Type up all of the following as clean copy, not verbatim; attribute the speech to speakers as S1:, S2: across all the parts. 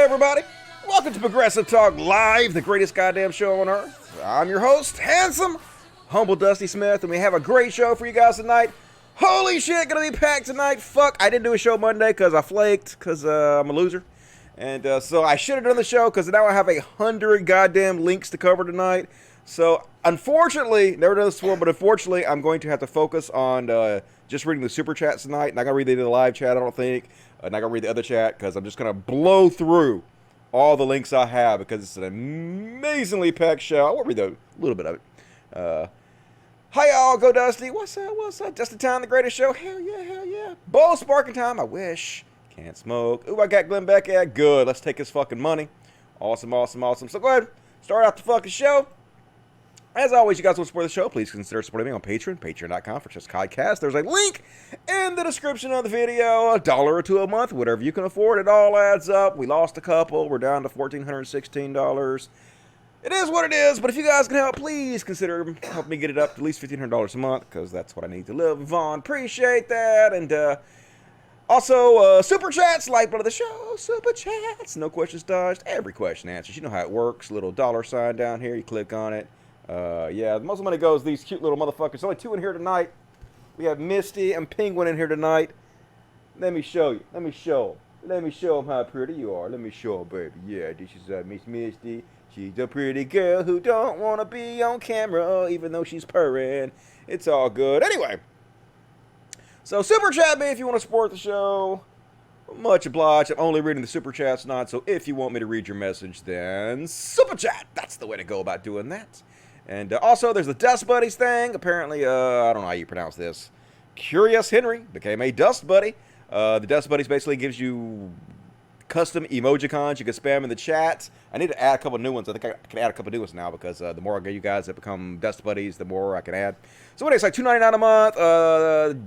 S1: everybody. Welcome to Progressive Talk Live, the greatest goddamn show on earth. I'm your host, handsome, humble Dusty Smith, and we have a great show for you guys tonight. Holy shit, gonna be packed tonight. Fuck, I didn't do a show Monday because I flaked, because I'm a loser. And so I should have done the show because now I have 100 goddamn links to cover tonight. So unfortunately, never done this before, but unfortunately, I'm going to have to focus on just reading the super chats tonight. Not gonna read the live chat, I don't think. Not gonna read the other chat because I'm just gonna blow through all the links I have because it's an amazingly packed show. I won't read a little bit of it. Hi y'all, go Dusty. What's up? What's up? Dusty Time, the greatest show. Hell yeah, hell yeah. Bowl sparking time. I wish. Can't smoke. Ooh, I got Glenn Beck at. Good. Let's take his fucking money. Awesome, awesome, awesome. So go ahead, start out the fucking show. As always, you guys want to support the show, please consider supporting me on Patreon, patreon.com/podcast. There's a link in the description of the video. $1 or $2 a month, whatever you can afford. It all adds up. We lost a couple. We're down to $1,416. It is what it is, but if you guys can help, please consider helping me get it up to at least $1,500 a month, because that's what I need to live on. Appreciate that. And also, super chats, lifeblood of the show. Super chats. No questions dodged. Every question answers. You know how it works. Little $sign down here. You click on it. Yeah, most of the money goes to these cute little motherfuckers. Only 2 in here tonight. We have Misty and Penguin in here tonight. Let me show you. Let me show them. Let me show them how pretty you are. Let me show them, baby. Yeah, this is Miss Misty. She's a pretty girl who don't want to be on camera, even though she's purring. It's all good. Anyway, so super chat me if you want to support the show. Much obliged. I'm only reading the super chats tonight, so if you want me to read your message, then super chat. That's the way to go about doing that. And also, there's the Dust Buddies thing. Apparently, I don't know how you pronounce this. Curious Henry became a Dust Buddy. The Dust Buddies basically gives you custom emojicons you can spam in the chat. I need to add a couple new ones. I think I can add a couple new ones now because the more I get you guys that become Dust Buddies, the more I can add. So anyway, it's like $2.99 a month.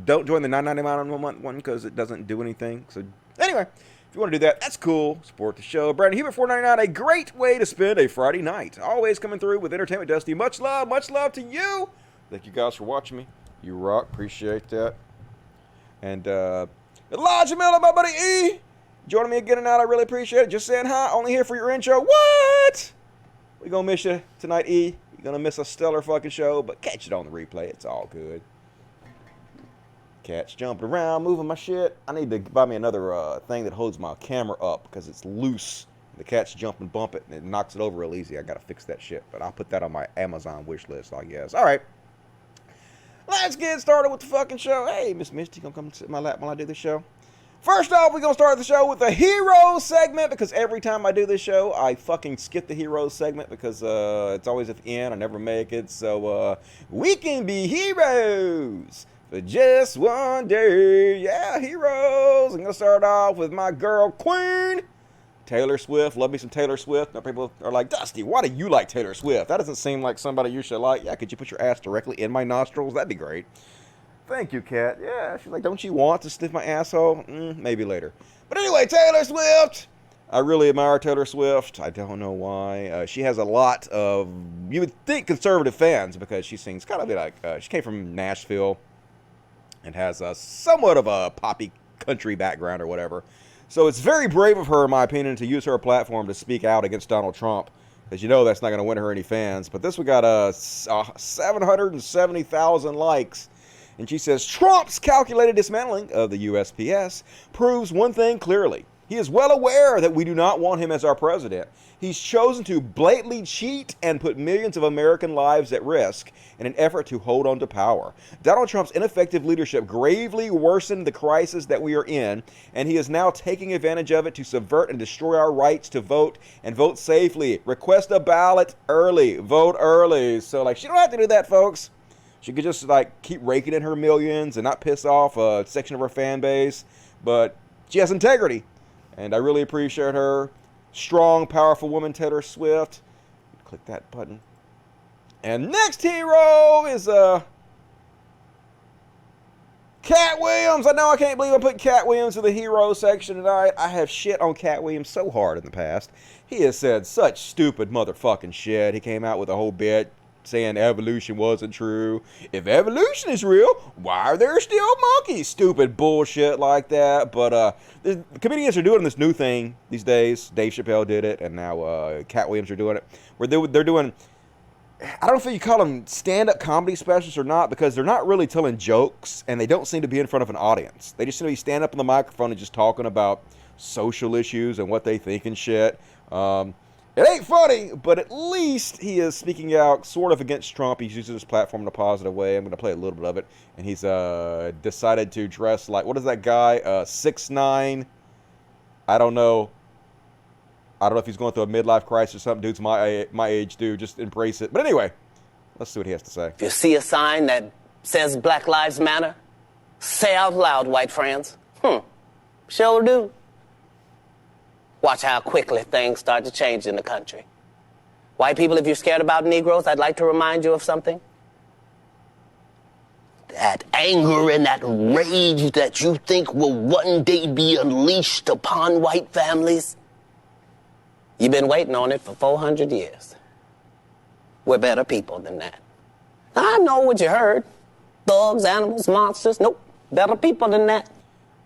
S1: Don't join the $9.99 a month one because it doesn't do anything. So anyway, if you want to do that, that's cool. Support the show. Brandon Hubert, $4.99, a great way to spend a Friday night. Always coming through with entertainment, Dusty. Much love to you. Thank you guys for watching me. You rock. Appreciate that. And Elijah Miller, my buddy E, joining me again tonight. I really appreciate it. Just saying hi. Only here for your intro. What? We gonna miss you tonight, E. You're gonna miss a stellar fucking show, but catch it on the replay. It's all good. Cat's jumping around, moving my shit. I need to buy me another thing that holds my camera up because it's loose. The cats jump and bump it, and it knocks it over real easy. I gotta fix that shit, but I'll put that on my Amazon wish list, I guess. All right, let's get started with the fucking show. Hey, Miss Misty, gonna come sit in my lap while I do this show? First off, we're gonna start the show with the hero segment because every time I do this show, I fucking skip the hero segment because it's always at the end. I never make it, so we can be heroes. For just one day, yeah, heroes. I'm going to start off with my girl, Queen, Taylor Swift. Love me some Taylor Swift. Now people are like, Dusty, why do you like Taylor Swift? That doesn't seem like somebody you should like. Yeah, could you put your ass directly in my nostrils? That'd be great. Thank you, Kat. Yeah, she's like, don't you want to sniff my asshole? Maybe later. But anyway, Taylor Swift. I really admire Taylor Swift. I don't know why. She has a lot of, you would think, conservative fans because she sings kind of like, she came from Nashville and has a somewhat of a poppy country background or whatever. So it's very brave of her, in my opinion, to use her platform to speak out against Donald Trump. Because you know that's not going to win her any fans. But this one got 770,000 likes. And she says, Trump's calculated dismantling of the USPS proves one thing clearly. He is well aware that we do not want him as our president. He's chosen to blatantly cheat and put millions of American lives at risk in an effort to hold on to power. Donald Trump's ineffective leadership gravely worsened the crisis that we are in, and he is now taking advantage of it to subvert and destroy our rights to vote and vote safely. Request a ballot early. Vote early. So, like, she don't have to do that, folks. She could just, like, keep raking in her millions and not piss off a section of her fan base. But she has integrity, and I really appreciate her. Strong, powerful woman, Taylor Swift. Click that button. And next hero is Cat Williams. I know I can't believe I'm putting Cat Williams in the hero section tonight. I have shit on Cat Williams so hard in the past. He has said such stupid motherfucking shit. He came out with a whole bit saying evolution wasn't true. If evolution is real, why are there still monkeys? Stupid bullshit like that. But the comedians are doing this new thing these days. Dave Chappelle did it, and now Cat Williams are doing it, where they're doing, I don't know if you call them stand-up comedy specials or not, because they're not really telling jokes, and they don't seem to be in front of an audience. They just seem to be standing up on the microphone and just talking about social issues and what they think and shit. It ain't funny, but at least he is speaking out sort of against Trump. He's using his platform in a positive way. I'm going to play a little bit of it. And he's decided to dress like, what is that guy? 6'9". I don't know. I don't know if he's going through a midlife crisis or something. Dude's my age, dude. Just embrace it. But anyway, let's see what he has to say.
S2: If you see a sign that says Black Lives Matter, say out loud, white friends. Sure do. Watch how quickly things start to change in the country. White people, if you're scared about Negroes, I'd like to remind you of something. That anger and that rage that you think will one day be unleashed upon white families, you've been waiting on it for 400 years. We're better people than that. I know what you heard. Thugs, animals, monsters. Nope. Better people than that.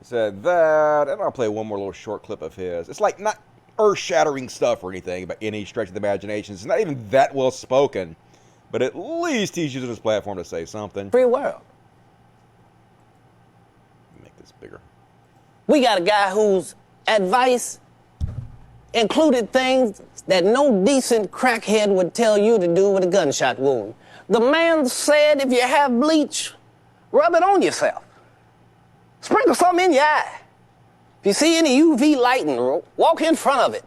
S1: Said that, and I'll play one more little short clip of his. It's like not earth-shattering stuff or anything by any stretch of the imagination. It's not even that well spoken, but at least he's using his platform to say something.
S2: Free world.
S1: Make this bigger.
S2: We got a guy whose advice included things that no decent crackhead would tell you to do with a gunshot wound. The man said if you have bleach, rub it on yourself. Sprinkle something in your eye. If you see any UV lighting, walk in front of it.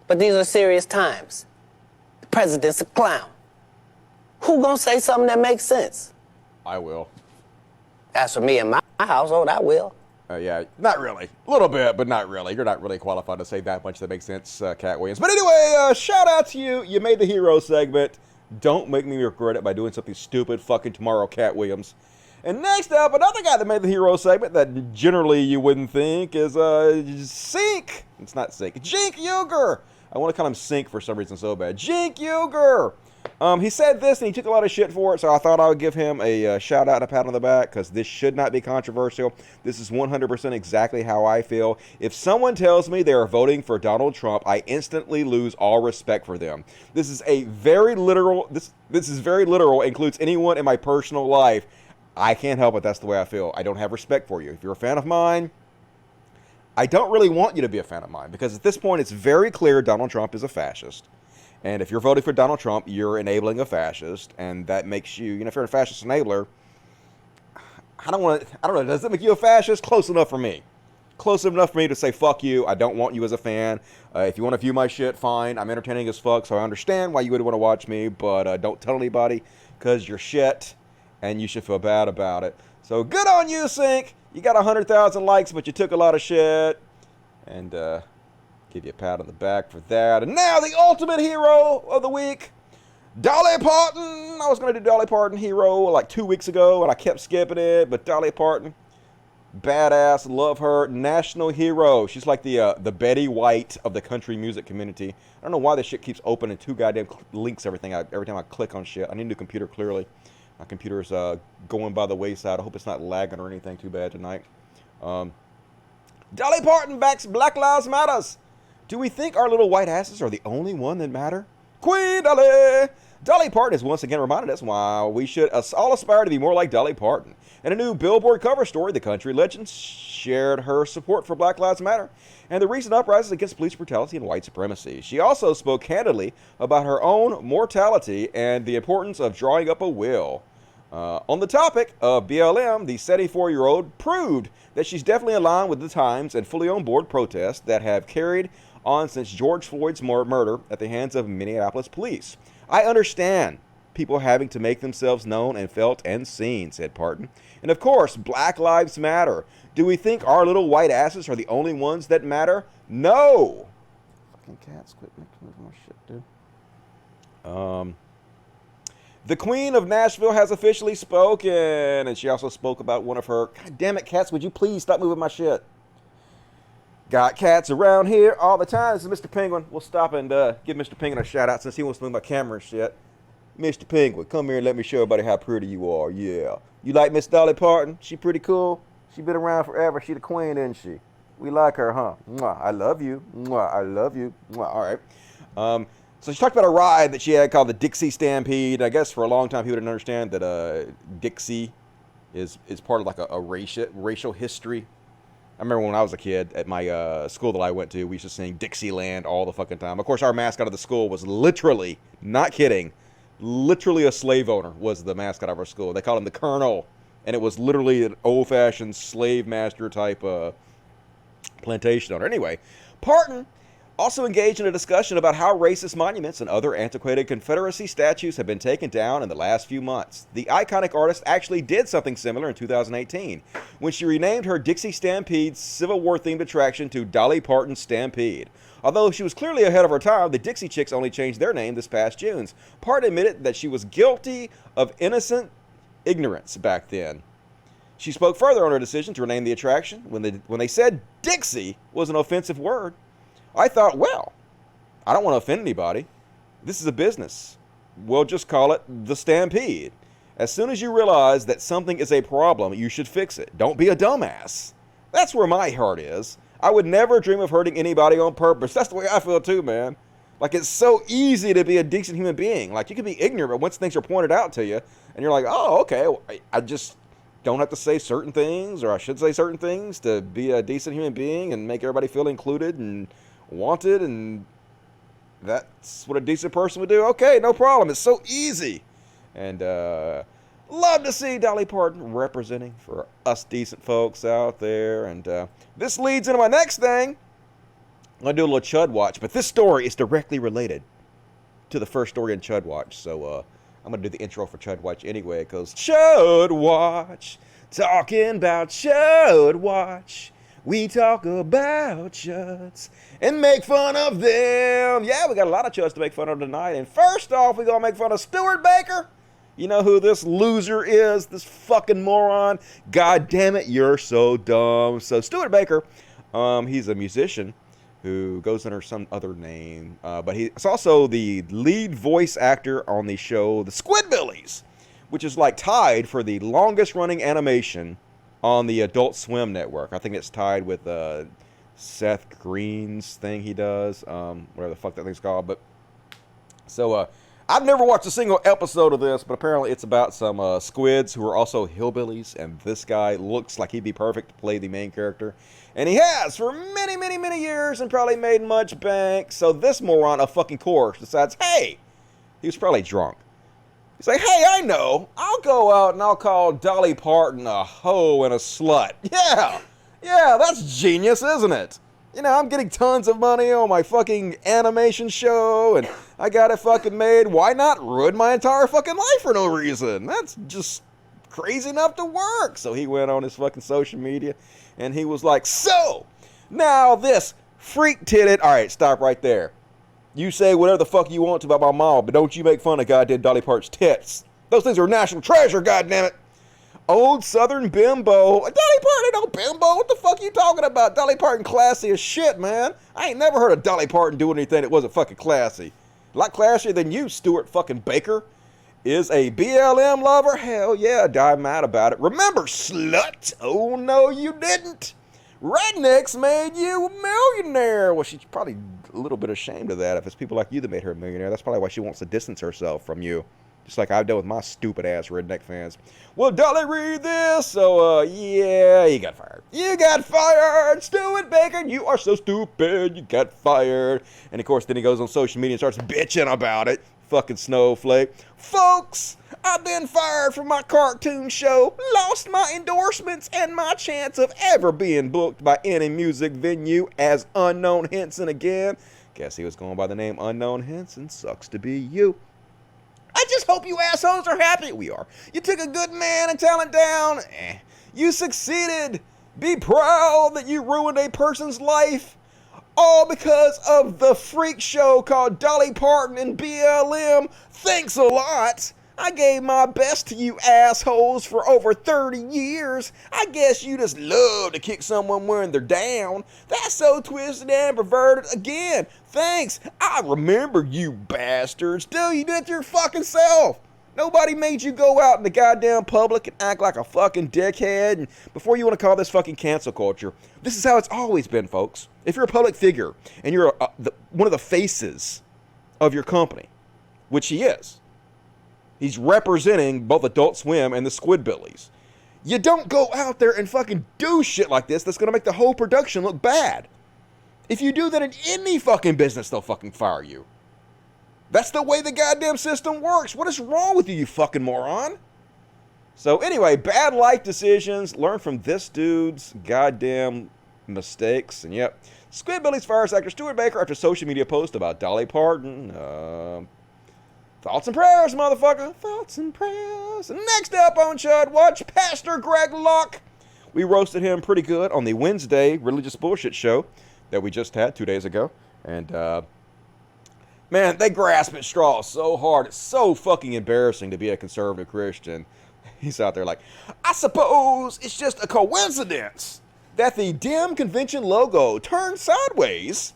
S2: But these are serious times. The president's a clown. Who gonna say something that makes sense?
S1: I will.
S2: As for me and my household, I will.
S1: Yeah, not really. A little bit, but not really. You're not really qualified to say that much that makes sense, Cat Williams. But anyway, shout out to you. You made the hero segment. Don't make me regret it by doing something stupid fucking tomorrow, Cat Williams. And next up, another guy that made the hero segment that generally you wouldn't think is Sink. It's not Sink. Jink Uger. I want to call him Sink for some reason so bad. Jink Uger. He said this and he took a lot of shit for it, so I thought I would give him a shout out and a pat on the back because this should not be controversial. This is 100% exactly how I feel. If someone tells me they are voting for Donald Trump, I instantly lose all respect for them. This is a very literal. This is very literal. Includes anyone in my personal life. I can't help it. That's the way I feel. I don't have respect for you. If you're a fan of mine, I don't really want you to be a fan of mine because at this point it's very clear Donald Trump is a fascist. And if you're voting for Donald Trump, you're enabling a fascist, and that makes you, if you're a fascist enabler, I don't know, does that make you a fascist? Close enough for me. Close enough for me to say, fuck you, I don't want you as a fan. If you want to view my shit, fine. I'm entertaining as fuck, so I understand why you would want to watch me, but don't tell anybody, because you're shit, and you should feel bad about it. So good on you, Sink. You got 100,000 likes, but you took a lot of shit. And, give you a pat on the back for that. And now the ultimate hero of the week, Dolly Parton. I was going to do Dolly Parton hero like 2 weeks ago, and I kept skipping it. But Dolly Parton, badass, love her, national hero. She's like the Betty White of the country music community. I don't know why this shit keeps opening two goddamn links every time I click on shit. I need a new computer, clearly. My computer's going by the wayside. I hope it's not lagging or anything too bad tonight. Dolly Parton backs Black Lives Matters. Do we think our little white asses are the only one that matter? Queen Dolly! Dolly Parton has once again reminded us why we should all aspire to be more like Dolly Parton. In a new Billboard cover story, the country legend shared her support for Black Lives Matter and the recent uprisings against police brutality and white supremacy. She also spoke candidly about her own mortality and the importance of drawing up a will. On the topic of BLM, the 74-year-old proved that she's definitely aligned with the times and fully on board protests that have carried on since George Floyd's murder at the hands of Minneapolis police. I understand people having to make themselves known and felt and seen, said Parton. And of course, Black Lives Matter. Do we think our little white asses are the only ones that matter? No! Fucking cats, quit making more shit, dude. The Queen of Nashville has officially spoken, and she also spoke about one of her... God damn it, cats, would you please stop moving my shit? Got cats around here all the time. This is Mr. Penguin. We'll stop and give Mr. Penguin a shout out since he wants to move my camera and shit. Mr. Penguin, come here and let me show everybody how pretty you are. Yeah. You like Miss Dolly Parton? She pretty cool. She been around forever. She the queen, isn't she? We like her, huh? Mwah, I love you. Mwah, I love you. Mwah. All right. So she talked about a ride that she had called the Dixie Stampede. I guess for a long time people didn't understand that Dixie is part of like a racial history. I remember when I was a kid at my school that I went to, we used to sing Dixieland all the fucking time. Of course, our mascot of the school was literally, not kidding, literally a slave owner was the mascot of our school. They called him the Colonel, and it was literally an old-fashioned slave master type plantation owner. Anyway, Parton also engaged in a discussion about how racist monuments and other antiquated Confederacy statues have been taken down in the last few months. The iconic artist actually did something similar in 2018 when she renamed her Dixie Stampede Civil War-themed attraction to Dolly Parton Stampede. Although she was clearly ahead of her time, the Dixie Chicks only changed their name this past June. Parton admitted that she was guilty of innocent ignorance back then. She spoke further on her decision to rename the attraction when they said Dixie was an offensive word. I thought, well, I don't want to offend anybody. This is a business. We'll just call it the Stampede. As soon as you realize that something is a problem, you should fix it. Don't be a dumbass. That's where my heart is. I would never dream of hurting anybody on purpose. That's the way I feel too, man. Like, it's so easy to be a decent human being. Like, you can be ignorant, but once things are pointed out to you, and you're like, oh, okay, I just don't have to say certain things, or I should say certain things to be a decent human being and make everybody feel included and wanted, and that's what a decent person would do. Okay, no problem. It's so easy. And love to see Dolly Parton representing for us decent folks out there. And this leads into my next thing. I'm going to do a little Chud Watch, but this story is directly related to the first story in Chud Watch. So I'm going to do the intro for Chud Watch anyway. It goes, Chud Watch, talking about Chud Watch. We talk about chuds and make fun of them. Yeah, we got a lot of chuds to make fun of tonight. And first off, we're going to make fun of Stuart Baker. You know who this loser is, this fucking moron. God damn it, you're so dumb. So Stuart Baker, he's a musician who goes under some other name. But he's also the lead voice actor on the show The SquidBillies, which is like tied for the longest running animation on the Adult Swim network. I think it's tied with Seth Green's thing he does, whatever the fuck that thing's called. But so I've never watched a single episode of this, but apparently it's about some squids who are also hillbillies, and this guy looks like he'd be perfect to play the main character. And he has for many, many, many years and probably made much bank. So this moron, of fucking course, decides, hey, he was probably drunk. He's like, hey, I know. I'll go out and I'll call Dolly Parton a hoe and a slut. Yeah, that's genius, isn't it? You know, I'm getting tons of money on my fucking animation show, and I got it fucking made. Why not ruin my entire fucking life for no reason? That's just crazy enough to work. So he went on his fucking social media, and he was like, so, now this freak-titted, all right, stop right there. You say whatever the fuck you want to about my mom, but don't you make fun of goddamn Dolly Parton's tits. Those things are national treasure, goddammit. Old Southern bimbo. Dolly Parton ain't no bimbo. What the fuck you talking about? Dolly Parton classy as shit, man. I ain't never heard of Dolly Parton doing anything that wasn't fucking classy. A lot classier than you, Stuart fucking Baker. Is a BLM lover? Hell yeah, I'm mad about it. Remember, slut. Oh, no, you didn't. Rednecks made you a millionaire. Well, she's probably a little bit ashamed of that. If it's people like you that made her a millionaire, that's probably why she wants to distance herself from you. Just like I've done with my stupid ass redneck fans. Well, Dolly, read this. So, yeah, you got fired. You got fired, Stuart Baker. You are so stupid. You got fired. And of course, then he goes on social media and starts bitching about it. Fucking snowflake. Folks, I've been fired from my cartoon show, lost my endorsements, and my chance of ever being booked by any music venue as Unknown Henson again. Guess he was going by the name Unknown Henson. Sucks to be you. I just hope you assholes are happy. We are. You took a good man and talent down. You succeeded. Be proud that you ruined a person's life. All because of the freak show called Dolly Parton and BLM. Thanks a lot. I gave my best to you assholes for over 30 years. I guess you just love to kick someone when they're down. That's so twisted and perverted. Again, thanks. I remember you bastards. Dude, you did it to your fucking self. Nobody made you go out in the goddamn public and act like a fucking dickhead. And before you want to call this fucking cancel culture, this is how it's always been, folks. If you're a public figure and you're one of the faces of your company, which he is, he's representing both Adult Swim and the SquidBillies. You don't go out there and fucking do shit like this that's going to make the whole production look bad. If you do that in any fucking business, they'll fucking fire you. That's the way the goddamn system works. What is wrong with you, you fucking moron? So anyway, bad life decisions. Learn from this dude's goddamn mistakes. And yep, SquidBillies fires actor Stuart Baker after social media post about Dolly Parton. Thoughts and prayers, motherfucker. Thoughts and prayers. And next up on Chud, watch Pastor Greg Locke. We roasted him pretty good on the Wednesday religious bullshit show that we just had 2 days ago. And, man, they grasp at straws so hard. It's so fucking embarrassing to be a conservative Christian. He's out there like, I suppose it's just a coincidence that the Dem convention logo turned sideways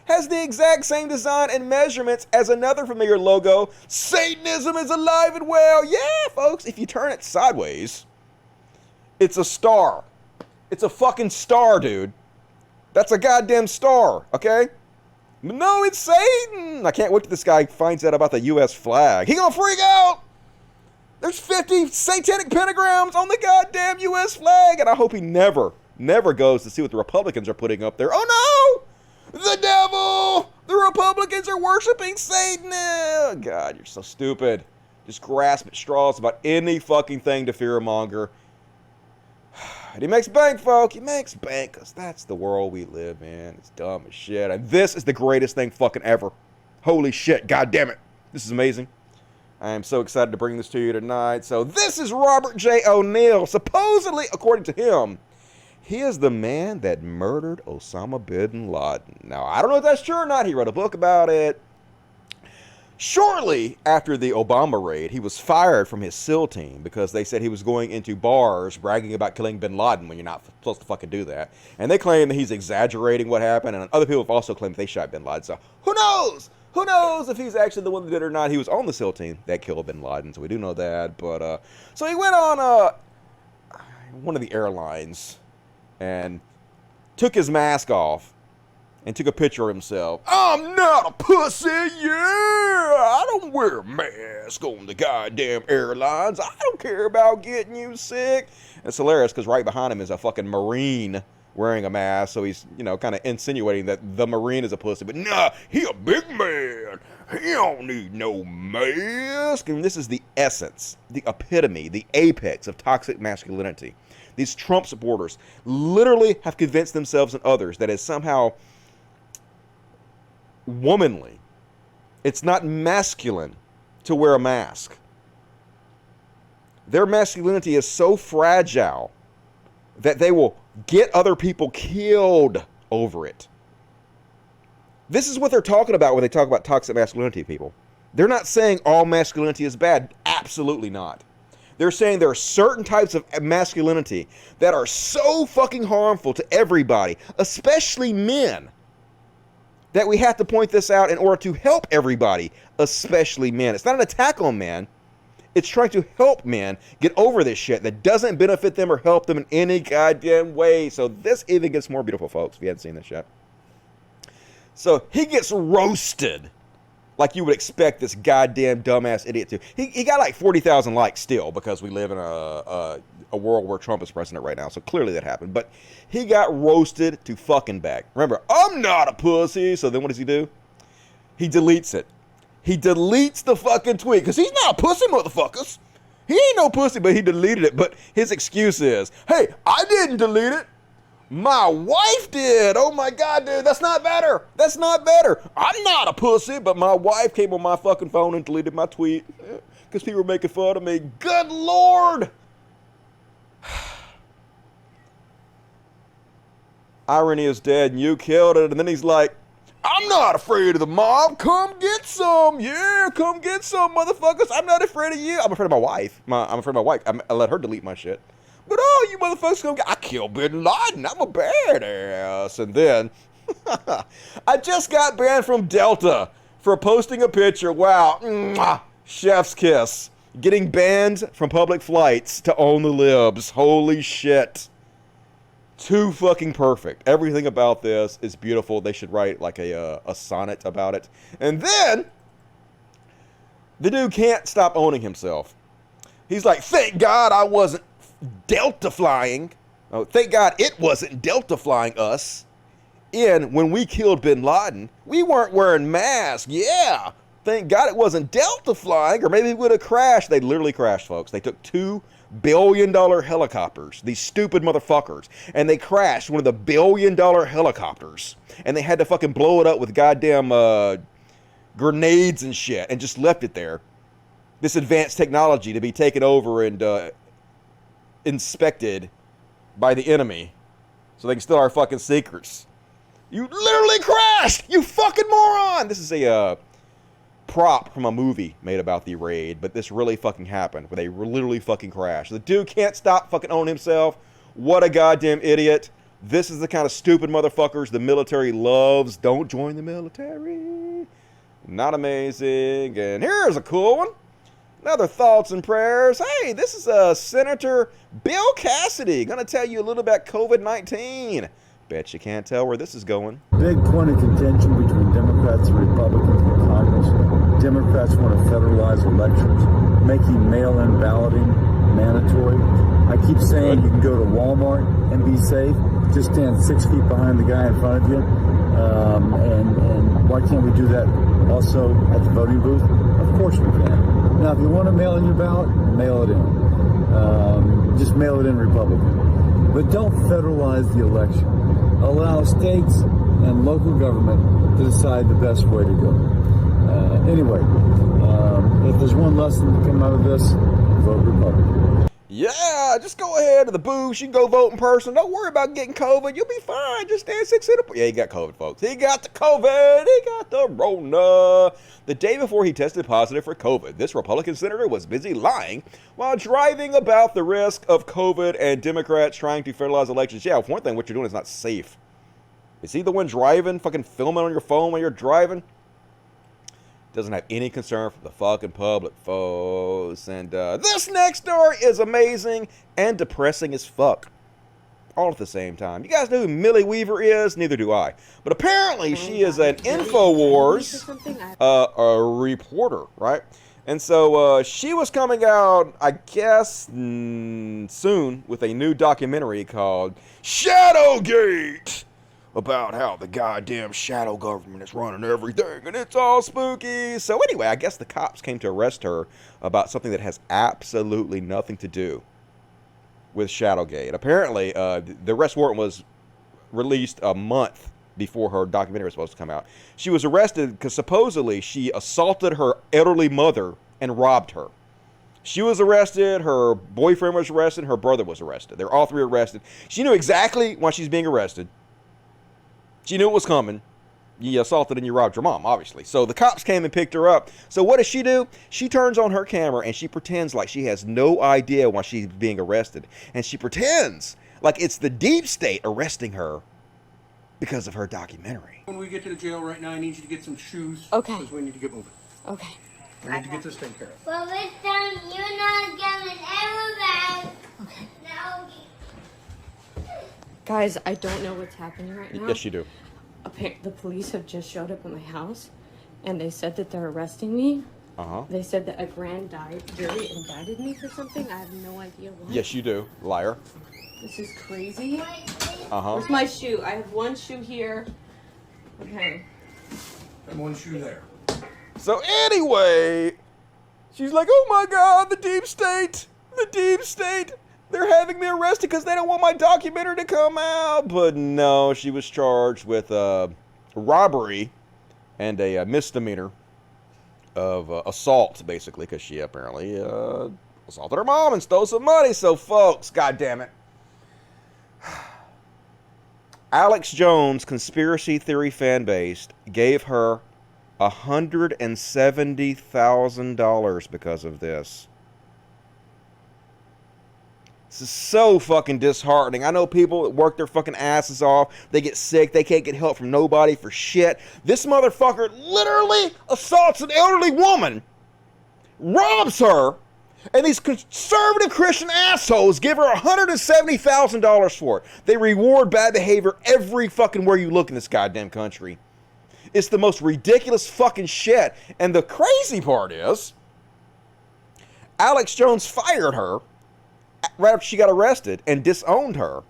S1: has the exact same design and measurements as another familiar logo. Satanism is alive and well. Yeah, folks, if you turn it sideways, it's a star. It's a fucking star, dude. That's a goddamn star, okay? No, it's Satan. I can't wait till this guy finds out about the U.S. flag. He gonna freak out. There's 50 satanic pentagrams on the goddamn U.S. flag, and I hope he never goes to see what the Republicans are putting up there. Oh no! The devil! The Republicans are worshiping Satan! Oh, God, you're so stupid. Just grasp at straws about any fucking thing to fearmonger. And he makes bank, folk. He makes bank, because that's the world we live in. It's dumb as shit. And this is the greatest thing fucking ever. Holy shit, god damn it. This is amazing. I am so excited to bring this to you tonight. So this is Robert J. O'Neill. Supposedly, according to him, he is the man that murdered Osama bin Laden. Now, I don't know if that's true or not. He wrote a book about it. Shortly after the Obama raid, he was fired from his SEAL team because they said he was going into bars bragging about killing bin Laden when you're not supposed to fucking do that. And they claim that he's exaggerating what happened, and other people have also claimed they shot bin Laden. So who knows? Who knows if he's actually the one that did it or not? He was on the SEAL team that killed bin Laden, so we do know that. But so he went on one of the airlines and took his mask off and took a picture of himself. I'm not a pussy, yeah! I don't wear a mask on the goddamn airlines. I don't care about getting you sick. And it's hilarious because right behind him is a fucking Marine wearing a mask, so he's, you know, kind of insinuating that the Marine is a pussy. But nah, he a big man. He don't need no mask. And this is the essence, the epitome, the apex of toxic masculinity. These Trump supporters literally have convinced themselves and others that it's somehow womanly, it's not masculine to wear a mask. Their masculinity is so fragile that they will get other people killed over it. This is what they're talking about when they talk about toxic masculinity, people. They're not saying all masculinity is bad. Absolutely not. They're saying there are certain types of masculinity that are so fucking harmful to everybody, especially men, that we have to point this out in order to help everybody, especially men. It's not an attack on men. It's trying to help men get over this shit that doesn't benefit them or help them in any goddamn way. So this even gets more beautiful, folks, if you hadn't seen this yet. So he gets roasted like you would expect this goddamn dumbass idiot to. He got like 40,000 likes still because we live in a world where Trump is president right now. So clearly that happened. But he got roasted to fucking back. Remember, I'm not a pussy. So then what does he do? He deletes it. He deletes the fucking tweet because he's not a pussy, motherfuckers. He ain't no pussy, but he deleted it. But his excuse is, hey, I didn't delete it. My wife did. Oh my God, dude, that's not better. That's not better. I'm not a pussy, but my wife came on my fucking phone and deleted my tweet because people were making fun of me. Good Lord. Irony is dead and you killed it. And then he's like, I'm not afraid of the mob. Come get some. Yeah, come get some, motherfuckers. I'm not afraid of you. I'm afraid of my wife. I'm afraid of my wife. I let her delete my shit. But oh, you motherfuckers come get. I killed Bin Laden. I'm a badass. And then I just got banned from Delta for posting a picture. Wow. Mwah, chef's kiss. Getting banned from public flights to own the libs. Holy shit. Too fucking perfect. Everything about this is beautiful. They should write like a sonnet about it. And then the dude can't stop owning himself. He's like, thank God I wasn't Delta flying. Oh, thank God it wasn't Delta flying us in when we killed Bin Laden. We weren't wearing masks. Yeah. Thank God it wasn't Delta flying, or maybe we would have crashed. They literally crashed, folks. They took $2 billion helicopters, these stupid motherfuckers, and they crashed one of the $1 billion helicopters, and they had to fucking blow it up with goddamn grenades and shit, and just left it there. This advanced technology to be taken over and inspected by the enemy, so they can steal our fucking secrets. You literally crashed, you fucking moron! This is a prop from a movie made about the raid, but this really fucking happened, where they literally fucking crashed. The dude can't stop fucking owning himself. What a goddamn idiot. This is the kind of stupid motherfuckers the military loves. Don't join the military. Not amazing. And here's a cool one. Another thoughts and prayers. Hey, this is Senator Bill Cassidy gonna tell you a little about COVID-19. Bet you can't tell where this is going.
S3: Big point of contention between Democrats and Republicans in Congress. Democrats want to federalize elections, making mail-in balloting mandatory. I keep saying you can go to Walmart and be safe. Just stand 6 feet behind the guy in front of you. And why can't we do that also at the voting booth? Of course we can. Now, if you want to mail in your ballot, mail it in. Just mail it in Republican. But don't federalize the election. Allow states and local government to decide the best way to go. Anyway, if there's one lesson to come out of this, vote Republican.
S1: Yeah, just go ahead to the booth. You can go vote in person. Don't worry about getting COVID. You'll be fine. Just stand 6 feet apart. Yeah, he got COVID, folks. He got the COVID. He got the Rona. The day before he tested positive for COVID, this Republican senator was busy lying while driving about the risk of COVID and Democrats trying to federalize elections. Yeah, for one thing, what you're doing is not safe. Is he the one driving, fucking filming on your phone while you're driving? Doesn't have any concern for the fucking public, folks. And this next story is amazing and depressing as fuck. All at the same time. You guys know who Millie Weaver is? Neither do I. But apparently she is an InfoWars a reporter, right? And so she was coming out, I guess, soon with a new documentary called Shadowgate, about how the goddamn shadow government is running everything and it's all spooky. So anyway, I guess the cops came to arrest her about something that has absolutely nothing to do with Shadowgate. Apparently, the arrest warrant was released a month before her documentary was supposed to come out. She was arrested because supposedly she assaulted her elderly mother and robbed her. She was arrested, her boyfriend was arrested, her brother was arrested. They're all three arrested. She knew exactly why she's being arrested. She knew it was coming. You assaulted and you robbed your mom, obviously. So the cops came and picked her up. So what does she do? She turns on her camera and she pretends like she has no idea why she's being arrested. And she pretends like it's the deep state arresting her because of her documentary.
S4: When we get to the jail right now, I need you to get some shoes.
S5: Okay.
S4: Because we need to get moving.
S5: Okay.
S4: We need to get this taken care of.
S6: Well, this time you're not coming ever back.
S5: Okay.
S6: No.
S5: Guys, I don't know what's happening right now.
S1: Yes, you do.
S5: The police have just showed up at my house, and they said that they're arresting me.
S1: Uh-huh.
S5: They said that a grand jury indicted me for something. I have no idea what.
S1: Yes, you do. Liar.
S5: This is crazy.
S1: Uh-huh.
S5: Where's my shoe? I have one shoe here. Okay.
S4: And one shoe there.
S1: So anyway, she's like, oh my God, the deep state. The deep state. They're having me arrested because they don't want my documentary to come out. But no, she was charged with robbery and a misdemeanor of assault, basically, because she apparently assaulted her mom and stole some money. So, folks, God damn it. Alex Jones' conspiracy theory fan base gave her $170,000 because of this. This is so fucking disheartening. I know people that work their fucking asses off. They get sick. They can't get help from nobody for shit. This motherfucker literally assaults an elderly woman, robs her, and these conservative Christian assholes give her $170,000 for it. They reward bad behavior every fucking where you look in this goddamn country. It's the most ridiculous fucking shit. And the crazy part is, Alex Jones fired her right after she got arrested and disowned her.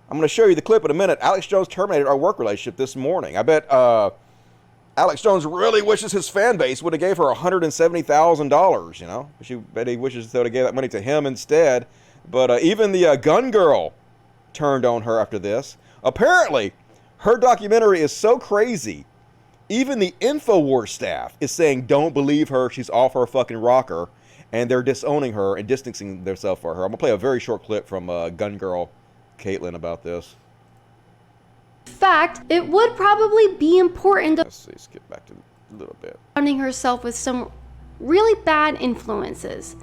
S1: I'm going to show you the clip in a minute. Alex Jones terminated our work relationship this morning. I bet Alex Jones really wishes his fan base would have gave her $170,000, you know? She bet he wishes they would have gave that money to him instead. But even the gun girl turned on her after this. Apparently, her documentary is so crazy, even the InfoWars staff is saying don't believe her, she's off her fucking rocker. And they're disowning her and distancing themselves from her. I'm going to play a very short clip from gun girl Caitlin about this.
S7: Fact, it would probably be important to
S1: Let's see, skip back to a little bit.
S7: surrounding herself with some really bad influences.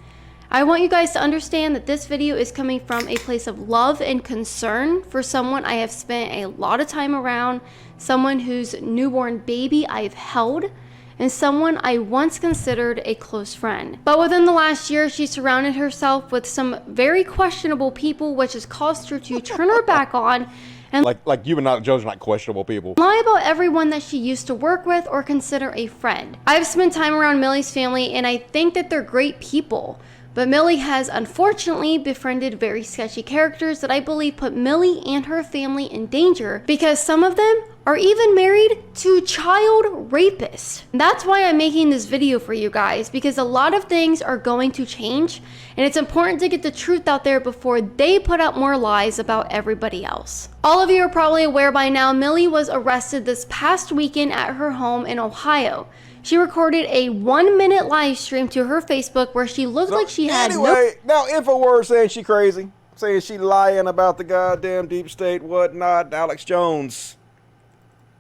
S7: I want you guys to understand that this video is coming from a place of love and concern for someone I have spent a lot of time around, someone whose newborn baby I've held, and someone I once considered a close friend. But within the last year, she surrounded herself with some very questionable people, which has caused her to turn her back on and
S1: like you and not Joe's not questionable people.
S7: lie about everyone that she used to work with or consider a friend. I've spent time around Millie's family and I think that they're great people. But Millie has unfortunately befriended very sketchy characters that I believe put Millie and her family in danger because some of them are even married to child rapists. That's why I'm making this video for you guys, because a lot of things are going to change and it's important to get the truth out there before they put out more lies about everybody else. All of you are probably aware by now, Millie was arrested this past weekend at her home in Ohio. She recorded a 1-minute live stream to her Facebook where she looked like she had
S1: now InfoWars saying she crazy, saying she lying about the goddamn deep state, whatnot. Alex Jones,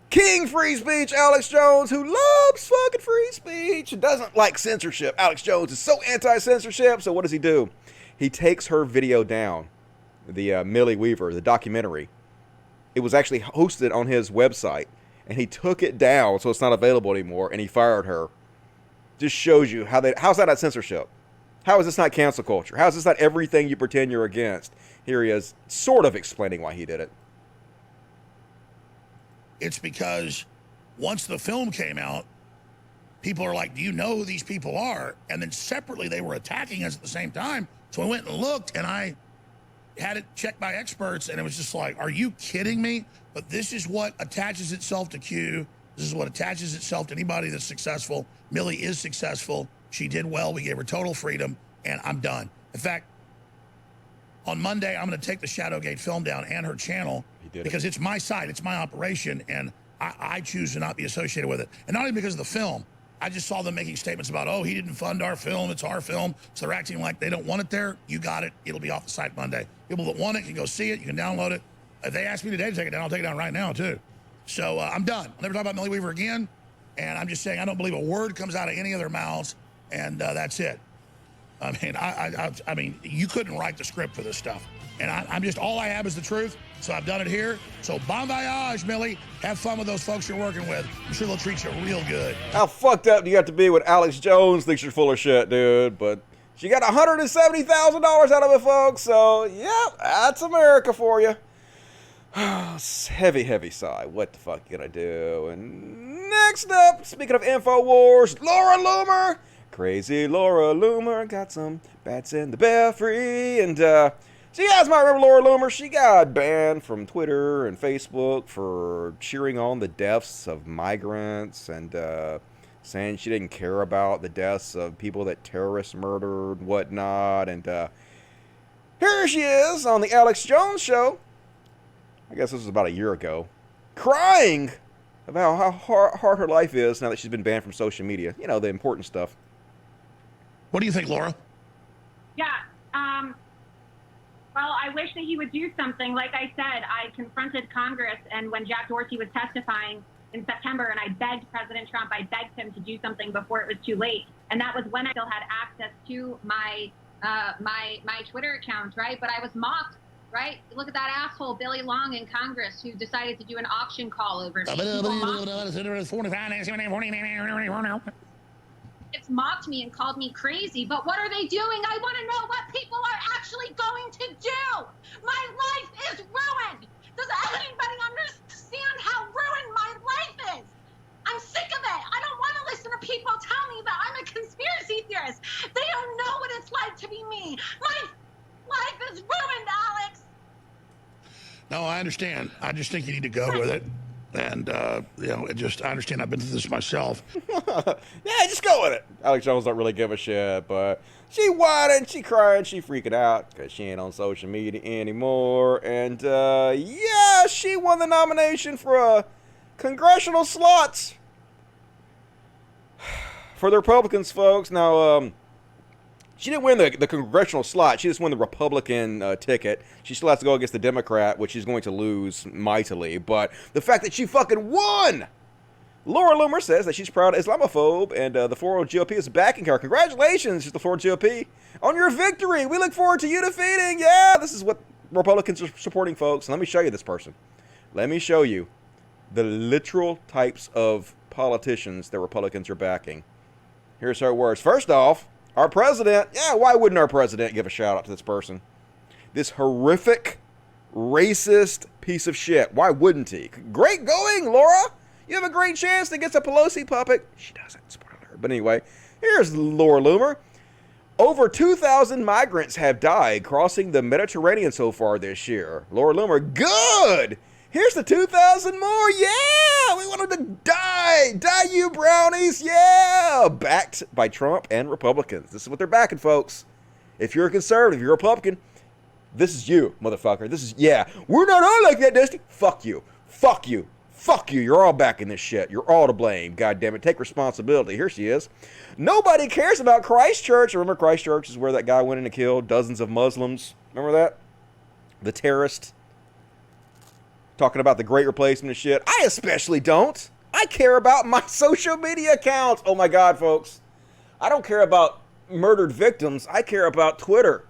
S1: King free speech, Alex Jones, who loves fucking free speech and doesn't like censorship. Alex Jones is so anti-censorship, so what does he do? He takes her video down, the Millie Weaver, the documentary. It was actually hosted on his website. And he took it down so it's not available anymore, and he fired her. Just shows you how's that not censorship? How is this not cancel culture? How is this not everything you pretend you're against? Here he is, sort of explaining why he did it.
S8: It's because once the film came out, people are like, do you know who these people are? And then separately, they were attacking us at the same time. So I went and looked, and I had it checked by experts, and it was just like, are you kidding me? But this is what attaches itself to Q. This is what attaches itself to anybody that's successful. Millie is successful. She did well. We gave her total freedom, and I'm done. In fact, on Monday, I'm going to take the Shadowgate film down and her channel because it's my site, it's my operation, and I choose to not be associated with it. And not even because of the film. I just saw them making statements about, oh, he didn't fund our film, it's our film. So they're acting like they don't want it there. You got it. It'll be off the site Monday. People that want it can go see it. You can download it. If they ask me today to take it down, I'll take it down right now, too. So I'm done. I'll never talk about Millie Weaver again. And I'm just saying I don't believe a word comes out of any of their mouths, and that's it. I mean, I mean, you couldn't write the script for this stuff. And I'm just, all I have is the truth, so I've done it here. So bon voyage, Millie. Have fun with those folks you're working with. I'm sure they'll treat you real good.
S1: How fucked up do you have to be when Alex Jones thinks you're full of shit, dude? But she got $170,000 out of it, folks. So, yeah, that's America for you. Heavy, heavy sigh. What the fuck you gonna do? And next up, speaking of InfoWars, Laura Loomer. Crazy Laura Loomer got some bats in the belfry. And so you guys might remember Laura Loomer. She got banned from Twitter and Facebook for cheering on the deaths of migrants and saying she didn't care about the deaths of people that terrorists murdered and whatnot. And here she is on the Alex Jones show. I guess this was about a year ago, crying about how hard her life is now that she's been banned from social media. You know, the important stuff.
S8: What do you think, Laura?
S9: Yeah, Well, I wish that he would do something. Like I said, I confronted Congress, and when Jack Dorsey was testifying in September, and I begged President Trump, I begged him to do something before it was too late. And that was when I still had access to my my Twitter account, right? But I was mocked, right? Look at that asshole, Billy Long in Congress, who decided to do an auction call over me. It's mocked me and called me crazy, but what are they doing? I want to know what people are actually going to do. My life is ruined. Does anybody understand how ruined my life is? I'm sick of it. I don't want to listen to people tell me that I'm a conspiracy theorist. They don't know what it's like to be me. My life is ruined, Alex.
S8: No, I understand. I just think you need to go with it. And, you know, I understand. I've been through this myself.
S1: Yeah, just go with it. Alex Jones don't really give a shit, but she whining, she crying, she freaking out because she ain't on social media anymore. And, yeah, she won the nomination for congressional slots for the Republicans, folks. Now, she didn't win the congressional slot. She just won the Republican ticket. She still has to go against the Democrat, which she's going to lose mightily. But the fact that she fucking won! Laura Loomer says that she's proud Islamophobe, and the 4 GOP is backing her. Congratulations, the 4 GOP, on your victory. We look forward to you defeating. Yeah, this is what Republicans are supporting, folks. Let me show you this person. Let me show you the literal types of politicians that Republicans are backing. Here's how it works. First off, our president, yeah, why wouldn't our president give a shout out to this person? This horrific, racist piece of shit. Why wouldn't he? Great going, Laura. You have a great chance to get a Pelosi puppet. She doesn't, spoiler alert. But anyway, here's Laura Loomer. Over 2,000 migrants have died crossing the Mediterranean so far this year. Laura Loomer, good. Here's the 2,000 more. Yeah, we want them to die. Die, you brownies. Yeah. Backed by Trump and Republicans. This is what they're backing, folks. If you're a conservative, you're a Republican, this is you, motherfucker. This is, yeah. We're not all like that, Dusty. Fuck you. Fuck you. Fuck you. You're all backing this shit. You're all to blame. God damn it. Take responsibility. Here she is. Nobody cares about Christchurch. Remember Christchurch is where that guy went in and killed dozens of Muslims. Remember that? The terrorist. Talking about the great replacement and shit. I especially don't. I care about my social media accounts. Oh my God, folks. I don't care about murdered victims. I care about Twitter.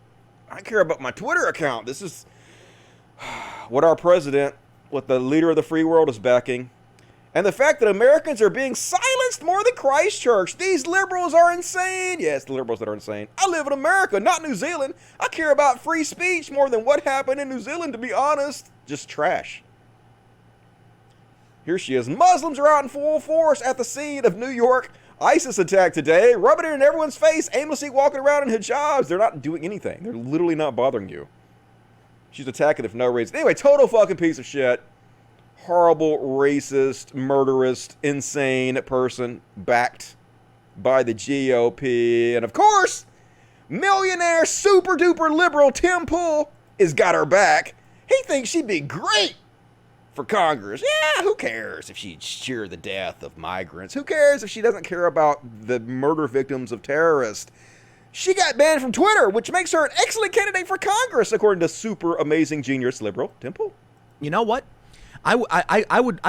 S1: I care about my Twitter account. This is what our president, what the leader of the free world is backing. And the fact that Americans are being silenced more than Christchurch. These liberals are insane. Yes, the liberals that are insane. I live in America, not New Zealand. I care about free speech more than what happened in New Zealand, to be honest. Just trash. Here she is. Muslims are out in full force at the scene of New York ISIS attack today, rubbing it in everyone's face, aimlessly walking around in hijabs. They're not doing anything. They're literally not bothering you. She's attacking for no reason. Anyway, total fucking piece of shit. Horrible, racist, murderous, insane person backed by the GOP. And of course, millionaire, super duper liberal Tim Pool has got her back. He thinks she'd be great for Congress. Yeah, who cares if she'd cheer the death of migrants? Who cares if she doesn't care about the murder victims of terrorists? She got banned from Twitter, which makes her an excellent candidate for Congress, according to super amazing genius liberal Tim Pool.
S10: You know what? I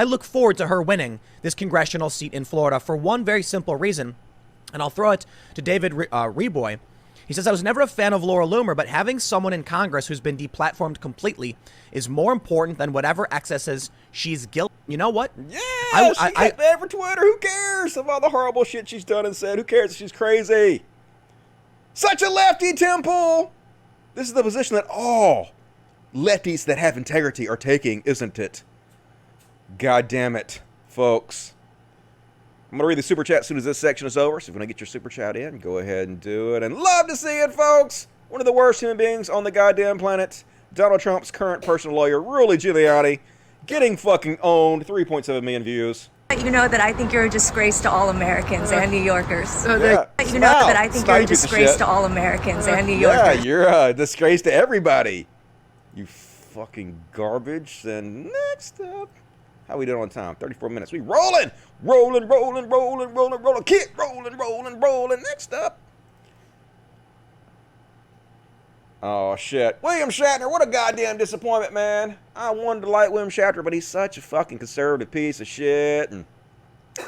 S10: look forward to her winning this congressional seat in Florida for one very simple reason, and I'll throw it to David Reboy. He says, I was never a fan of Laura Loomer, but having someone in Congress who's been deplatformed completely is more important than whatever excesses she's guilty. You know what?
S1: Yeah, she got banned for Twitter. Who cares of all the horrible shit she's done and said? Who cares if she's crazy? Such a lefty, Tim Pool. This is the position that all lefties that have integrity are taking, isn't it? God damn it, folks. I'm going to read the super chat as soon as this section is over. So if you want to get your super chat in, go ahead and do it. And love to see it, folks. One of the worst human beings on the goddamn planet. Donald Trump's current personal lawyer, Rudy Giuliani, getting fucking owned. 3.7 million views.
S11: You know that I think you're a disgrace to all Americans and New Yorkers.
S1: Yeah.
S11: You know that I think you're a disgrace to all Americans and New Yorkers.
S1: Yeah, you're a disgrace to everybody. You fucking garbage. And next up. How we doing on time? 34 minutes. We rolling. Rolling. Keep rolling. Next up. Oh, shit. William Shatner, what a goddamn disappointment, man. I wanted to like William Shatner, but he's such a fucking conservative piece of shit. And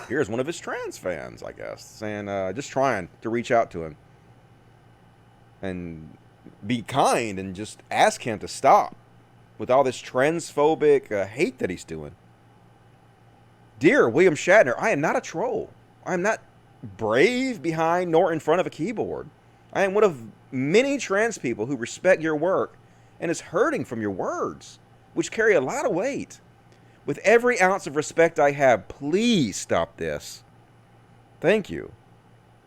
S1: here's one of his trans fans, I guess, saying, just trying to reach out to him and be kind and just ask him to stop with all this transphobic hate that he's doing. Dear William Shatner, I am not a troll. I am not brave behind nor in front of a keyboard. I am one of many trans people who respect your work and is hurting from your words, which carry a lot of weight. With every ounce of respect I have, please stop this. Thank you.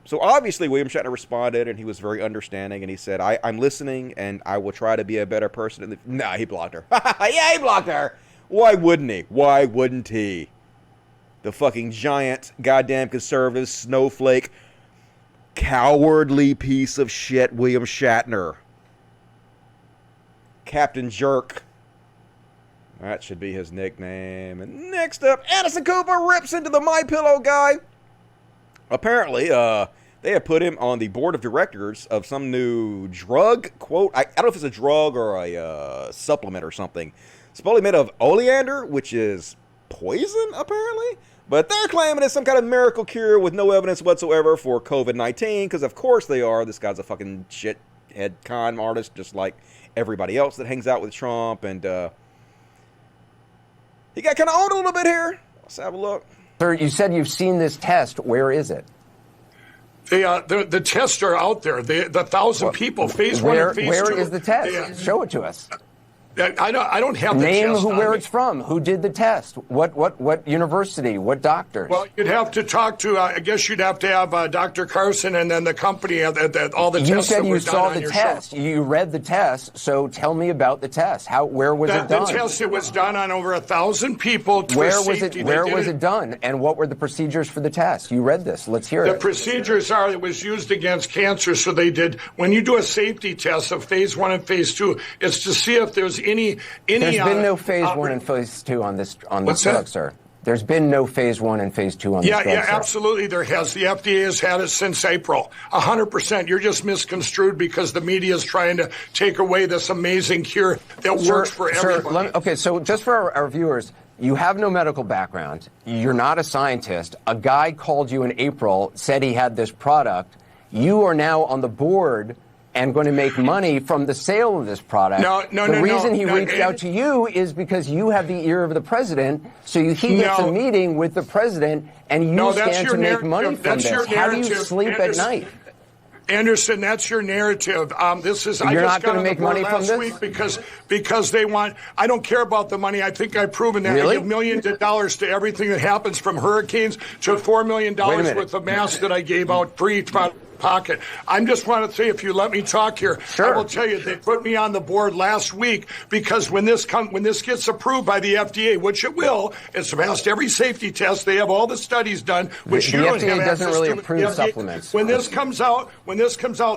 S1: So obviously William Shatner responded, and he was very understanding, and he said, I'm listening, and I will try to be a better person. Nah, he blocked her. Yeah, he blocked her. Why wouldn't he? Why wouldn't he? The fucking giant, goddamn conservative, snowflake, cowardly piece of shit, William Shatner. Captain Jerk. That should be his nickname. And next up, Anderson Cooper rips into the MyPillow guy. Apparently, they have put him on the board of directors of some new drug, quote, I don't know if it's a drug or a supplement or something. It's probably made of oleander, which is poison, apparently. But they're claiming it's some kind of miracle cure with no evidence whatsoever for COVID-19, because of course they are. This guy's a fucking shithead con artist, just like everybody else that hangs out with Trump. And he got kind of owned a little bit here. Let's have a look.
S12: Sir, you said you've seen this test. Where is it?
S13: The tests are out there. The 1,000 people, phase 1 and phase 2.
S12: Where is the test? Show it to us.
S13: I don't have the
S12: name
S13: test
S12: where it's from. Who did the test? What university? What doctors?
S13: Well, you'd have to talk to. I guess you'd have to have Dr. Carson and then the company. All the
S12: you
S13: tests.
S12: Said
S13: that
S12: you
S13: were
S12: saw
S13: done
S12: the
S13: on
S12: test. You read the test. So tell me about the test. Where was it done?
S13: The test, it was done on over 1,000 people.
S12: Where was it? Where was it done? And what were the procedures for the test? You read this. Let's hear it.
S13: The procedures are it was used against cancer. So they did when you do a safety test of phase 1 and phase 2, it's to see if there's any.
S12: There's been no phase 1 and phase 2 on this drug, sir. There's been no phase 1 and phase 2 on this drug,
S13: Yeah,
S12: sir.
S13: Absolutely there has. The FDA has had it since April. 100%. You're just misconstrued because the media is trying to take away this amazing cure that works for everybody.
S12: Okay, so just for our viewers, you have no medical background. You're not a scientist. A guy called you in April, said he had this product. You are now on the board and going to make money from the sale of this product. The reason he reached out to you is because you have the ear of the president, so he gets a meeting with the president, and you stand to make money from this. How do you sleep at night?
S13: Anderson, that's your narrative. This is.
S12: You're not going to make money from this
S13: week because they want. I don't care about the money. I think I've proven that.
S12: Really?
S13: I give millions of dollars to everything that happens, from hurricanes to $4 million worth of masks that I gave out free. Pocket. I just want to say, if you let me talk here,
S12: sure.
S13: I will tell you they put me on the board last week because when this gets approved by the FDA, which it will, it's passed every safety test. They have all the studies done, which
S12: the
S13: you don't
S12: FDA
S13: have
S12: doesn't
S13: access
S12: really
S13: to.
S12: approve supplements.
S13: When this comes out,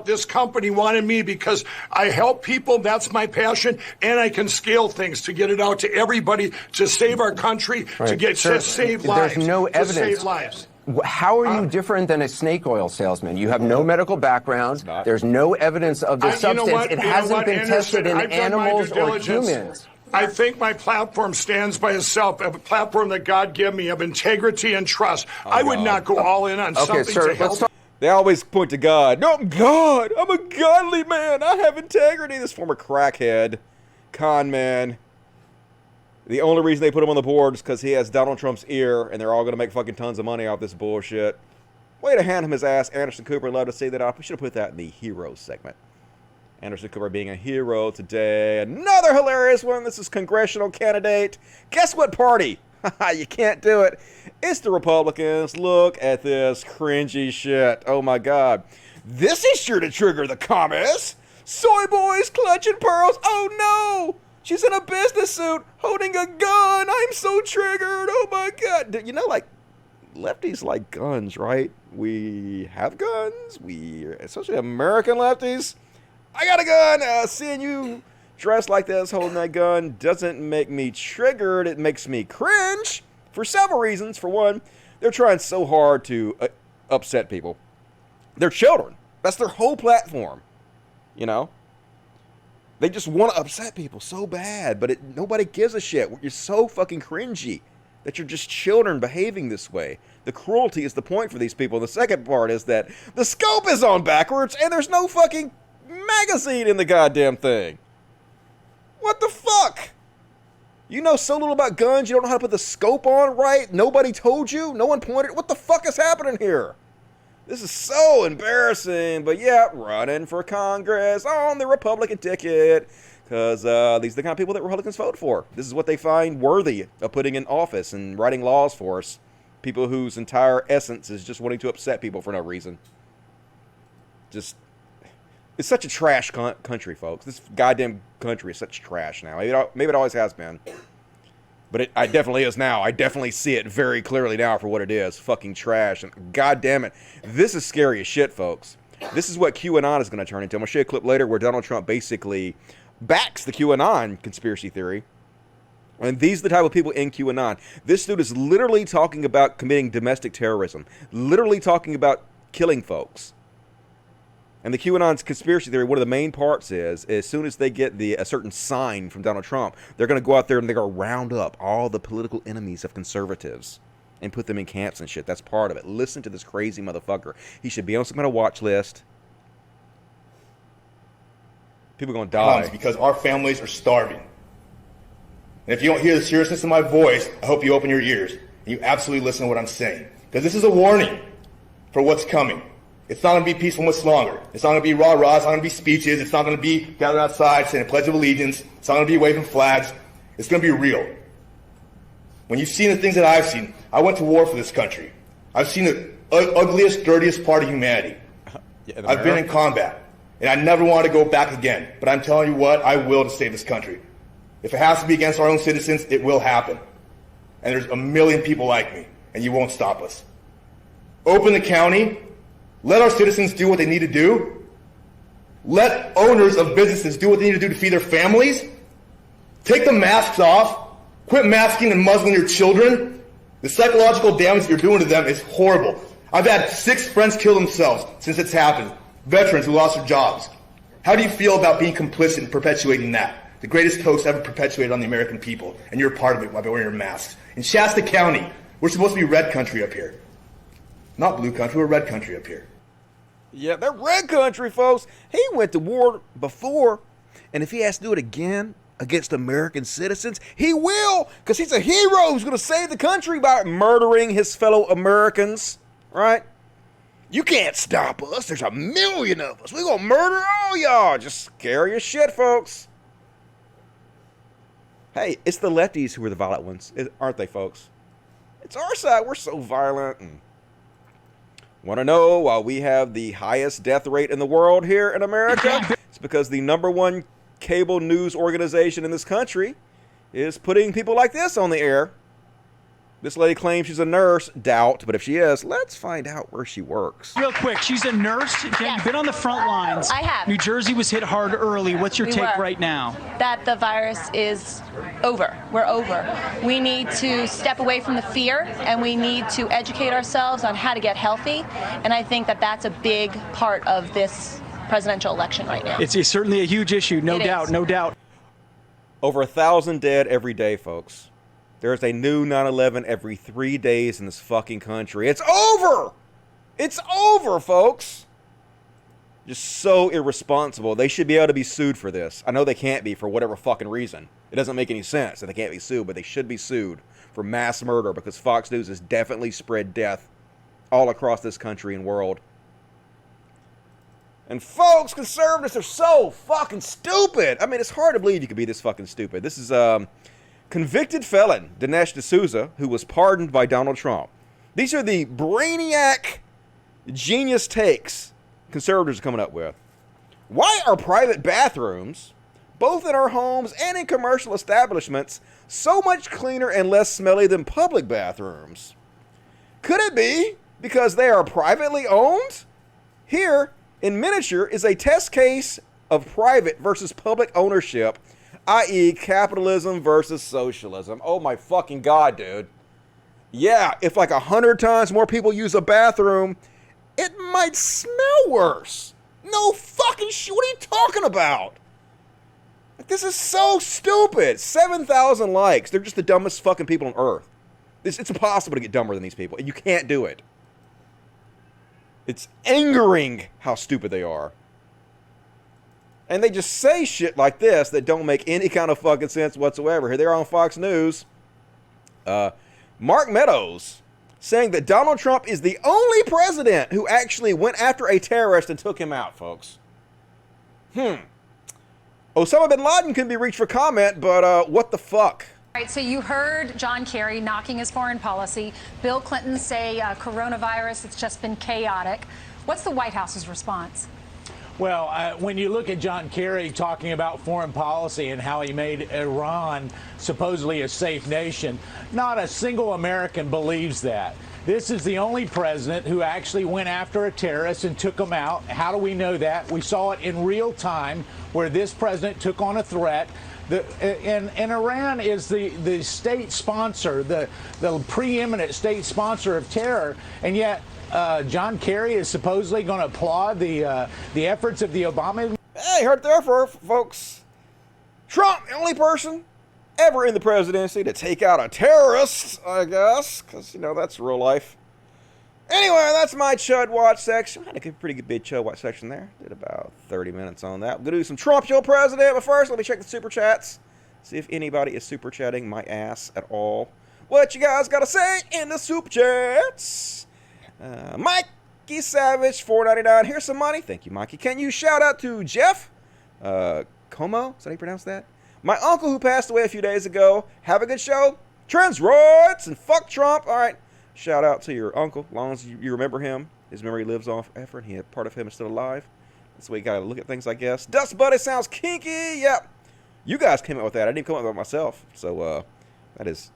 S13: this company wanted me because I help people. That's my passion, and I can scale things to get it out to everybody to save our country, to save lives.
S12: There's no evidence.
S13: To save lives.
S12: How are you different than a snake oil salesman? You have no medical background. There's no evidence of this substance. It hasn't been tested in animals or humans.
S13: I think my platform stands by itself, a platform that God gave me of integrity and trust. I would not go all in on something to help.
S1: They always point to God. No, I'm God. I'm a godly man. I have integrity. This former crackhead, con man. The only reason they put him on the board is because he has Donald Trump's ear, and they're all going to make fucking tons of money off this bullshit. Way to hand him his ass, Anderson Cooper. Love to see that off. We should have put that in the hero segment. Anderson Cooper being a hero today. Another hilarious one. This is congressional candidate. Guess what party? You can't do it. It's the Republicans. Look at this cringy shit. Oh my God. This is sure to trigger the comments. Soy boys clutching pearls. Oh no. She's in a business suit holding a gun. I'm so triggered. Oh my God. You know, like, lefties like guns, right? We have guns. Especially American lefties. I got a gun. Seeing you dressed like this, holding that gun, doesn't make me triggered. It makes me cringe for several reasons. For one, they're trying so hard to upset people. They're children. That's their whole platform, you know? They just want to upset people so bad, but nobody gives a shit. You're so fucking cringy that you're just children behaving this way. The cruelty is the point for these people. The second part is that the scope is on backwards and there's no fucking magazine in the goddamn thing. What the fuck? You know so little about guns, you don't know how to put the scope on right? Nobody told you? No one pointed? What the fuck is happening here? This is so embarrassing, but yeah, running for Congress on the Republican ticket, because these are the kind of people that Republicans vote for. This is what they find worthy of putting in office and writing laws for us. People whose entire essence is just wanting to upset people for no reason. It's such a trash country, folks. This goddamn country is such trash now. Maybe it always has been. But it definitely is now. I definitely see it very clearly now for what it is. Fucking trash. And god damn it. This is scary as shit, folks. This is what QAnon is going to turn into. I'm going to show you a clip later where Donald Trump basically backs the QAnon conspiracy theory. And these are the type of people in QAnon. This dude is literally talking about committing domestic terrorism. Literally talking about killing folks. And the QAnon's conspiracy theory, one of the main parts is, as soon as they get a certain sign from Donald Trump, they're going to go out there and they're going to round up all the political enemies of conservatives and put them in camps and shit. That's part of it. Listen to this crazy motherfucker. He should be on some kind of watch list. People are going to die.
S14: Because our families are starving. And if you don't hear the seriousness of my voice, I hope you open your ears and you absolutely listen to what I'm saying. Because this is a warning for what's coming. It's not going to be peaceful much longer. It's not going to be rah-rah. It's not going to be speeches. It's not going to be gathered outside saying a Pledge of Allegiance. It's not going to be waving flags. It's going to be real. When you've seen the things that I've seen, I went to war for this country. I've seen the ugliest, dirtiest part of humanity. I've been in combat, and I never want to go back again. But I'm telling you what, I will to save this country. If it has to be against our own citizens, it will happen. And there's a million people like me, and you won't stop us. Open the county. Let our citizens do what they need to do. Let owners of businesses do what they need to do to feed their families. Take the masks off. Quit masking and muzzling your children. The psychological damage you're doing to them is horrible. I've had 6 friends kill themselves since it's happened. Veterans who lost their jobs. How do you feel about being complicit in perpetuating that? The greatest hoax ever perpetuated on the American people, and you're a part of it by wearing your masks. In Shasta County, we're supposed to be red country up here. Not blue country, we're red country up here.
S1: Yeah, they're red country, folks. He went to war before, and if he has to do it again against American citizens, he will, because he's a hero who's going to save the country by murdering his fellow Americans, right? You can't stop us. There's a million of us. We're going to murder all y'all. Just scary as shit, folks. Hey, it's the lefties who are the violent ones, aren't they, folks? It's our side. We're so violent. And want to know why we have the highest death rate in the world here in America? It's because the #1 cable news organization in this country is putting people like this on the air. This lady claims she's a nurse. Doubt, but if she is, let's find out where she works.
S15: Real quick, she's a nurse. You've been on the front lines.
S16: I have.
S15: New Jersey was hit hard early. What's your take right now?
S16: That the virus is over. We're over. We need to step away from the fear, and we need to educate ourselves on how to get healthy. And I think that that's a big part of this presidential election right now.
S15: It's certainly a huge issue, no doubt, no doubt.
S1: Over 1,000 dead every day, folks. There's a new 9/11 every 3 days in this fucking country. It's over! It's over, folks! Just so irresponsible. They should be able to be sued for this. I know they can't be for whatever fucking reason. It doesn't make any sense that they can't be sued, but they should be sued for mass murder because Fox News has definitely spread death all across this country and world. And folks, conservatives are so fucking stupid. I mean, it's hard to believe you could be this fucking stupid. This is convicted felon Dinesh D'Souza, who was pardoned by Donald Trump. These are the brainiac genius takes conservatives are coming up with. Why are private bathrooms, both in our homes and in commercial establishments, so much cleaner and less smelly than public bathrooms? Could it be because they are privately owned? Here, in miniature, is a test case of private versus public ownership, i.e. capitalism versus socialism. Oh my fucking God, dude. Yeah, if like 100 times more people use a bathroom, it might smell worse. No fucking shit. What are you talking about? This is so stupid. 7,000 likes. They're just the dumbest fucking people on earth. It's impossible to get dumber than these people, and you can't do it. It's angering how stupid they are. And they just say shit like this that don't make any kind of fucking sense whatsoever. Here they are on Fox News. Mark Meadows saying that Donald Trump is the only president who actually went after a terrorist and took him out, folks. Osama bin Laden can be reached for comment, but what the fuck?
S17: All right, so you heard John Kerry knocking his foreign policy. Bill Clinton say coronavirus, it's just been chaotic. What's the White House's response?
S18: Well, when you look at John Kerry talking about foreign policy and how he made Iran supposedly a safe nation, not a single American believes that. This is the only president who actually went after a terrorist and took him out. How do we know that? We saw it in real time where this president took on a threat. And Iran is the state sponsor, the preeminent state sponsor of terror, and yet John Kerry is supposedly going to applaud the efforts of the Obama.
S1: Hey, heard there for folks. Trump, the only person ever in the presidency to take out a terrorist, I guess, because, you know, that's real life. Anyway, that's my Chud Watch section. I had a pretty good big Chud Watch section there. Did about 30 minutes on that. We're going to do some Trump Your President, but first, let me check the super chats. See if anybody is super chatting my ass at all. What you guys got to say in the super chats? Mikey Savage, $4.99. Here's some money. Thank you, Mikey. Can you shout out to Jeff? Como? Is that how you pronounce that? My uncle who passed away a few days ago. Have a good show. Trans rights and fuck Trump. All right. Shout out to your uncle. As long as you remember him. His memory lives on forever, and part of him is still alive. That's the way you gotta look at things, I guess. Dust Buddy sounds kinky. Yep. You guys came up with that. I didn't come up with it myself. So, that is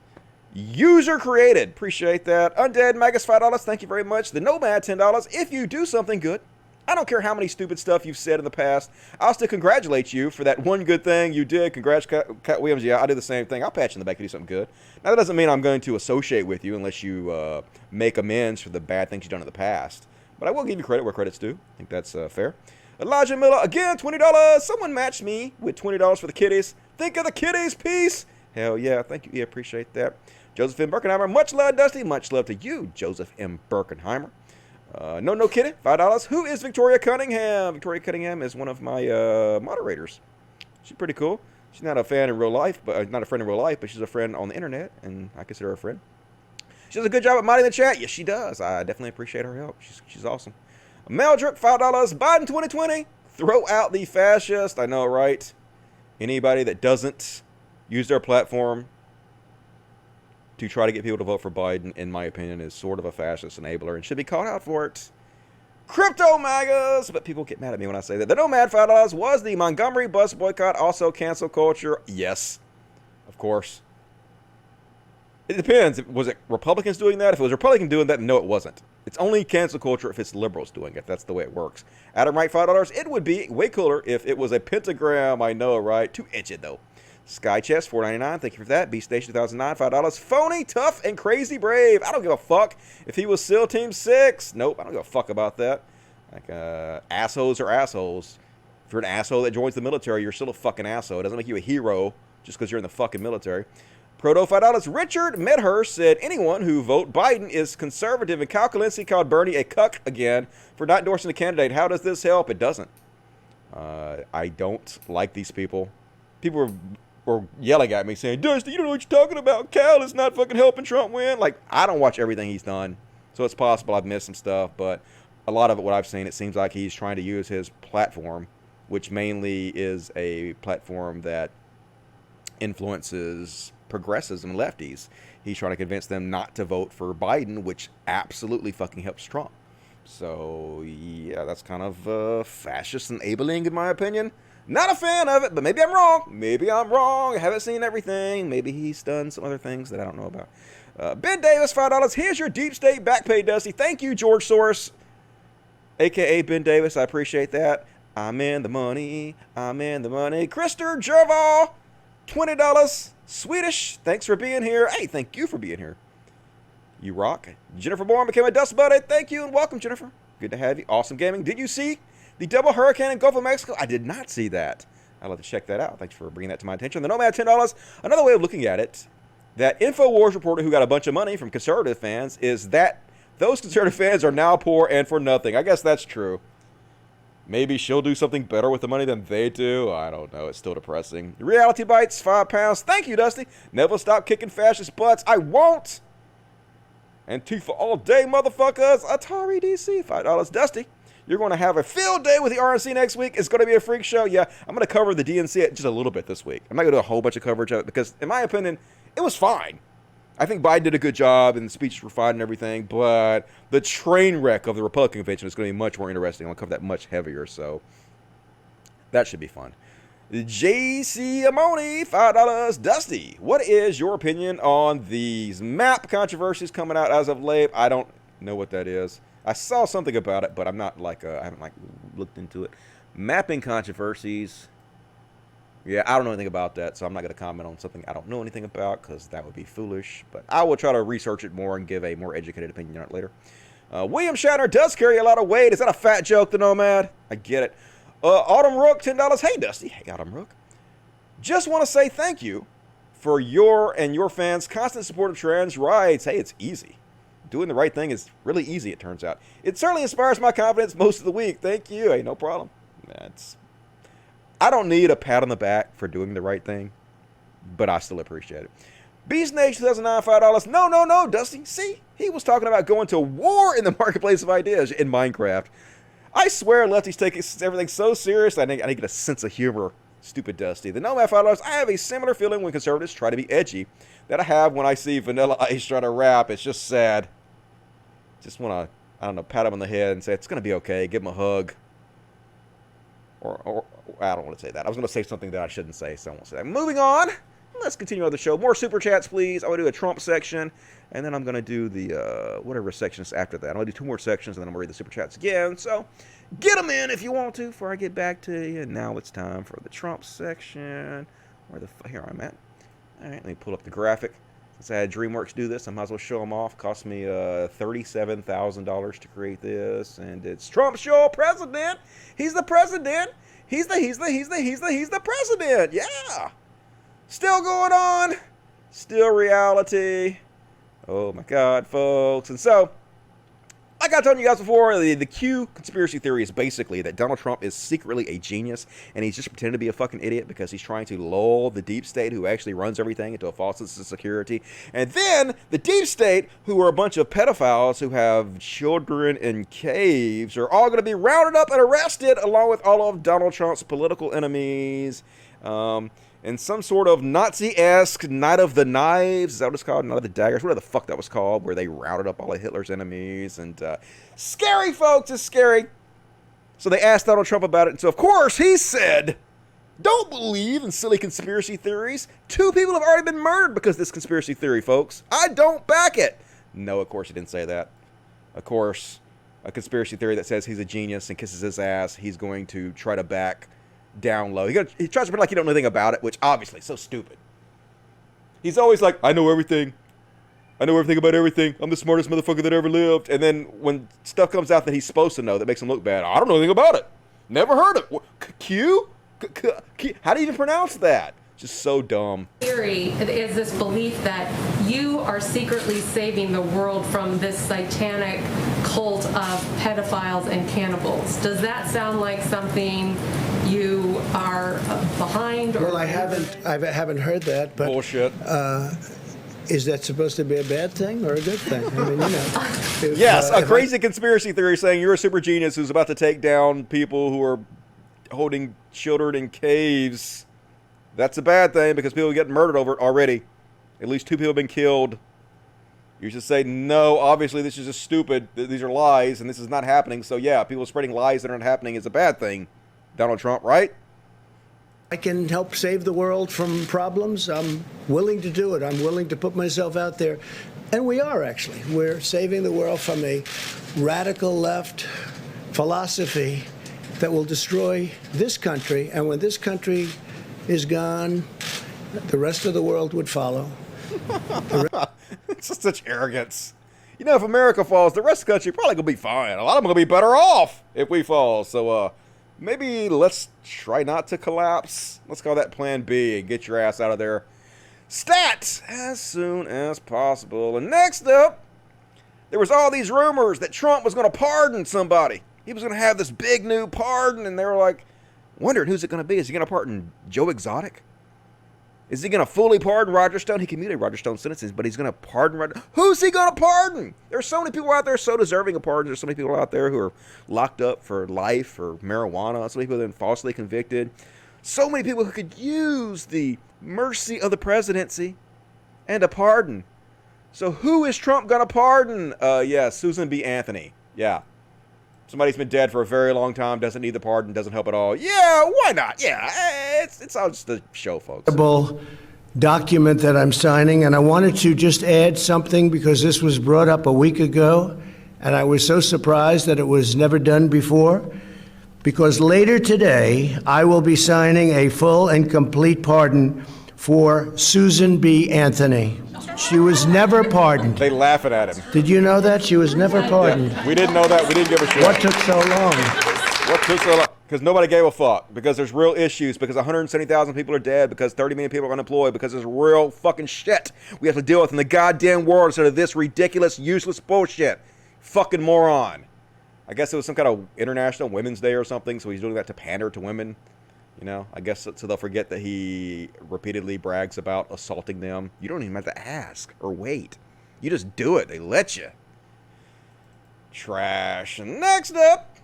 S1: user created. Appreciate that. Undead Magus, $5. Thank you very much. The Nomad, $10. If you do something good, I don't care how many stupid stuff you've said in the past, I'll still congratulate you for that one good thing you did. Congrats, Cat Williams. Yeah, I do the same thing. I'll pat you in the back if you do something good. Now, that doesn't mean I'm going to associate with you unless you make amends for the bad things you've done in the past. But I will give you credit where credit's due. I think that's fair. Elijah Miller, again, $20. Someone matched me with $20 for the kiddies. Think of the kiddies, peace. Hell yeah, thank you. Yeah, appreciate that. Joseph M. Birkenheimer, much love, Dusty. Much love to you, Joseph M. Birkenheimer. No kidding, $5. Who is Victoria Cunningham? Victoria Cunningham is one of my moderators. She's pretty cool. She's not a fan in real life, but not a friend in real life, but she's a friend on the internet, and I consider her a friend. She does a good job at modding the chat. Yes, she does. I definitely appreciate her help. She's awesome. Meldrick, $5. Biden 2020. Throw out the fascist. I know, right? Anybody that doesn't use their platform to try to get people to vote for Biden, in my opinion, is sort of a fascist enabler and should be called out for it. Crypto magas, but people get mad at me when I say that. The Nomad, $5. Was the Montgomery bus boycott also cancel culture? Yes, of course. It depends. Was it Republicans doing that? If it was Republicans doing that, no, it wasn't. It's only cancel culture if it's liberals doing it. That's the way it works. Adam Wright, $5. It would be way cooler if it was a pentagram. I know, right? Too itchy, though. Sky Chest, $4.99. Thank you for that. B Station 2009, $5. Phony, tough, and crazy brave. I don't give a fuck if he was SEAL Team 6. Nope, I don't give a fuck about that. Like, assholes are assholes. If you're an asshole that joins the military, you're still a fucking asshole. It doesn't make you a hero just because you're in the fucking military. Proto, $5. Richard Medhurst said anyone who vote Biden is conservative, and Kyle Kalinske called Bernie a cuck again for not endorsing the candidate. How does this help? It doesn't. I don't like these people. People were yelling at me saying, Dusty, you don't know what you're talking about. Cal is not fucking helping Trump win. Like, I don't watch everything he's done, so it's possible I've missed some stuff, but a lot of it, what I've seen, it seems like he's trying to use his platform, which mainly is a platform that influences progressives and lefties. He's trying to convince them not to vote for Biden, which absolutely fucking helps Trump. So, yeah, that's kind of fascist enabling, in my opinion. Not a fan of it, but maybe I'm wrong. Maybe I'm wrong. I haven't seen everything. Maybe he's done some other things that I don't know about. Ben Davis, $5. Here's your deep state back pay, Dusty. Thank you, George Soros, a.k.a. Ben Davis. I appreciate that. I'm in the money. I'm in the money. Krister Jerval, $20. Swedish, thanks for being here. Hey, thank you for being here. You rock. Jennifer Bourne became a Dust Buddy. Thank you and welcome, Jennifer. Good to have you. Awesome gaming. Did you see the double hurricane in Gulf of Mexico? I did not see that. I'll have to check that out. Thanks for bringing that to my attention. The Nomad, $10. Another way of looking at it, that InfoWars reporter who got a bunch of money from conservative fans is that those conservative fans are now poor and for nothing. I guess that's true. Maybe she'll do something better with the money than they do. I don't know. It's still depressing. Reality Bites, £5. Thank you, Dusty. Never stop kicking fascist butts. I won't. Antifa all day, motherfuckers. Atari DC, $5. Dusty, you're going to have a field day with the RNC next week. It's going to be a freak show. Yeah, I'm going to cover the DNC just a little bit this week. I'm not going to do a whole bunch of coverage of it because, in my opinion, it was fine. I think Biden did a good job and the speeches were fine and everything, but the train wreck of the Republican convention is going to be much more interesting. I'll cover that much heavier, so that should be fun. JC Amoni, $5. Dusty, what is your opinion on these map controversies coming out as of late? I don't know what that is. I saw something about it, but I'm not like, I haven't like looked into it. Mapping controversies. Yeah, I don't know anything about that, so I'm not going to comment on something I don't know anything about because that would be foolish. But I will try to research it more and give a more educated opinion on it later. William Shatner does carry a lot of weight. Is that a fat joke, the Nomad? I get it. Autumn Rook, $10. Hey, Dusty. Hey, Autumn Rook. Just want to say thank you for your and your fans' constant support of trans rights. Hey, it's easy. Doing the right thing is really easy, it turns out. It certainly inspires my confidence most of the week. Thank you. Hey, no problem. I don't need a pat on the back for doing the right thing, but I still appreciate it. Beast Nation 2009, $5. No, Dusty. See, he was talking about going to war in the marketplace of ideas in Minecraft. I swear lefties take everything so serious. I need to get a sense of humor. Stupid Dusty. The Nomad, $5. I have a similar feeling when conservatives try to be edgy that I have when I see Vanilla Ice try to rap. It's just sad. Just want to, I don't know, pat him on the head and say, it's going to be okay. Give him a hug. Or I don't want to say that. I was going to say something that I shouldn't say, so I won't say that. Moving on. Let's continue on the show. More super chats, please. I'm going to do a Trump section, and then I'm going to do the whatever sections after that. I'm going to do 2 more sections, and then I'm going to read the super chats again. So get them in if you want to before I get back to you. And now it's time for the Trump section. Here I'm at. All right, let me pull up the graphic. Since I had DreamWorks do this, I might as well show them off. Cost me $37,000 to create this, and it's Trump show president. He's the president. He's the president. Yeah. Still going on. Still reality. Oh my God, folks. And so, like I told you guys before, the Q conspiracy theory is basically that Donald Trump is secretly a genius and he's just pretending to be a fucking idiot because he's trying to lull the deep state who actually runs everything into a false sense of security. And then the deep state, who are a bunch of pedophiles who have children in caves, are all going to be rounded up and arrested along with all of Donald Trump's political enemies. In some sort of Nazi-esque Night of the Knives. Is that what it's called? Night of the Daggers. Whatever the fuck that was called, where they routed up all of Hitler's enemies. And scary, folks. It's scary. So they asked Donald Trump about it. And so, of course, he said, don't believe in silly conspiracy theories. 2 people have already been murdered because of this conspiracy theory, folks. I don't back it. No, of course he didn't say that. Of course, a conspiracy theory that says he's a genius and kisses his ass, he's going to try to back down low. He tries to pretend like he don't know anything about it, which obviously is so stupid. He's always like, I know everything. I know everything about everything. I'm the smartest motherfucker that ever lived. And then when stuff comes out that he's supposed to know that makes him look bad, I don't know anything about it. Never heard of it. Q? How do you even pronounce that? Just so dumb.
S19: Theory is this belief that you are secretly saving the world from this satanic cult of pedophiles and cannibals. Does that sound like something you are behind?
S20: Well, I haven't heard that. But,
S1: bullshit.
S20: Is that supposed to be a bad thing or a good thing? I mean, you know.
S1: Yes, a crazy conspiracy theory saying you're a super genius who's about to take down people who are holding children in caves. That's a bad thing because people are getting murdered over it already. At least 2 people have been killed. You should say, no, obviously this is just stupid. These are lies and this is not happening. So yeah, people spreading lies that aren't happening is a bad thing. Donald Trump, right?
S20: I can help save the world from problems. I'm willing to do it. I'm willing to put myself out there. And we are, actually. We're saving the world from a radical left philosophy that will destroy this country. And when this country is gone, the rest of the world would follow.
S1: It's just such arrogance. You know, if America falls, the rest of the country probably going to be fine. A lot of them going to be better off if we fall. So, maybe let's try not to collapse. Let's call that plan B and get your ass out of there stat as soon as possible. And next up, there was all these rumors that Trump was going to pardon somebody. He was going to have this big new pardon, and they were like, wondering who's it going to be. Is he going to pardon Joe Exotic? Is he going to fully pardon Roger Stone? He commuted Roger Stone's sentences, but he's going to pardon Roger. Who's he going to pardon? There's so many people out there so deserving of pardons. There's so many people out there who are locked up for life for marijuana. So many people who have been falsely convicted. So many people who could use the mercy of the presidency and a pardon. So who is Trump going to pardon? Yeah, Susan B. Anthony. Yeah. Somebody's been dead for a very long time, doesn't need the pardon, doesn't help at all. Yeah, why not? Yeah, it's all just a show, folks.
S20: Document that I'm signing, and I wanted to just add something because this was brought up a week ago, and I was so surprised that it was never done before. Because later today, I will be signing a full and complete pardon for Susan B. Anthony. She was never pardoned.
S1: They laughing at him.
S20: Did you know that? She was never pardoned.
S1: Yeah, we didn't know that. We didn't give a shit.
S20: What took so long?
S1: What took so long? Because nobody gave a fuck. Because there's real issues. Because 170,000 people are dead. Because 30 million people are unemployed. Because there's real fucking shit we have to deal with in the goddamn world instead of this ridiculous, useless bullshit. Fucking moron. I guess it was some kind of International Women's Day or something, so he's doing that to pander to women. You know, I guess so they'll forget that he repeatedly brags about assaulting them. You don't even have to ask or wait. You just do it. They let you. Trash. And next up.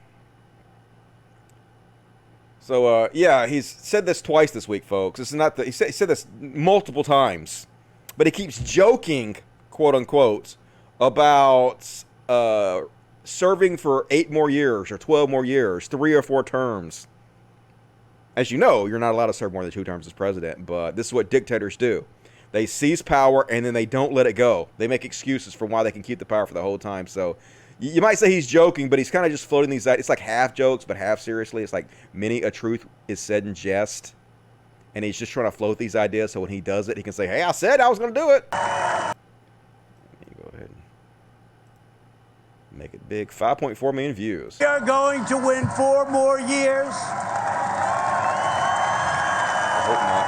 S1: So, yeah, he's said this twice this week, folks. This is not the, he said this multiple times. But he keeps joking, quote unquote, about serving for 8 more years or 12 more years, 3 or 4 terms. As you know, you're not allowed to serve more than 2 terms as president, but this is what dictators do. They seize power, and then they don't let it go. They make excuses for why they can keep the power for the whole time. So you might say he's joking, but he's kind of just floating these ideas. It's like half jokes, but half seriously. It's like many a truth is said in jest, and he's just trying to float these ideas so when he does it, he can say, hey, I said I was going to do it. Let me go ahead and make it big. 5.4 million views.
S20: We are going to win 4 more years.
S1: I hope not.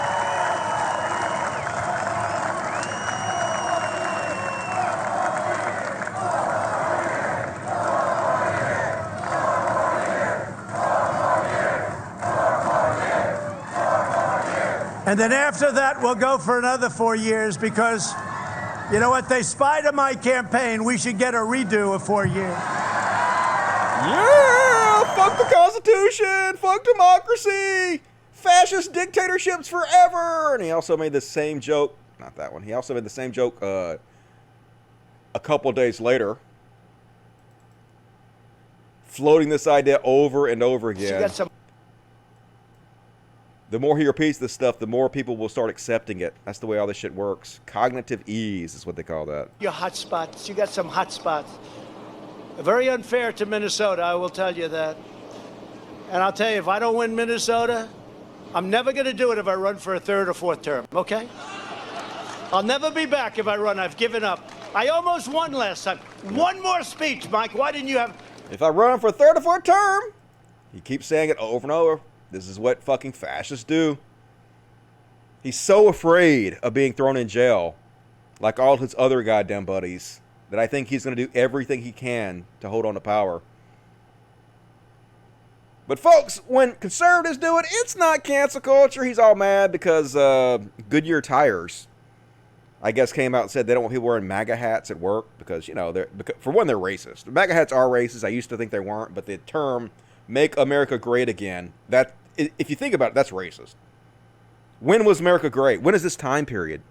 S20: And then after that, we'll go for another 4 years because, you know what, they spied on my campaign. We should get a redo of 4 years.
S1: Yeah! Fuck the Constitution! Fuck democracy! Fascist dictatorships forever! And he also made the same joke, not that one, he also made the same joke a couple days later, floating this idea over and over again. The more he repeats this stuff, the more people will start accepting it. That's the way all this shit works. Cognitive ease is what they call that.
S20: Your hot spots. You got some hot spots. Very unfair to Minnesota, I will tell you that. And I'll tell you, if I don't win Minnesota, I'm never going to do it if I run for a 3rd or 4th term, okay? I'll never be back if I run. I've given up. I almost won last time. One more speech, Mike. Why didn't you have...
S1: If I run for a 3rd or 4th term, he keeps saying it over and over. This is what fucking fascists do. He's so afraid of being thrown in jail, like all his other goddamn buddies, that I think he's going to do everything he can to hold on to power. But folks, when conservatives do it, it's not cancel culture. He's all mad because Goodyear Tires, I guess, came out and said they don't want people wearing MAGA hats at work because, you know, for one, they're racist. The MAGA hats are racist. I used to think they weren't, but the term "Make America Great Again," that, if you think about it, that's racist. When was America great? When is this time period?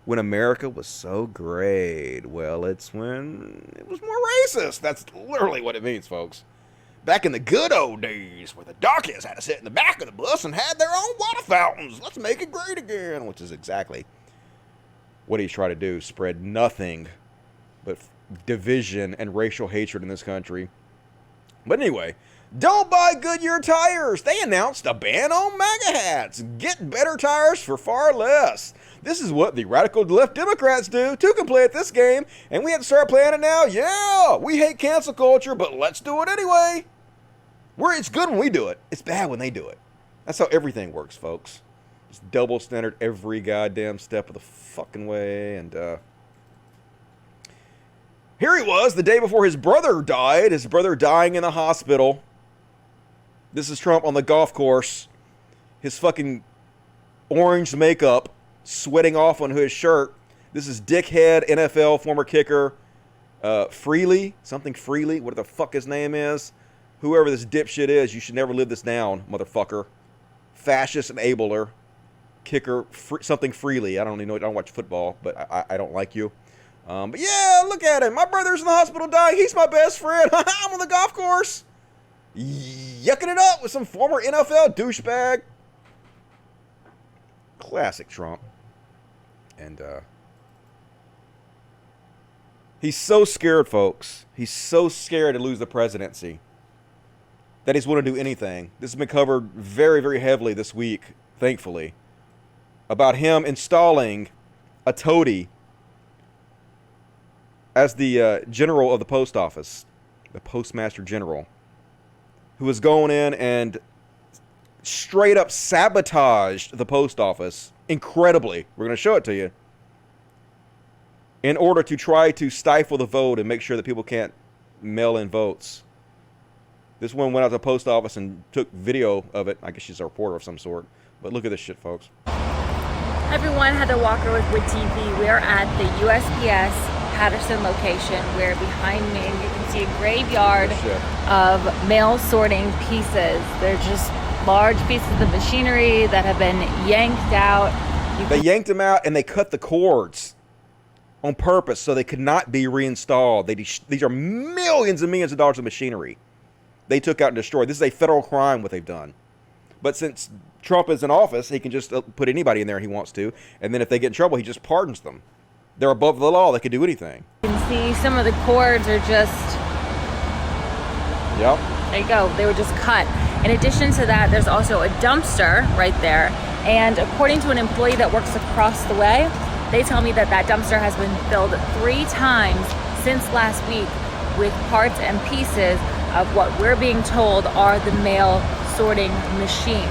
S1: When America was so great. Well, it's when it was more racist. That's literally what it means, folks. Back in the good old days where the darkies had to sit in the back of the bus and had their own water fountains. Let's make it great again, which is exactly what he's trying to do. Spread nothing but division and racial hatred in this country. But anyway, don't buy Goodyear tires. They announced a ban on MAGA hats. Get better tires for far less. This is what the radical left Democrats do. Two can play at this game, and we have to start playing it now. Yeah, we hate cancel culture, but let's do it anyway. It's good when we do it. It's bad when they do it. That's how everything works, folks. It's double standard every goddamn step of the fucking way. And here he was the day before his brother died. His brother dying in the hospital. This is Trump on the golf course. His fucking orange makeup sweating off on his shirt. This is dickhead NFL former kicker Freely. Something Freely. What the fuck his name is. Whoever this dipshit is, you should never live this down, motherfucker. Fascist enabler. Kicker, something Freely. I don't even know. I don't watch football, but I don't like you. But yeah, look at him. My brother's in the hospital dying. He's my best friend. I'm on the golf course. Yucking it up with some former NFL douchebag. Classic Trump. And he's so scared, folks. He's so scared to lose the presidency that he's willing to do anything. This has been covered very, very heavily this week, thankfully, about him installing a toady as the general of the post office, the postmaster general, who was going in and straight up sabotaged the post office incredibly. We're going to show it to you. In order to try to stifle the vote and make sure that people can't mail in votes. This one went out to the post office and took video of it. I guess she's a reporter of some sort. But look at this shit, folks.
S11: Everyone, Heather Walker with Wood TV. We are at the USPS Patterson location, where behind me you can see a graveyard of mail sorting pieces. They're just large pieces of machinery that have been yanked out.
S1: They yanked them out and they cut the cords on purpose so they could not be reinstalled. These are millions and millions of dollars of machinery they took out and destroyed. This is a federal crime, what they've done. But since Trump is in office, he can just put anybody in there he wants to. And then if they get in trouble, he just pardons them. They're above the law. They can do anything.
S11: You can see some of the cords are just...
S1: Yep.
S11: There you go. They were just cut. In addition to that, there's also a dumpster right there. And according to an employee that works across the way, they tell me that that dumpster has been filled 3 times since last week with parts and pieces of what we're being told are the mail sorting machines.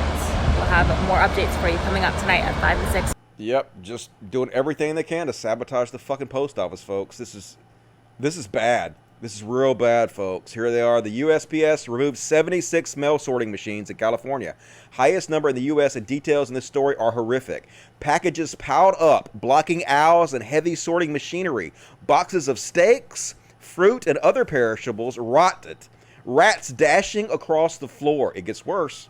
S11: We'll have more updates for you coming up tonight at 5 and 6.
S1: Yep, just doing everything they can to sabotage the fucking post office, folks. This is bad. This is real bad, folks. Here they are. The USPS removed 76 mail sorting machines in California. Highest number in the U.S., and details in this story are horrific. Packages piled up, blocking aisles and heavy sorting machinery. Boxes of steaks, fruit, and other perishables rotted. Rats dashing across the floor. It gets worse.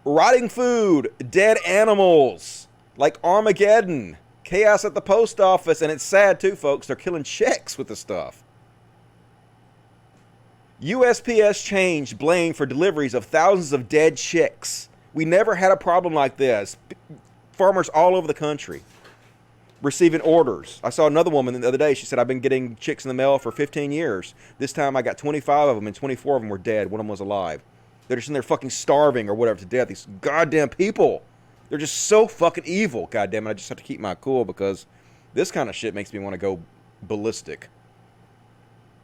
S1: Rotting food, dead animals, like Armageddon. Chaos at the post office, and it's sad too, folks. They're killing chicks with the stuff. USPS changed blame for deliveries of thousands of dead chicks. We never had a problem like this. Farmers all over the country receiving orders. I saw another woman the other day. She said, I've been getting chicks in the mail for 15 years. This time I got 25 of them, and 24 of them were dead. One of them was alive. They're just in there fucking starving or whatever to death. These goddamn people. They're just so fucking evil, goddamn it. I just have to keep my cool because this kind of shit makes me want to go ballistic.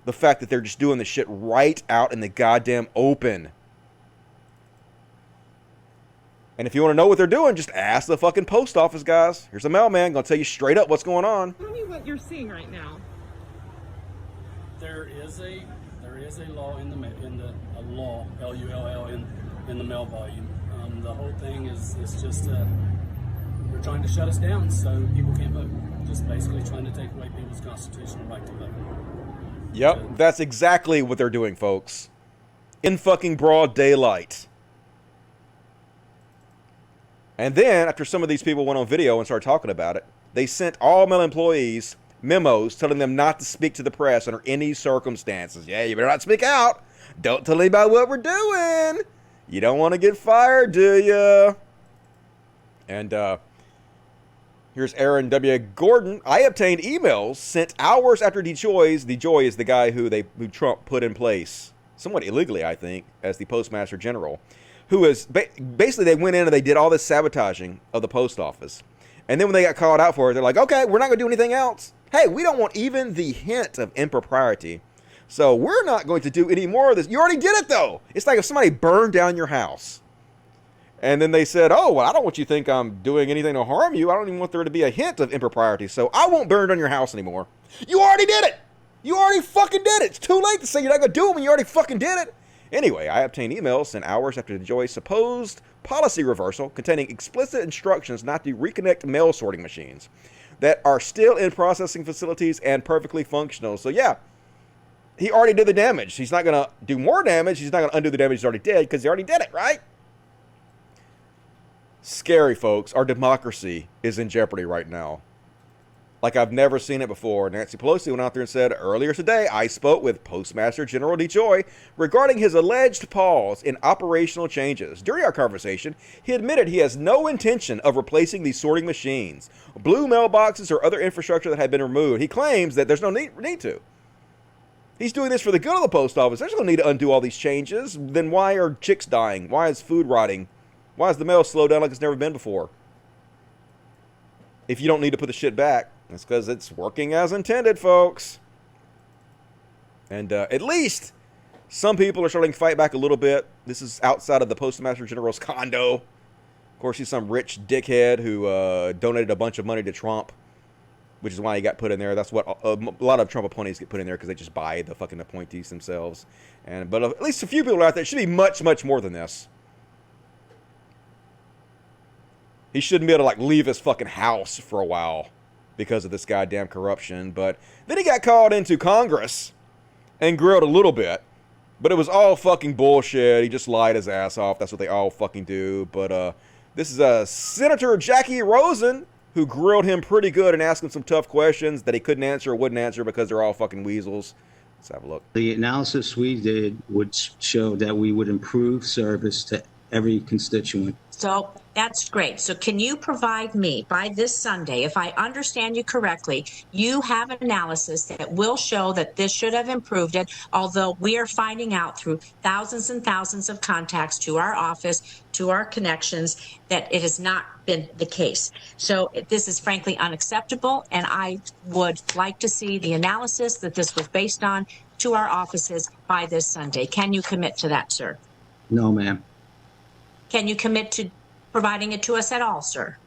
S1: The fact that they're just doing this shit right out in the goddamn open. And if you want to know what they're doing, just ask the fucking post office guys. Here's a mailman gonna tell you straight up what's going on.
S21: Tell me what you're seeing right now.
S22: There is a law in a law LULL in the mail volume. The whole thing is just they're trying to shut us down so people can't vote. Just basically trying to take away people's constitutional right to vote.
S1: Yep, that's exactly what they're doing, folks. In fucking broad daylight. And then, after some of these people went on video and started talking about it, they sent all mail employees memos telling them not to speak to the press under any circumstances. Yeah, you better not speak out. Don't tell anybody what we're doing. You don't want to get fired, do you? And here's Aaron W. Gordon. I obtained emails sent hours after DeJoy. DeJoy is the guy who Trump put in place, somewhat illegally, I think, as the Postmaster General, who is basically they went in and they did all this sabotaging of the post office. And then when they got called out for it, they're like, okay, we're not going to do anything else. Hey, we don't want even the hint of impropriety So we're not going to do any more of this. You already did it, though. It's like if somebody burned down your house. And then they said, oh, well, I don't want you to think I'm doing anything to harm you. I don't even want there to be a hint of impropriety. So I won't burn down your house anymore. You already did it. You already fucking did it. It's too late to say you're not going to do it when you already fucking did it. Anyway, I obtained emails sent hours after DeJoy's supposed policy reversal containing explicit instructions not to reconnect mail sorting machines that are still in processing facilities and perfectly functional. So yeah, he already did the damage. He's not going to do more damage. He's not going to undo the damage he already did because he already did it, right? Scary, folks. Our democracy is in jeopardy right now. Like I've never seen it before. Nancy Pelosi went out there and said, earlier today, I spoke with Postmaster General DeJoy regarding his alleged pause in operational changes. During our conversation, he admitted he has no intention of replacing these sorting machines, blue mailboxes, or other infrastructure that had been removed. He claims that there's no need to. He's doing this for the good of the post office. There's no need to undo all these changes. Then why are chicks dying? Why is food rotting? Why is the mail slowed down like it's never been before? If you don't need to put the shit back, it's because it's working as intended, folks. And at least some people are starting to fight back a little bit. This is outside of the Postmaster General's condo. Of course, he's some rich dickhead who donated a bunch of money to Trump, which is why he got put in there. That's what a lot of Trump appointees get put in there, because they just buy the fucking appointees themselves. But at least a few people out there. It should be much, much more than this. He shouldn't be able to, like, leave his fucking house for a while because of this goddamn corruption. But then he got called into Congress and grilled a little bit. But it was all fucking bullshit. He just lied his ass off. That's what they all fucking do. But this is Senator Jackie Rosen, who grilled him pretty good and asked him some tough questions that he couldn't answer or wouldn't answer because they're all fucking weasels. Let's have a look.
S2: The analysis we did would show that we would improve service to every constituent.
S3: So that's great. So can you provide me by this Sunday, if I understand you correctly, you have an analysis that will show that this should have improved it, although we are finding out through thousands and thousands of contacts to our office, to our connections, that it has not been the case. So this is frankly unacceptable, and I would like to see the analysis that this was based on to our offices by this Sunday. Can you commit to that, sir?
S2: No, ma'am.
S3: Can you commit to providing it to us at all, sir?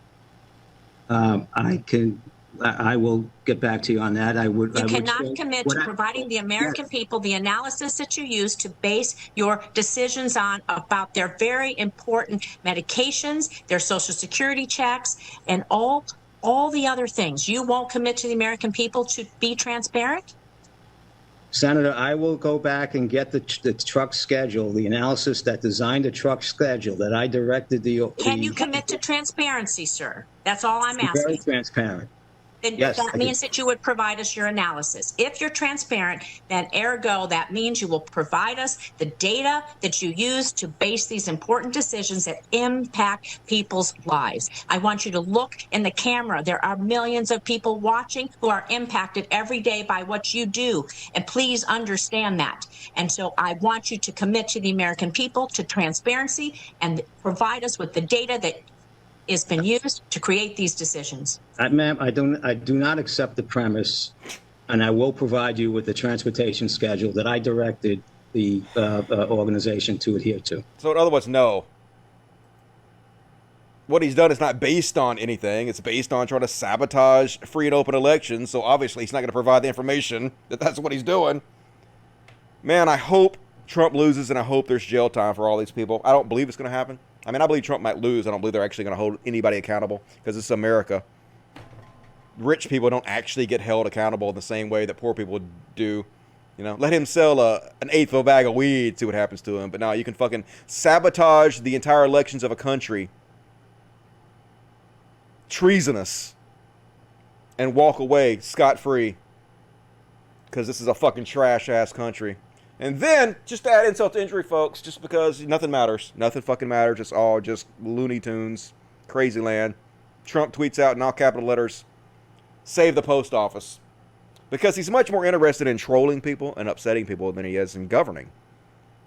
S2: I will get back to you on that.
S3: You cannot commit to providing the American people the analysis that you use to base your decisions on about their very important medications, their Social Security checks, and all the other things. You won't commit to the American people to be transparent?
S2: Senator, I will go back and get the truck schedule, the analysis that designed the truck schedule that I directed
S3: Can you commit to transparency, sir? That's all I'm asking.
S2: Very transparent.
S3: Then
S2: yes,
S3: that means that you would provide us your analysis. If you're transparent, then ergo, that means you will provide us the data that you use to base these important decisions that impact people's lives. I want you to look in the camera. There are millions of people watching who are impacted every day by what you do. And please understand that. And so I want you to commit to the American people to transparency and provide us with the data that has been used to create these decisions.
S2: Ma'am, I do not accept the premise, and I will provide you with the transportation schedule that I directed the organization to adhere to.
S1: So in other words, no. What he's done is not based on anything. It's based on trying to sabotage free and open elections. So obviously he's not going to provide the information that that's what he's doing. Man, I hope Trump loses, and I hope there's jail time for all these people. I don't believe it's going to happen. I mean, I believe Trump might lose. I don't believe they're actually going to hold anybody accountable because it's America. Rich people don't actually get held accountable in the same way that poor people do. You know, let him sell an eighth of a bag of weed, see what happens to him. But no, you can fucking sabotage the entire elections of a country, treasonous, and walk away scot-free because this is a fucking trash-ass country. And then, just to add insult to injury, folks, just because nothing matters. Nothing fucking matters. It's all just Looney Tunes, crazy land. Trump tweets out in all capital letters, save the post office. Because he's much more interested in trolling people and upsetting people than he is in governing.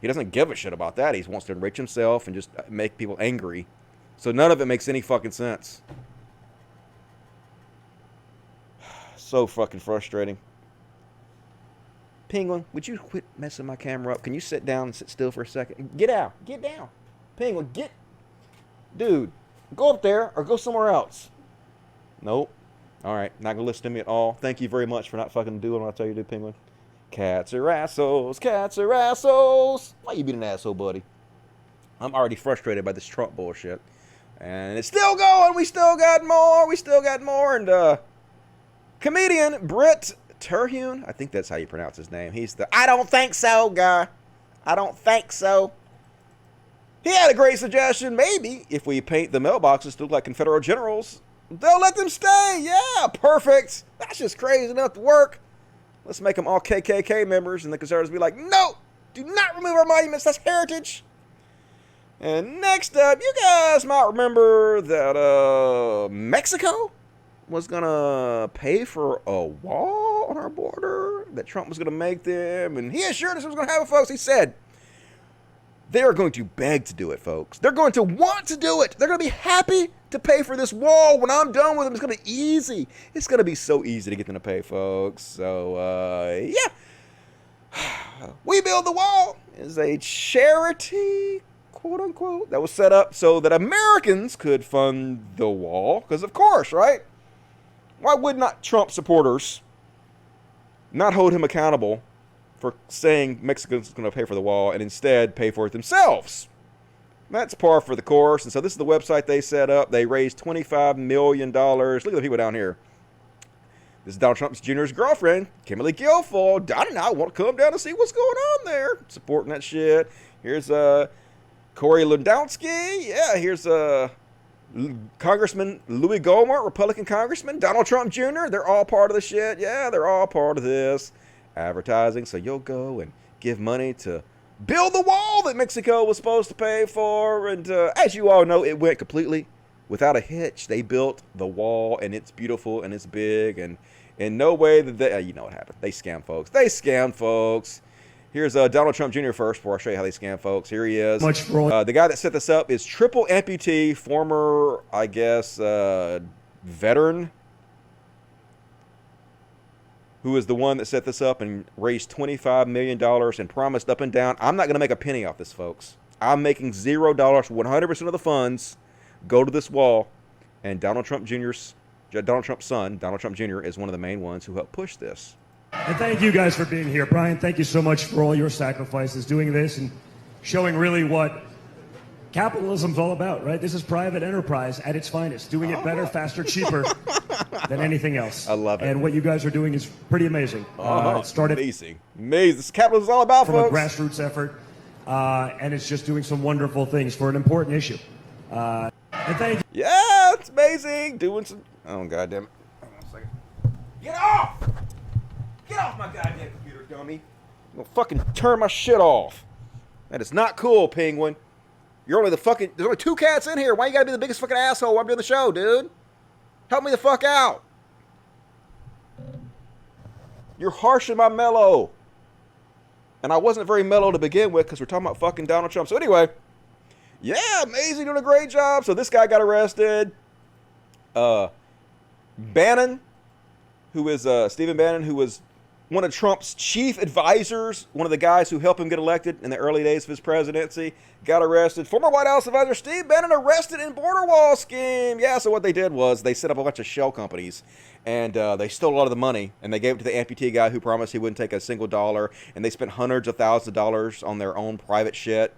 S1: He doesn't give a shit about that. He wants to enrich himself and just make people angry. So none of it makes any fucking sense. So fucking frustrating. Penguin, would you quit messing my camera up? Can you sit down and sit still for a second? Get out. Get down. Penguin, get. Dude, go up there or go somewhere else. Nope. All right, not going to listen to me at all. Thank you very much for not fucking doing what I tell you to do, Penguin. Cats are assholes. Cats are assholes. Why you being an asshole, buddy? I'm already frustrated by this Trump bullshit. And it's still going. We still got more. We still got more. And comedian Britt Terhune, I think that's how you pronounce his name. He's the I don't think so guy. I don't think so. He had a great suggestion. Maybe if we paint the mailboxes to look like Confederate generals, they'll let them stay. Yeah, perfect. That's just crazy enough to work. Let's make them all KKK members. And the conservatives be like, no, do not remove our monuments. That's heritage. And next up, you guys might remember that Mexico was going to pay for a wall on our border, that Trump was going to make them, and he assured us it was going to happen, folks. He said they are going to beg to do it, folks. They're going to want to do it. They're going to be happy to pay for this wall. When I'm done with them, it's going to be easy. It's going to be so easy to get them to pay, folks. So, yeah. We Build the Wall is a charity, quote unquote, that was set up so that Americans could fund the wall. Because, of course, right? Why would not Trump supporters not hold him accountable for saying Mexico's going to pay for the wall and instead pay for it themselves? That's par for the course. And so this is the website they set up. They raised $25 million. Look at the people down here. This is Donald Trump's Jr.'s girlfriend, Kimberly Guilfoyle. Don and I want to come down and see what's going on there. Supporting that shit. Here's Corey Lewandowski. Yeah, here's Congressman Louis Gohmert, Republican congressman. Donald Trump Jr., they're all part of the shit. Yeah, they're all part of this advertising. So you'll go and give money to build the wall that Mexico was supposed to pay for. And as you all know, it went completely without a hitch. They built the wall, and it's beautiful, and it's big. And in no way that they, you know what happened. They scam folks. They scam folks. Here's Donald Trump Jr. first before I show you how they scam folks. Here he is. The guy that set this up is triple amputee, former, I guess, veteran, who is the one that set this up and raised $25 million and promised up and down, I'm not going to make a penny off this, folks. I'm making $0. 100% of the funds go to this wall. And Donald Trump's son, Donald Trump Jr., is one of the main ones who helped push this.
S5: And thank you guys for being here. Brian, thank you so much for all your sacrifices doing this and showing really what capitalism's all about, right? This is private enterprise at its finest, doing it better, faster, cheaper than anything else.
S1: I love it.
S5: And what you guys are doing is pretty amazing. It started
S1: amazing. This is capitalism is all about,
S5: from
S1: folks.
S5: A grassroots effort, and it's just doing some wonderful things for an important issue. And thank you.
S1: Yeah, it's amazing. Doing some. Oh, goddamn it. Hang on a second. Get off! Get off my goddamn computer, dummy. I'm gonna fucking turn my shit off. That is not cool, Penguin. You're only the fucking... There's only 2 cats in here. Why you gotta be the biggest fucking asshole while I'm doing the show, dude? Help me the fuck out. You're harshing my mellow. And I wasn't very mellow to begin with because we're talking about fucking Donald Trump. So anyway, yeah, amazing, doing a great job. So this guy got arrested. Bannon, who is Stephen Bannon, who was one of Trump's chief advisors, one of the guys who helped him get elected in the early days of his presidency, got arrested. Former White House advisor Steve Bannon arrested in border wall scheme. Yeah, so what they did was they set up a bunch of shell companies, and they stole a lot of the money, and they gave it to the amputee guy who promised he wouldn't take a single dollar, and they spent hundreds of thousands of dollars on their own private shit.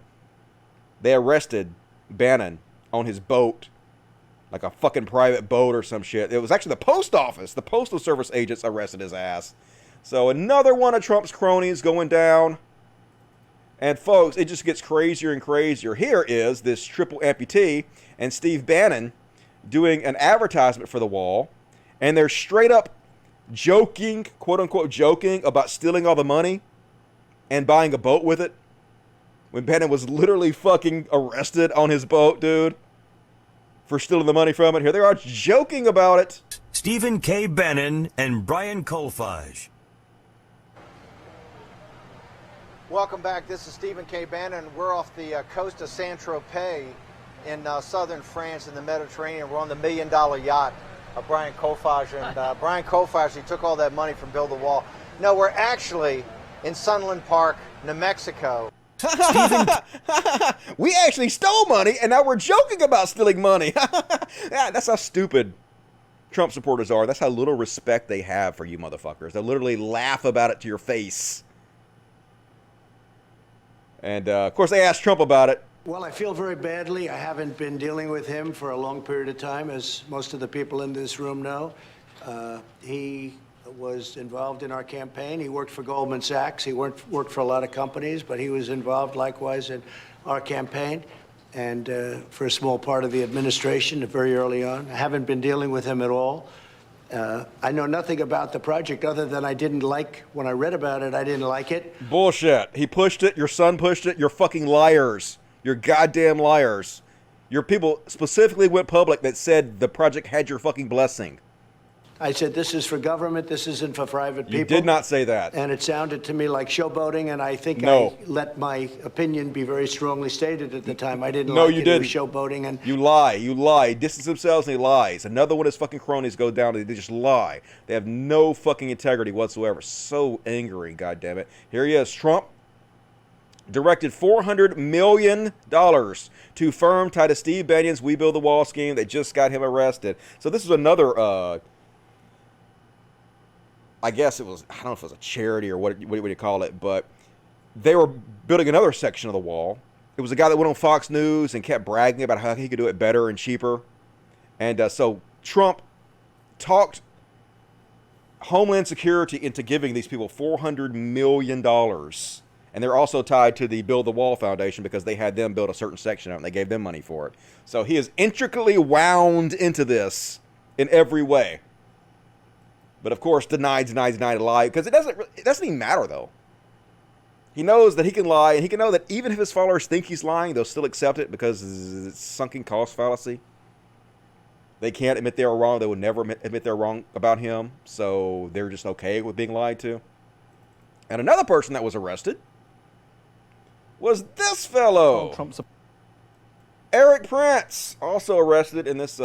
S1: They arrested Bannon on his boat, like a fucking private boat or some shit. It was actually the post office. The Postal Service agents arrested his ass. So another one of Trump's cronies going down. And folks, it just gets crazier and crazier. Here is this triple amputee and Steve Bannon doing an advertisement for the wall. And they're straight up joking, quote unquote joking, about stealing all the money and buying a boat with it. When Bannon was literally fucking arrested on his boat, dude, for stealing the money from it. Here they are joking about it.
S6: Stephen K. Bannon and Brian Colfage.
S23: Welcome back. This is Stephen K. Bannon. We're off the coast of Saint-Tropez in southern France in the Mediterranean. We're on the $1 million yacht of Brian Colfage. And Brian Colfage, he took all that money from Build the Wall. No, we're actually in Sunland Park, New Mexico.
S1: We actually stole money, and now we're joking about stealing money. Yeah, that's how stupid Trump supporters are. That's how little respect they have for you motherfuckers. They literally laugh about it to your face. And, of course, they asked Trump about it.
S20: Well, I feel very badly. I haven't been dealing with him for a long period of time, as most of the people in this room know. He was involved in our campaign. He worked for Goldman Sachs. He worked for a lot of companies, but he was involved likewise in our campaign and for a small part of the administration very early on. I haven't been dealing with him at all. I know nothing about the project other than I didn't like, when I read about it, I didn't like it.
S1: Bullshit. He pushed it. Your son pushed it. You're fucking liars. You're goddamn liars. Your people specifically went public that said the project had your fucking blessing.
S20: I said, this is for government, this isn't for private people.
S1: You did not say that.
S20: And it sounded to me like showboating, and I think
S1: No.
S20: I let my opinion be very strongly stated at the time. I didn't
S1: No,
S20: like
S1: you
S20: it.
S1: didn't.
S20: It was showboating. And
S1: You lie. You lie. He distances themselves and he lies. Another one of his fucking cronies go down and they just lie. They have no fucking integrity whatsoever. So angering, goddammit. Here he is. Trump directed $400 million to firm tied to Steve Bannon's We Build the Wall scheme that just got him arrested. So this is another, I guess it was, I don't know if it was a charity or what do you call it, but they were building another section of the wall. It was a guy that went on Fox News and kept bragging about how he could do it better and cheaper. And so Trump talked Homeland Security into giving these people $400 million. And they're also tied to the Build the Wall Foundation because they had them build a certain section out and they gave them money for it. So he is intricately wound into this in every way. But of course, denied, lie. Because it doesn't even matter, though. He knows that he can lie, and he can know that even if his followers think he's lying, they'll still accept it because it's sunken cost fallacy. They can't admit they were wrong. They would never admit they're wrong about him. So they're just okay with being lied to. And another person that was arrested was this fellow. Eric Prince, also arrested in this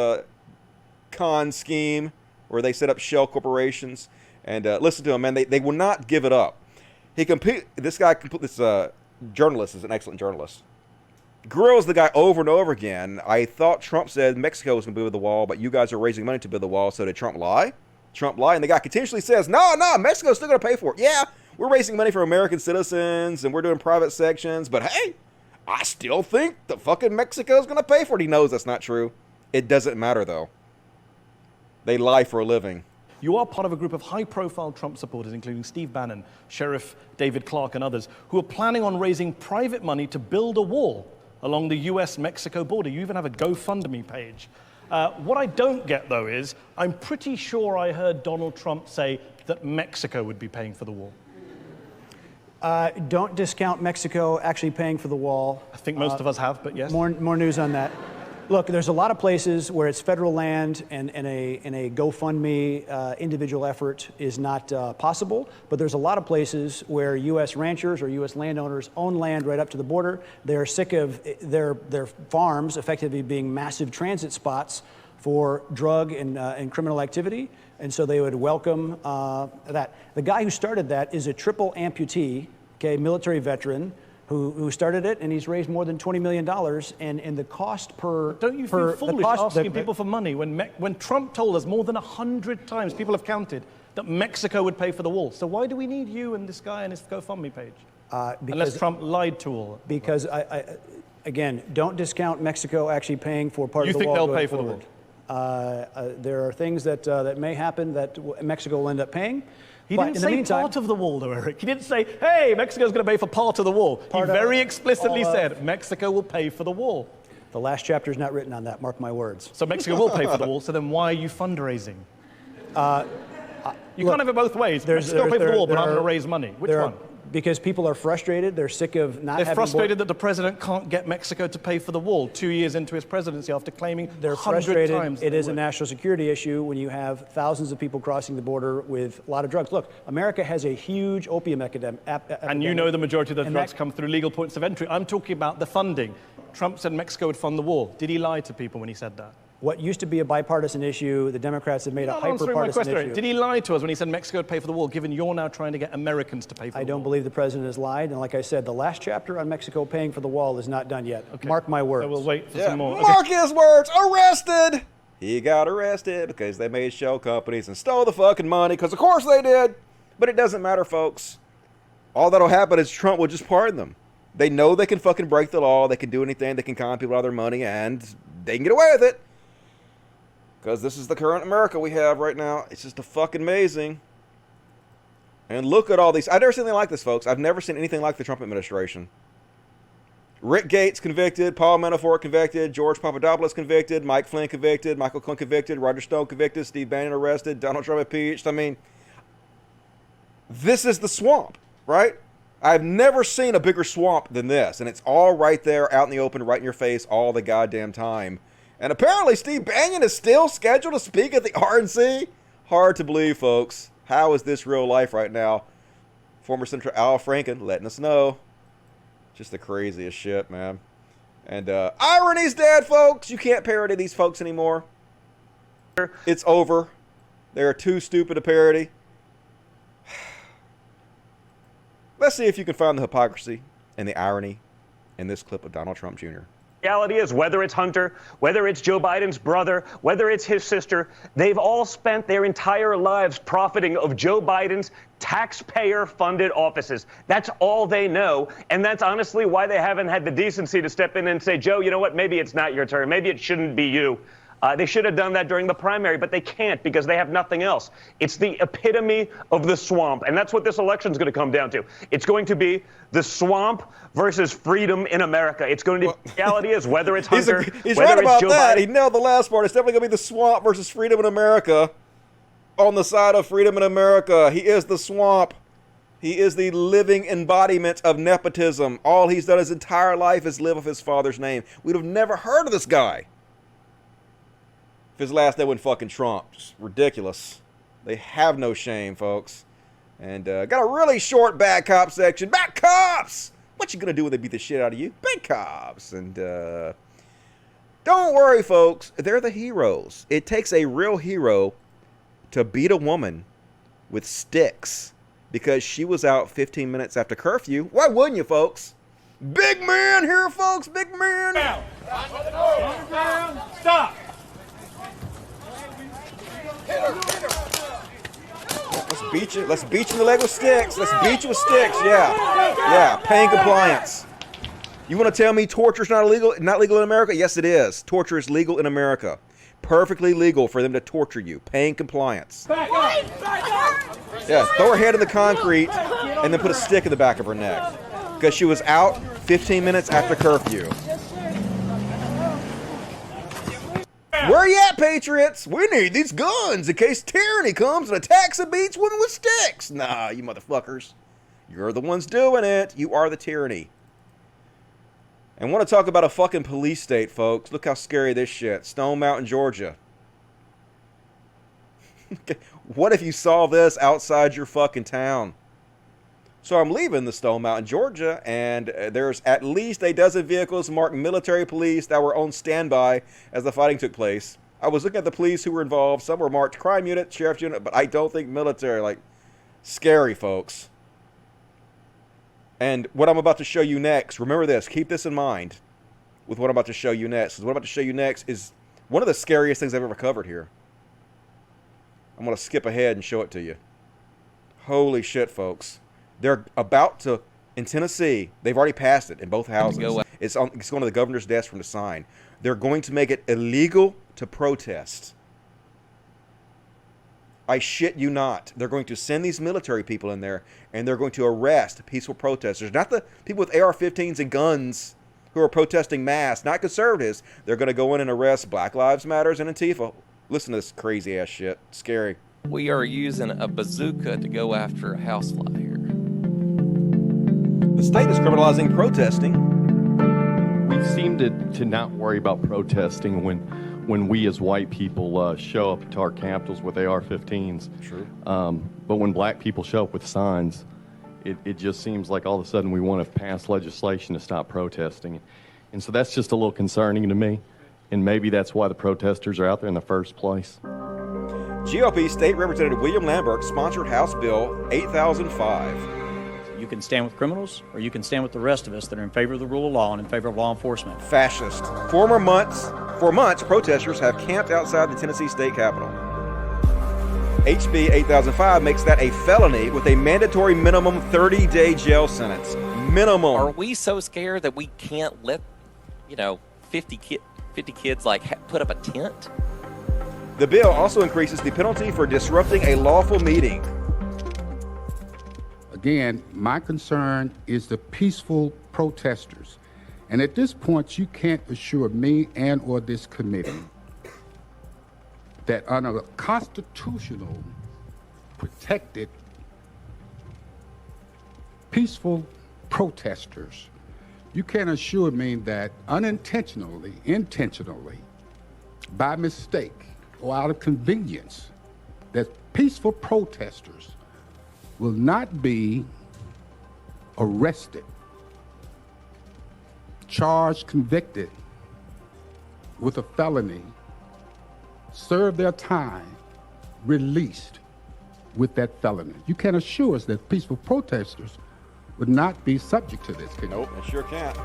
S1: con scheme where they set up shell corporations. And listen to him, man. They will not give it up. This journalist is an excellent journalist. Grills the guy over and over again. I thought Trump said Mexico was going to build the wall, but you guys are raising money to build the wall. So did Trump lie? Trump lie, and the guy continuously says, no, Mexico's still going to pay for it. Yeah, we're raising money for American citizens, and we're doing private sections, but hey, I still think the fucking Mexico's going to pay for it. He knows that's not true. It doesn't matter, though. They lie for a living.
S4: You are part of a group of high-profile Trump supporters, including Steve Bannon, Sheriff David Clark, and others, who are planning on raising private money to build a wall along the U.S.-Mexico border. You even have a GoFundMe page. What I don't get, though, is I'm pretty sure I heard Donald Trump say that Mexico would be paying for the wall.
S7: Don't discount Mexico actually paying for the wall.
S4: I think most of us have, but yes.
S7: More news on that. Look, there's a lot of places where it's federal land and a GoFundMe individual effort is not possible, but there's a lot of places where U.S. ranchers or U.S. landowners own land right up to the border. They're sick of their farms effectively being massive transit spots for drug and criminal activity, and so they would welcome that. The guy who started that is a triple amputee, okay, military veteran, who started it, and he's raised more than $20 million, and the cost per...
S4: Don't you feel foolish asking people for money when Trump told us more than 100 times, people have counted, that Mexico would pay for the wall? So why do we need you and this guy and his GoFundMe page? Unless Trump lied to all.
S7: Because, again, don't discount Mexico actually paying for part of the wall.
S4: You think they'll pay for the
S7: wall? There are things that may happen that Mexico will end up paying.
S4: He didn't say part of the wall, though, Eric. He didn't say, hey, Mexico's going to pay for part of the wall. He very explicitly said, Mexico will pay for the wall.
S7: The last chapter is not written on that, mark my words.
S4: So Mexico will pay for the wall, so then why are you fundraising? You can't have it both ways. Mexico will pay for the wall, but I'm going to raise money. Which one?
S7: Because people are frustrated. They're sick of not having...
S4: They're frustrated that the president can't get Mexico to pay for the wall 2 years into his presidency after claiming
S7: they're
S4: 100
S7: frustrated.
S4: times.
S7: It is a national security issue when you have thousands of people crossing the border with a lot of drugs. Look, America has a huge opium epidemic.
S4: And you know the majority of the drugs come through legal points of entry. I'm talking about the funding. Trump said Mexico would fund the wall. Did he lie to people when he said that?
S7: what used to be a bipartisan issue, the Democrats have made a hyper-partisan issue.
S4: Did he lie to us when he said Mexico would pay for the wall, given you're now trying to get Americans to pay for the wall?
S7: I don't believe the president has lied. And like I said, the last chapter on Mexico paying for the wall is not done yet. Okay. Mark my words.
S4: So we'll wait for some more.
S1: Mark his words. Arrested. He got arrested because they made shell companies and stole the fucking money, because of course they did. But it doesn't matter, folks. All that'll happen is Trump will just pardon them. They know they can fucking break the law. They can do anything. They can con people out of their money, and they can get away with it. Because this is the current America we have right now. It's just a fucking amazing. And look at all these. I've never seen anything like this, folks. I've never seen anything like the Trump administration. Rick Gates convicted. Paul Manafort convicted. George Papadopoulos convicted. Mike Flynn convicted. Michael Cohen convicted. Roger Stone convicted. Steve Bannon arrested. Donald Trump impeached. I mean, this is the swamp, right? I've never seen a bigger swamp than this. And it's all right there out in the open, right in your face all the goddamn time. And apparently Steve Bannon is still scheduled to speak at the RNC. Hard to believe, folks. How is this real life right now? Former Senator Al Franken letting us know. Just the craziest shit, man. And irony's dead, folks. You can't parody these folks anymore. It's over. They are too stupid to parody. Let's see if you can find the hypocrisy and the irony in this clip of Donald Trump Jr.
S8: Reality is, whether it's Hunter, whether it's Joe Biden's brother, whether it's his sister, they've all spent their entire lives profiting of Joe Biden's taxpayer-funded offices. That's all they know, and that's honestly why they haven't had the decency to step in and say, Joe, you know what, maybe it's not your turn. Maybe it shouldn't be you. They should have done that during the primary, but they can't because they have nothing else. It's the epitome of the swamp, and that's what this election is going to come down to. It's going to be the swamp versus freedom in America. It's going to be, reality is, whether it's Hunter,
S1: he's
S8: whether
S1: right
S8: it's
S1: about
S8: Joe
S1: that.
S8: Biden.
S1: He nailed the last part. It's definitely going to be the swamp versus freedom in America. On the side of freedom in America, he is the swamp. He is the living embodiment of nepotism. All he's done his entire life is live off his father's name. We'd have never heard of this guy if his last name wasn't fucking Trump. Just ridiculous. They have no shame, folks. And got a really short bad cop section. Bad cops! What you gonna do when they beat the shit out of you? Bad cops. And don't worry, folks. They're the heroes. It takes a real hero to beat a woman with sticks because she was out 15 minutes after curfew. Why wouldn't you, folks? Big man here, folks. Big man.
S22: Stop.
S1: Let's beat you. Let's beat you in the leg with sticks. Let's beat you with sticks. Yeah. Yeah. Paying compliance. You want to tell me torture's not illegal? Not legal in America? Yes, it is. Torture is legal in America. Perfectly legal for them to torture you. Paying compliance.
S22: Back up.
S1: Yeah. Throw her head in the concrete and then put a stick in the back of her neck because she was out 15 minutes after curfew. Where you at, patriots? We need these guns in case tyranny comes and attacks and beats women with sticks. Nah, you motherfuckers. You're the ones doing it. You are the tyranny. And want to talk about a fucking police state, folks. Look how scary this shit. Stone Mountain, Georgia. What if you saw this outside your fucking town? So I'm leaving the Stone Mountain, Georgia, and there's at least a dozen vehicles marked military police that were on standby as the fighting took place. I was looking at the police who were involved. Some were marked crime unit, sheriff's unit, but I don't think military. Like, scary, folks. And what I'm about to show you next, remember this, keep this in mind with what I'm about to show you next. Because what I'm about to show you next is one of the scariest things I've ever covered here. I'm going to skip ahead and show it to you. Holy shit, folks. They're about to, in Tennessee, they've already passed it in both houses. It's going to the governor's desk for him to sign. They're going to make it illegal to protest. I shit you not. They're going to send these military people in there, and they're going to arrest peaceful protesters. Not the people with AR-15s and guns who are protesting mass, not conservatives. They're going to go in and arrest Black Lives Matters and Antifa. Listen to this crazy-ass shit. It's scary.
S9: We are using a bazooka to go after a housefly here.
S1: The state is criminalizing protesting.
S10: We seem to not worry about protesting when we as white people show up to our capitals with AR-15s.
S1: True.
S10: But when black people show up with signs, it just seems like all of a sudden we want to pass legislation to stop protesting. And so that's just a little concerning to me. And maybe that's why the protesters are out there in the first place.
S1: GOP State Representative William Lambert sponsored House Bill 8005.
S12: You can stand with criminals, or you can stand with the rest of us that are in favor of the rule of law and in favor of law enforcement.
S1: Fascist. For months, protesters have camped outside the Tennessee state capitol. HB 8005 makes that a felony with a mandatory minimum 30-day jail sentence. Minimum.
S9: Are we so scared that we can't let, 50 kids put up a tent?
S1: The bill also increases the penalty for disrupting a lawful meeting.
S13: Again, my concern is the peaceful protesters. And at this point, you can't assure me and or this committee that under constitutional, protected, peaceful protesters, you can't assure me that unintentionally, intentionally, by mistake, or out of convenience, that peaceful protesters will not be arrested, charged, convicted with a felony, serve their time, released with that felony. You can't assure us that peaceful protesters would not be subject to this.
S1: Nope, it sure can't.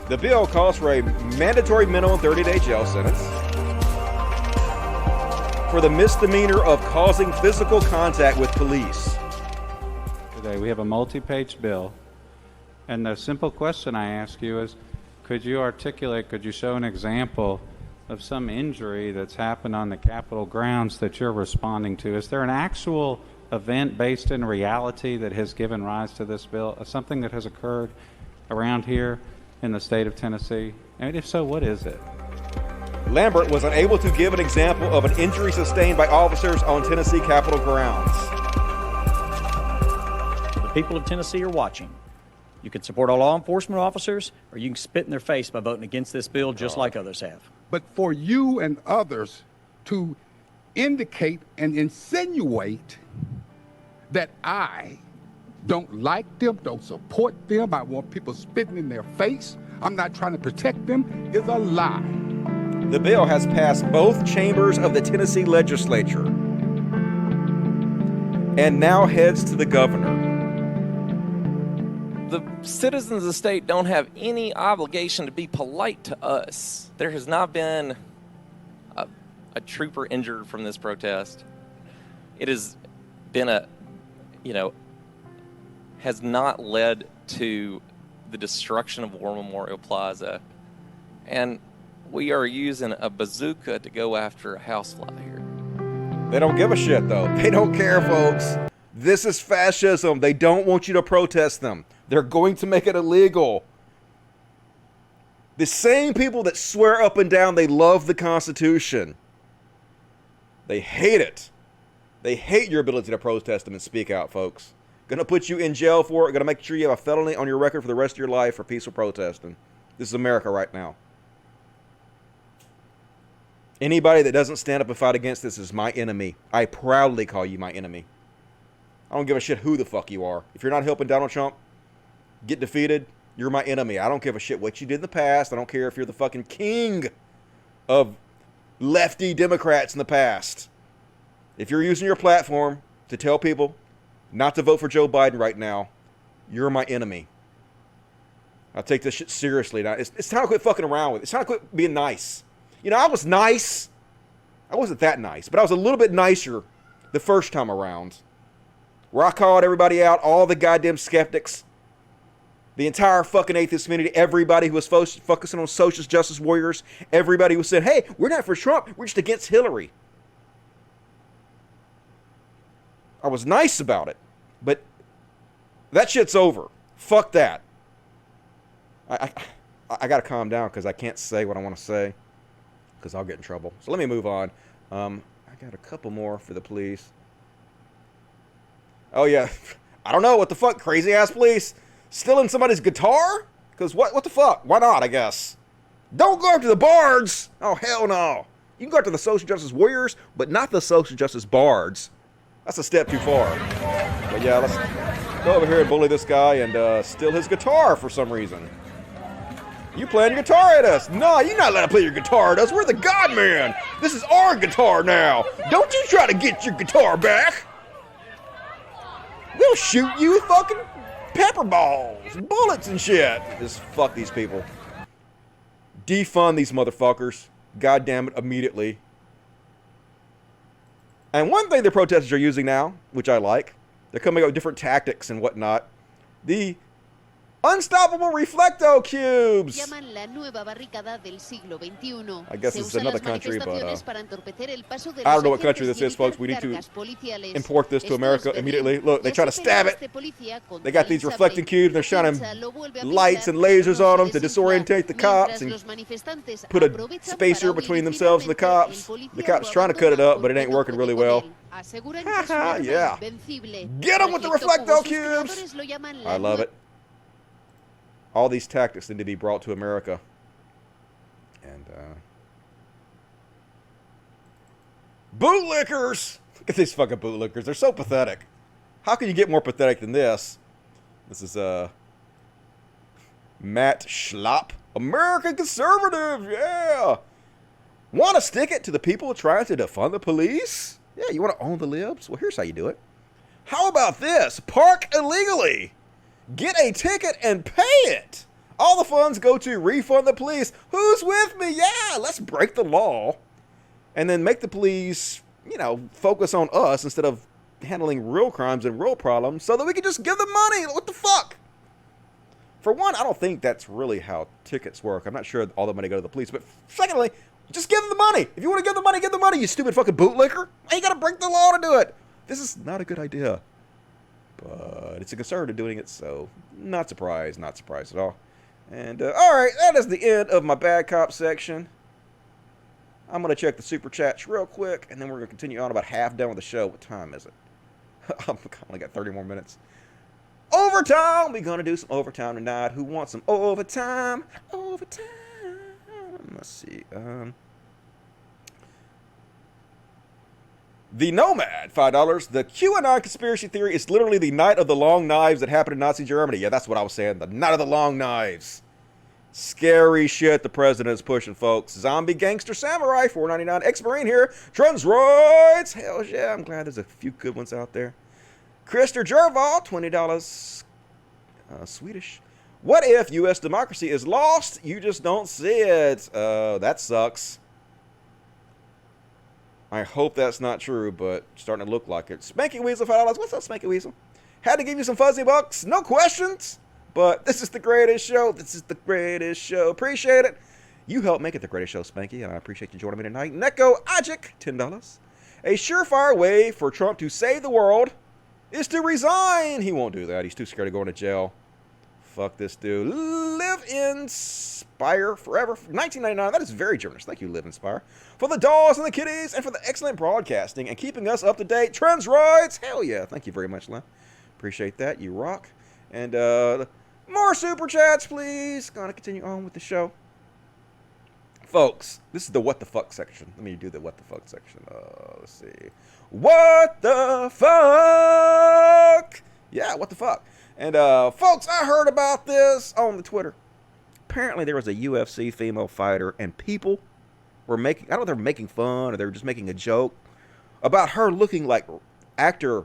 S1: The bill calls for a mandatory minimum 30-day jail sentence for the misdemeanor of causing physical contact with police.
S14: Today we have a multi-page bill, and the simple question I ask you is, could you show an example of some injury that's happened on the Capitol grounds that you're responding to? Is there an actual event based in reality that has given rise to this bill, something that has occurred around here in the state of Tennessee? And if so, what is it?
S1: Lambert was unable to give an example of an injury sustained by officers on Tennessee Capitol grounds.
S12: The people of Tennessee are watching. You can support our law enforcement officers, or you can spit in their face by voting against this bill just like others have.
S13: But for you and others to indicate and insinuate that I don't like them, don't support them, I want people spitting in their face, I'm not trying to protect them, is a lie.
S1: The bill has passed both chambers of the Tennessee legislature and now heads to the governor.
S9: The citizens of the state don't have any obligation to be polite to us. There has not been a trooper injured from this protest. It has been has not led to the destruction of War Memorial Plaza. And we are using a bazooka to go after a housefly here.
S1: They don't give a shit, though. They don't care, folks. This is fascism. They don't want you to protest them. They're going to make it illegal. The same people that swear up and down they love the Constitution, they hate it. They hate your ability to protest them and speak out, folks. Gonna put you in jail for it. Gonna make sure you have a felony on your record for the rest of your life for peaceful protesting. This is America right now. Anybody that doesn't stand up and fight against this is my enemy. I proudly call you my enemy. I don't give a shit who the fuck you are. If you're not helping Donald Trump get defeated, you're my enemy. I don't give a shit what you did in the past. I don't care if you're the fucking king of lefty Democrats in the past. If you're using your platform to tell people not to vote for Joe Biden right now, you're my enemy. I take this shit seriously now. It's time to quit fucking around with it. It's time to quit being nice. You know, I was nice. I wasn't that nice, but I was a little bit nicer the first time around. Where I called everybody out, all the goddamn skeptics, the entire fucking atheist community, everybody who was focusing on socialist justice warriors, everybody who said, hey, we're not for Trump, we're just against Hillary. I was nice about it, but that shit's over. Fuck that. I gotta calm down because I can't say what I want to say because I'll get in trouble. So let me move on. I got a couple more for the police. Oh yeah, I don't know what the fuck, crazy ass police stealing somebody's guitar? Because what the fuck? Why not? I guess. Don't go after the bards. Oh hell no. You can go after the social justice warriors, but not the social justice bards. That's a step too far. But yeah, let's go over here and bully this guy and steal his guitar for some reason. You playing guitar at us? No, you're not allowed to play your guitar at us. We're the God Man. This is our guitar now. Don't you try to get your guitar back. We'll shoot you with fucking pepper balls, bullets and shit. Just fuck these people. Defund these motherfuckers. God damn it, immediately. And one thing the protesters are using now, which I like, they're coming up with different tactics and whatnot. The unstoppable reflecto cubes. I guess this is another country, but I don't know what country this is, folks. We need to import this to America immediately. Look, they try to stab it. They got these reflecting cubes. They're shining lights and lasers on them to disorientate the cops and put a spacer between themselves and the cops. The cops trying to cut it up, but it ain't working really well. Yeah. Get them with the reflecto cubes. I love it. All these tactics need to be brought to America. And, bootlickers! Look at these fucking bootlickers. They're so pathetic. How can you get more pathetic than this? This is, Matt Schlapp. American conservative, yeah! Want to stick it to the people trying to defund the police? Yeah, you want to own the libs? Well, here's how you do it. How about this? Park illegally. Get a ticket and pay it. All the funds go to refund the police. Who's with me? Yeah, let's break the law. And then make the police, you know, focus on us instead of handling real crimes and real problems so that we can just give them money. What the fuck? For one, I don't think that's really how tickets work. I'm not sure all the money go to the police. But secondly, just give them the money. If you want to give the money, you stupid fucking bootlicker. You got to break the law to do it. This is not a good idea. But it's a conservative doing it, so not surprised at all. And, alright, that is the end of my bad cop section. I'm going to check the super chats real quick, and then we're going to continue on about half done with the show. What time is it? I've only got 30 more minutes. Overtime! We're going to do some overtime tonight. Who wants some overtime? Overtime! Let's see. The Nomad, $5. The QAnon conspiracy theory is literally the night of the long knives that happened in Nazi Germany. Yeah, that's what I was saying. The night of the long knives. Scary shit the president is pushing, folks. Zombie Gangster Samurai, $4.99. Ex-Marine here. Transroids. Hell yeah, I'm glad there's a few good ones out there. Krister Jerval, $20. Swedish. What if U.S. democracy is lost? You just don't see it. That sucks. I hope that's not true, but starting to look like it. Spanky Weasel, $5. What's up, Spanky Weasel? Had to give you some fuzzy bucks. No questions. But this is the greatest show. This is the greatest show. Appreciate it. You helped make it the greatest show, Spanky, and I appreciate you joining me tonight. Neko Ajik, $10. A surefire way for Trump to save the world is to resign. He won't do that. He's too scared of going to jail. Fuck this dude. Live Inspire Forever. $19.99. That is very generous. Thank you, Live Inspire. For the dolls and the kitties, and for the excellent broadcasting and keeping us up to date. Trends rides. Hell yeah. Thank you very much, Len. Appreciate that. You rock. And more super chats, please. Gonna continue on with the show. Folks, this is the what the fuck section. Let me do the what the fuck section. Let's see. What the fuck? Yeah, what the fuck? And, folks, I heard about this on the Twitter. Apparently, there was a UFC female fighter, and people were making, I don't know if they're making fun or they were just making a joke about her looking like actor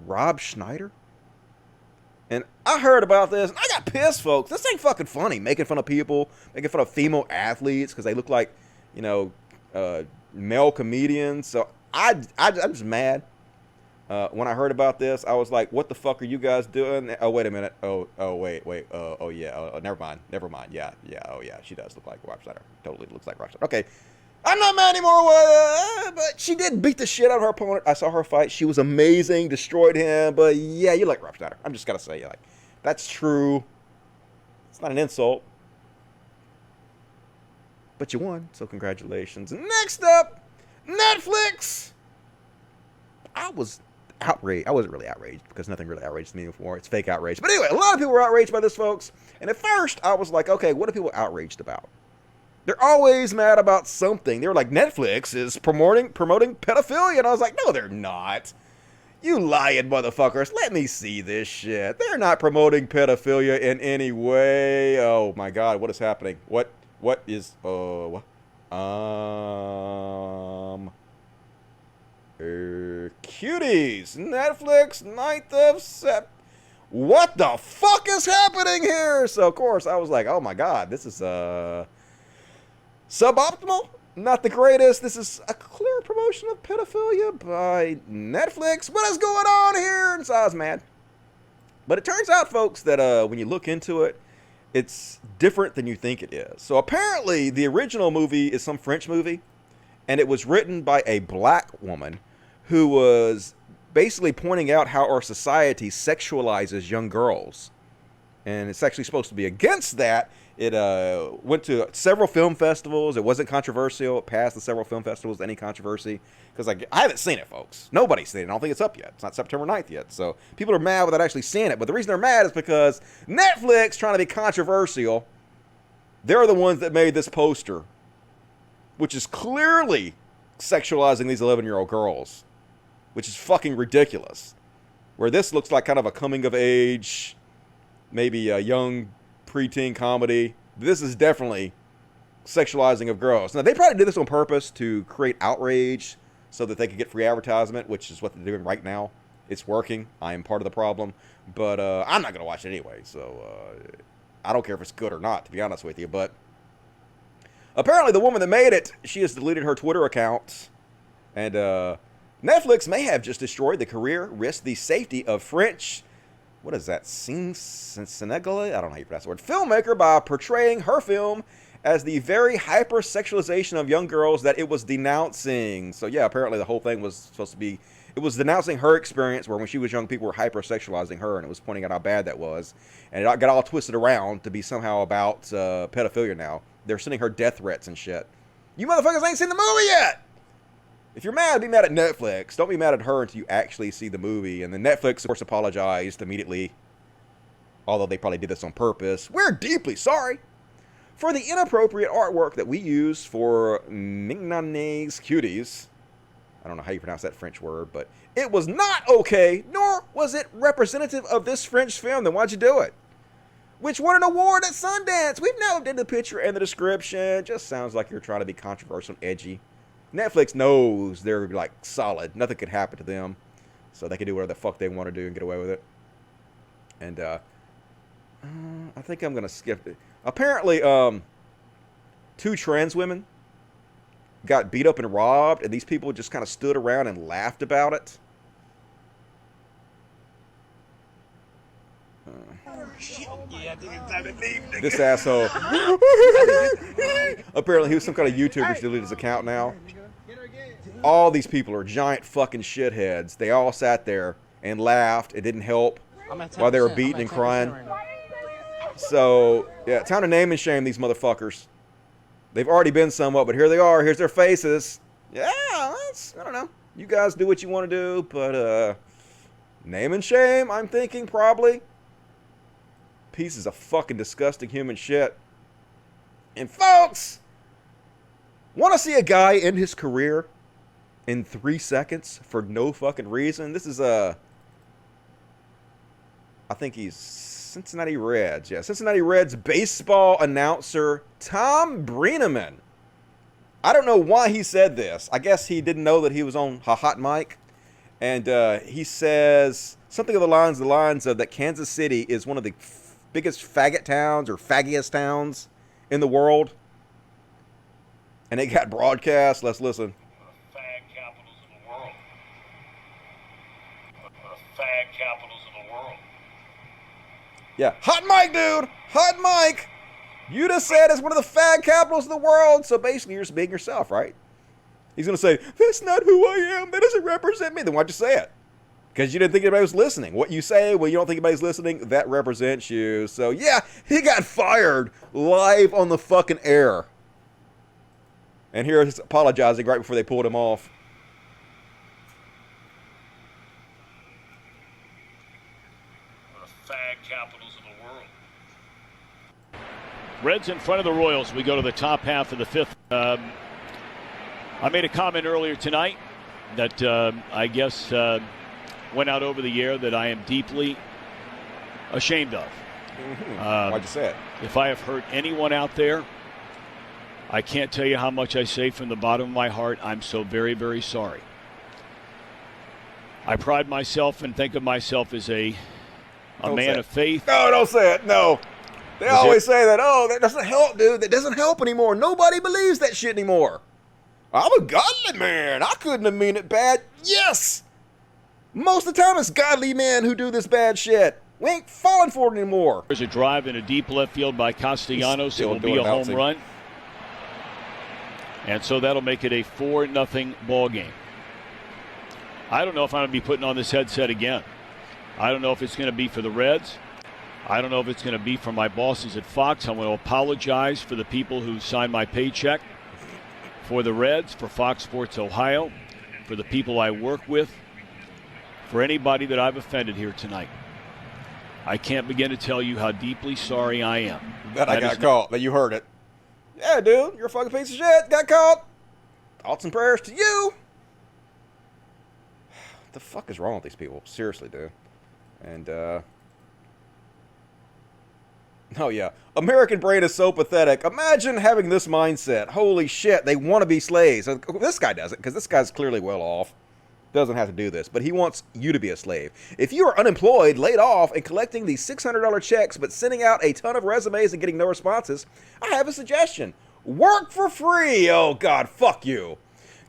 S1: Rob Schneider. And I heard about this, and I got pissed, folks. This ain't fucking funny, making fun of people, making fun of female athletes because they look like, you know, male comedians. So I'm just mad. When I heard about this, I was like, what the fuck are you guys doing? Oh, wait a minute. Oh, wait. Oh, yeah. Oh, never mind. Yeah. Oh, yeah. She does look like Rob Schneider. Totally looks like Rob Schneider. Okay. I'm not mad anymore, but she did beat the shit out of her opponent. I saw her fight. She was amazing, destroyed him. But, yeah, you like Rob Schneider. I'm just going to say, like, that's true. It's not an insult. But you won, so congratulations. Next up, Netflix. I was outraged. I wasn't really outraged because nothing really outraged me before. It's fake outrage. But anyway, a lot of people were outraged by this, folks. And at first, I was like, okay, what are people outraged about? They're always mad about something. They were like, Netflix is promoting pedophilia. And I was like, no, they're not. You lying motherfuckers. Let me see this shit. They're not promoting pedophilia in any way. Oh my god, what is happening? What is cuties. 'Netflix 9th of Sep. What the fuck is happening here? So of course I was like, oh my god, this is suboptimal. Not the greatest. This is a clear promotion of pedophilia by Netflix. What is going on here? And so I was mad. But it turns out, folks, that when you look into it, it's different than you think it is. So apparently, the original movie is some French movie, and it was written by a black woman who was basically pointing out how our society sexualizes young girls. And it's actually supposed to be against that. It went to several film festivals. It wasn't controversial. It passed the several film festivals. Any controversy? Because I haven't seen it, folks. Nobody's seen it. I don't think it's up yet. It's not September 9th yet. So people are mad without actually seeing it. But the reason they're mad is because Netflix, trying to be controversial, they're the ones that made this poster, which is clearly sexualizing these 11-year-old girls, which is fucking ridiculous. Where this looks like kind of a coming-of-age, maybe a young preteen comedy. This is definitely sexualizing of girls. Now, they probably did this on purpose to create outrage so that they could get free advertisement, which is what they're doing right now. It's working. I am part of the problem. But I'm not going to watch it anyway, so I don't care if it's good or not, to be honest with you. But apparently the woman that made it, she has deleted her Twitter account. And Netflix may have just destroyed the career, risked the safety of French... What is that? Senegalese? I don't know how you pronounce the word. Filmmaker by portraying her film as the very hypersexualization of young girls that it was denouncing. So yeah, apparently the whole thing was supposed to be, it was denouncing her experience where when she was young, people were hypersexualizing her, and it was pointing out how bad that was. And it got all twisted around to be somehow about pedophilia now. They're sending her death threats and shit. You motherfuckers ain't seen the movie yet! If you're mad, be mad at Netflix. Don't be mad at her until you actually see the movie. And then Netflix, of course, apologized immediately. Although they probably did this on purpose. We're deeply sorry for the inappropriate artwork that we use for Mignone's Cuties. I don't know how you pronounce that French word, but it was not okay, nor was it representative of this French film. Then why'd you do it? Which won an award at Sundance. We've now did the picture and the description. Just sounds like you're trying to be controversial and edgy. Netflix knows they're like solid. Nothing could happen to them. So they can do whatever the fuck they want to do and get away with it. And I think I'm going to skip it. Apparently, 2 trans women got beat up and robbed, and these people just kind of stood around and laughed about it. This asshole. Apparently he was some kind of YouTuber. She deleted his account now. All these people are giant fucking shitheads. They all sat there and laughed. It didn't help while they were beating and crying. So yeah, time to name and shame these motherfuckers. They've already been somewhat, but here they are. Here's their faces. Yeah, I don't know. You guys do what you want to do, but name and shame, I'm thinking probably. Pieces of fucking disgusting human shit. And folks, want to see a guy end his career in 3 seconds for no fucking reason? This is I think he's Cincinnati Reds. Yeah, Cincinnati Reds baseball announcer Tom Brenneman. I don't know why he said this. I guess he didn't know that he was on a hot mic. And he says something of the lines of that Kansas City is one of the biggest faggot towns or faggiest towns in the world. And it got broadcast. Let's listen.
S15: Fag capitals of the world. Fag capitals of the world.
S1: Yeah, hot mic, dude. Hot mic. You just said it's one of the fag capitals of the world. So basically, you're just being yourself, right? He's going to say, that's not who I am. That doesn't represent me. Then why'd you say it? Because you didn't think anybody was listening. What you say when you don't think anybody's listening, that represents you. So yeah, he got fired live on the fucking air. And here he's apologizing right before they pulled him off.
S15: The fag capitals of the world.
S16: Reds in front of the Royals. We go to the top half of the 5th. I made a comment earlier tonight that I guess went out over the air that I am deeply ashamed of.
S1: Why'd you say it?
S16: If I have hurt anyone out there, I can't tell you how much I say from the bottom of my heart, I'm so very, very sorry. I pride myself and think of myself as a man of faith.
S1: No, don't say it. No. They always say that, oh, that doesn't help, dude. That doesn't help anymore. Nobody believes that shit anymore. I'm a godly man. I couldn't have mean it bad. Yes. Most of the time it's godly men who do this bad shit. We ain't falling for it anymore.
S16: There's a drive in a deep left field by Castellanos. It will be a home run. And so that'll make it a 4-0 ball game. I don't know if I'm going to be putting on this headset again. I don't know if it's going to be for the Reds. I don't know if it's going to be for my bosses at Fox. I'm going to apologize for the people who signed my paycheck, for the Reds, for Fox Sports Ohio, for the people I work with, for anybody that I've offended here tonight. I can't begin to tell you how deeply sorry I am.
S1: That I got caught, that you heard it. Yeah, dude, you're a fucking piece of shit. Got caught. Thoughts and prayers to you. What the fuck is wrong with these people? Seriously, dude. And, oh, yeah. American brain is so pathetic. Imagine having this mindset. Holy shit, they want to be slaves. This guy doesn't, because this guy's clearly well off. Doesn't have to do this, but he wants you to be a slave. If you are unemployed, laid off, and collecting these $600 checks, but sending out a ton of resumes and getting no responses, I have a suggestion. Work for free. Oh, God, fuck you.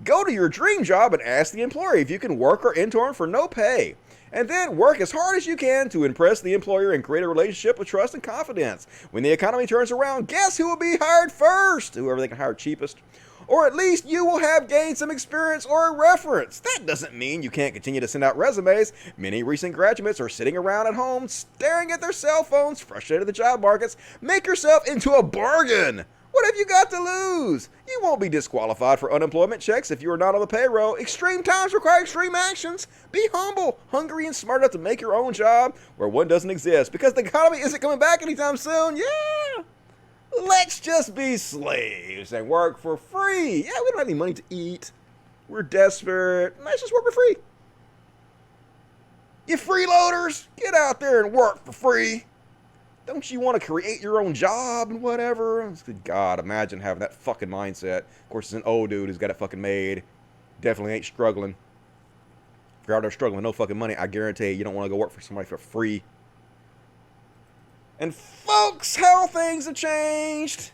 S1: Go to your dream job and ask the employer if you can work or intern for no pay. And then work as hard as you can to impress the employer and create a relationship of trust and confidence. When the economy turns around, guess who will be hired first? Whoever they can hire cheapest. Or at least you will have gained some experience or a reference. That doesn't mean you can't continue to send out resumes. Many recent graduates are sitting around at home, staring at their cell phones, frustrated at the job markets. Make yourself into a bargain. What have you got to lose? You won't be disqualified for unemployment checks if you are not on the payroll. Extreme times require extreme actions. Be humble, hungry, and smart enough to make your own job where one doesn't exist. Because the economy isn't coming back anytime soon. Yeah. Let's just be slaves and work for free. Yeah, we don't have any money to eat. We're desperate. Let's just work for free. You freeloaders, get out there and work for free. Don't you want to create your own job and whatever? Good God, imagine having that fucking mindset. Of course, it's an old dude who's got it fucking made. Definitely ain't struggling. If you're out there struggling with no fucking money, I guarantee you don't want to go work for somebody for free. And folks, how things have changed.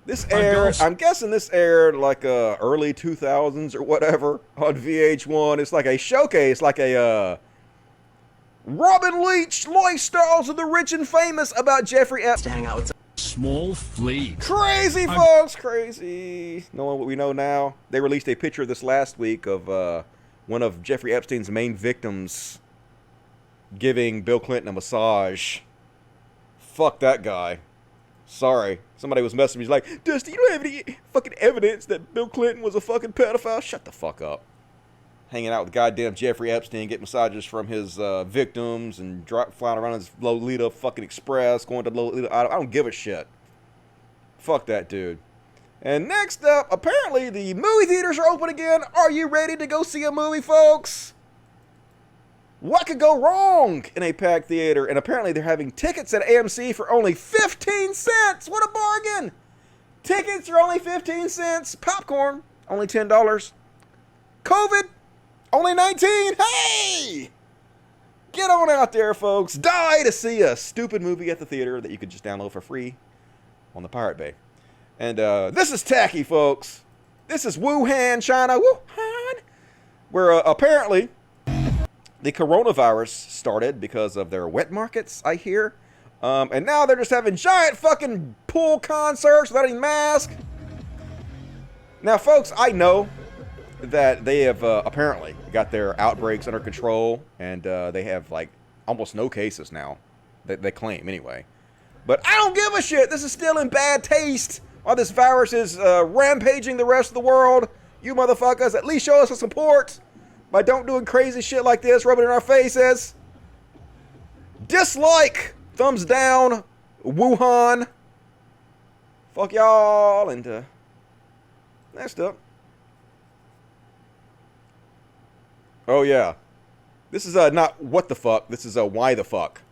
S1: This aired, I'm guessing this aired like early 2000s or whatever on VH1. It's like a showcase, like a Robin Leach, Lifestyles of the Rich and Famous about Jeffrey Epstein. Hang out with small fleet. Crazy, folks, crazy. Knowing what we know now, they released a picture this last week of one of Jeffrey Epstein's main victims giving Bill Clinton a massage. Fuck that guy. Sorry. Somebody was messaging me. He's like, Dusty, you don't have any fucking evidence that Bill Clinton was a fucking pedophile? Shut the fuck up. Hanging out with goddamn Jeffrey Epstein, getting massages from his victims and flying around his Lolita fucking Express, going to Lolita. I don't give a shit. Fuck that dude. And next up, apparently the movie theaters are open again. Are you ready to go see a movie, folks? What could go wrong in a packed theater? And apparently they're having tickets at AMC for only 15 cents. What a bargain. Tickets are only 15 cents. Popcorn, only $10. COVID, only 19. Hey! Get on out there, folks. Die to see a stupid movie at the theater that you could just download for free on the Pirate Bay. And this is tacky, folks. This is Wuhan, China. Wuhan. Where apparently the coronavirus started because of their wet markets, I hear. And now they're just having giant fucking pool concerts without any mask. Now, folks, I know that they have apparently got their outbreaks under control. And they have, like, almost no cases now. They claim, anyway. But I don't give a shit. This is still in bad taste. While this virus is rampaging the rest of the world. You motherfuckers, at least show us some support. By don't doing crazy shit like this, rubbing it in our faces. Dislike, thumbs down, Wuhan. Fuck y'all, and next up. Oh yeah, This is not what the fuck. This is why the fuck.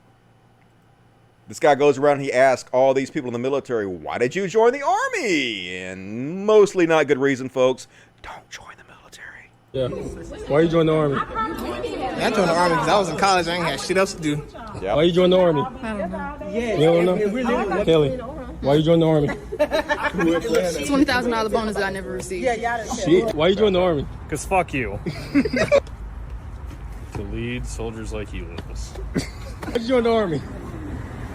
S1: This guy goes around and he asks all these people in the military, why did you join the army? And mostly not good reason, folks. Don't join the military.
S17: Yeah. Why you join the army?
S18: I joined the army because I was in college. I ain't had shit else to do.
S1: Yep.
S17: Why you join the army?
S18: I don't know.
S17: You don't know? Kelly, why you join the army?
S19: $20,000 bonus that I never received.
S17: Shit. Why you join the army?
S24: Because fuck you. To lead soldiers like you, Lucas.
S17: Why you join the army?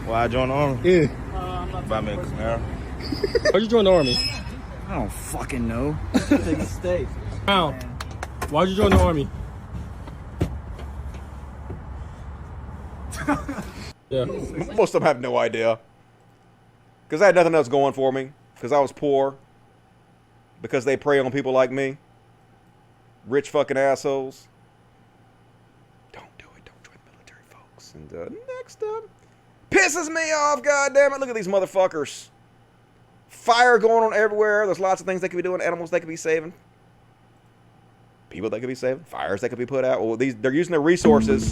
S18: Why I joined the army?
S17: Yeah.
S18: If I'm in Camaro.
S17: Why you join the army?
S18: I don't fucking know. Big mistake.
S17: How? Why'd you join the army?
S1: Yeah. Most of them have no idea. Because I had nothing else going for me. Because I was poor. Because they prey on people like me. Rich fucking assholes. Don't do it. Don't join the military, folks. And next up. Pisses me off, goddammit. Look at these motherfuckers. Fire going on everywhere. There's lots of things they could be doing. Animals they could be saving. People they could be saving. Fires they could be put out. Well, they're using their resources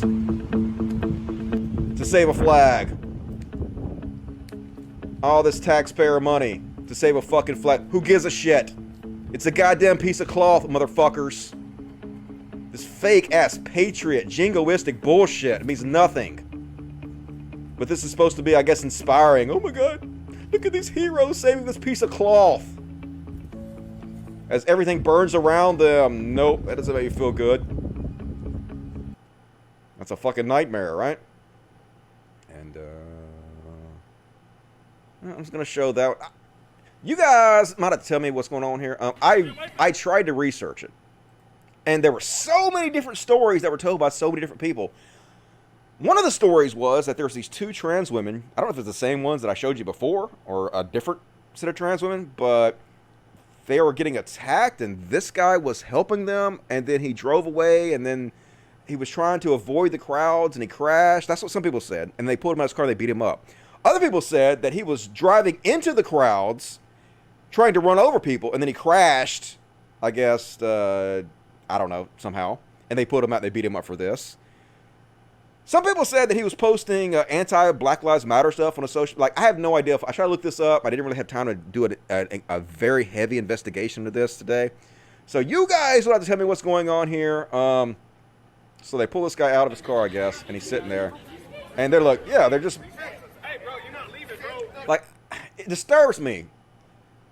S1: to save a flag. All this taxpayer money to save a fucking flag. Who gives a shit? It's a goddamn piece of cloth, motherfuckers. This fake-ass patriot, jingoistic bullshit. It means nothing. But this is supposed to be, I guess, inspiring. Oh my god, look at these heroes saving this piece of cloth. As everything burns around them. Nope, that doesn't make you feel good. That's a fucking nightmare, right? And, I'm just gonna show that. You guys might have to tell me what's going on here. I tried to research it. And there were so many different stories that were told by so many different people. One of the stories was that there was these two trans women. I don't know if it's the same ones that I showed you before or a different set of trans women, but they were getting attacked and this guy was helping them and then he drove away and then he was trying to avoid the crowds and he crashed. That's what some people said. And they pulled him out of his car and they beat him up. Other people said that he was driving into the crowds trying to run over people and then he crashed, I guess, I don't know, somehow. And they put him out, they beat him up for this. Some people said that he was posting anti-Black Lives Matter stuff on a social... Like, I have no idea. I tried to look this up. I didn't really have time to do a very heavy investigation of this today. So you guys will have to tell me what's going on here. So they pull this guy out of his car, I guess, and he's sitting there. And they're like, yeah, they're just... Hey, bro, you're not leaving, bro. Like, it disturbs me.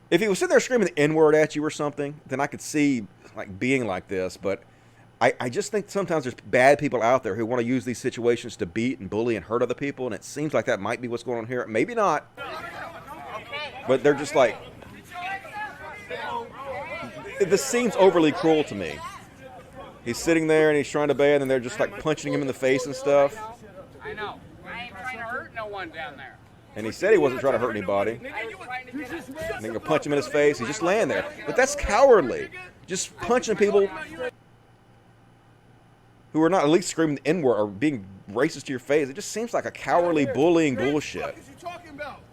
S1: If he was sitting there screaming the N-word at you or something, then I could see, like, being like this, but... I just think sometimes there's bad people out there who want to use these situations to beat and bully and hurt other people, and it seems like that might be what's going on here. Maybe not. But they're just like... This seems overly cruel to me. He's sitting there and he's trying to bathe, and they're just like punching him in the face and stuff.
S25: I know. I ain't trying to hurt no one down there.
S1: And he said he wasn't trying to hurt anybody. And they're gonna punch him in his face. He's just laying there. But that's cowardly. Just punching people who are not at least screaming the N-word or being racist to your face. It just seems like a cowardly bullying bullshit.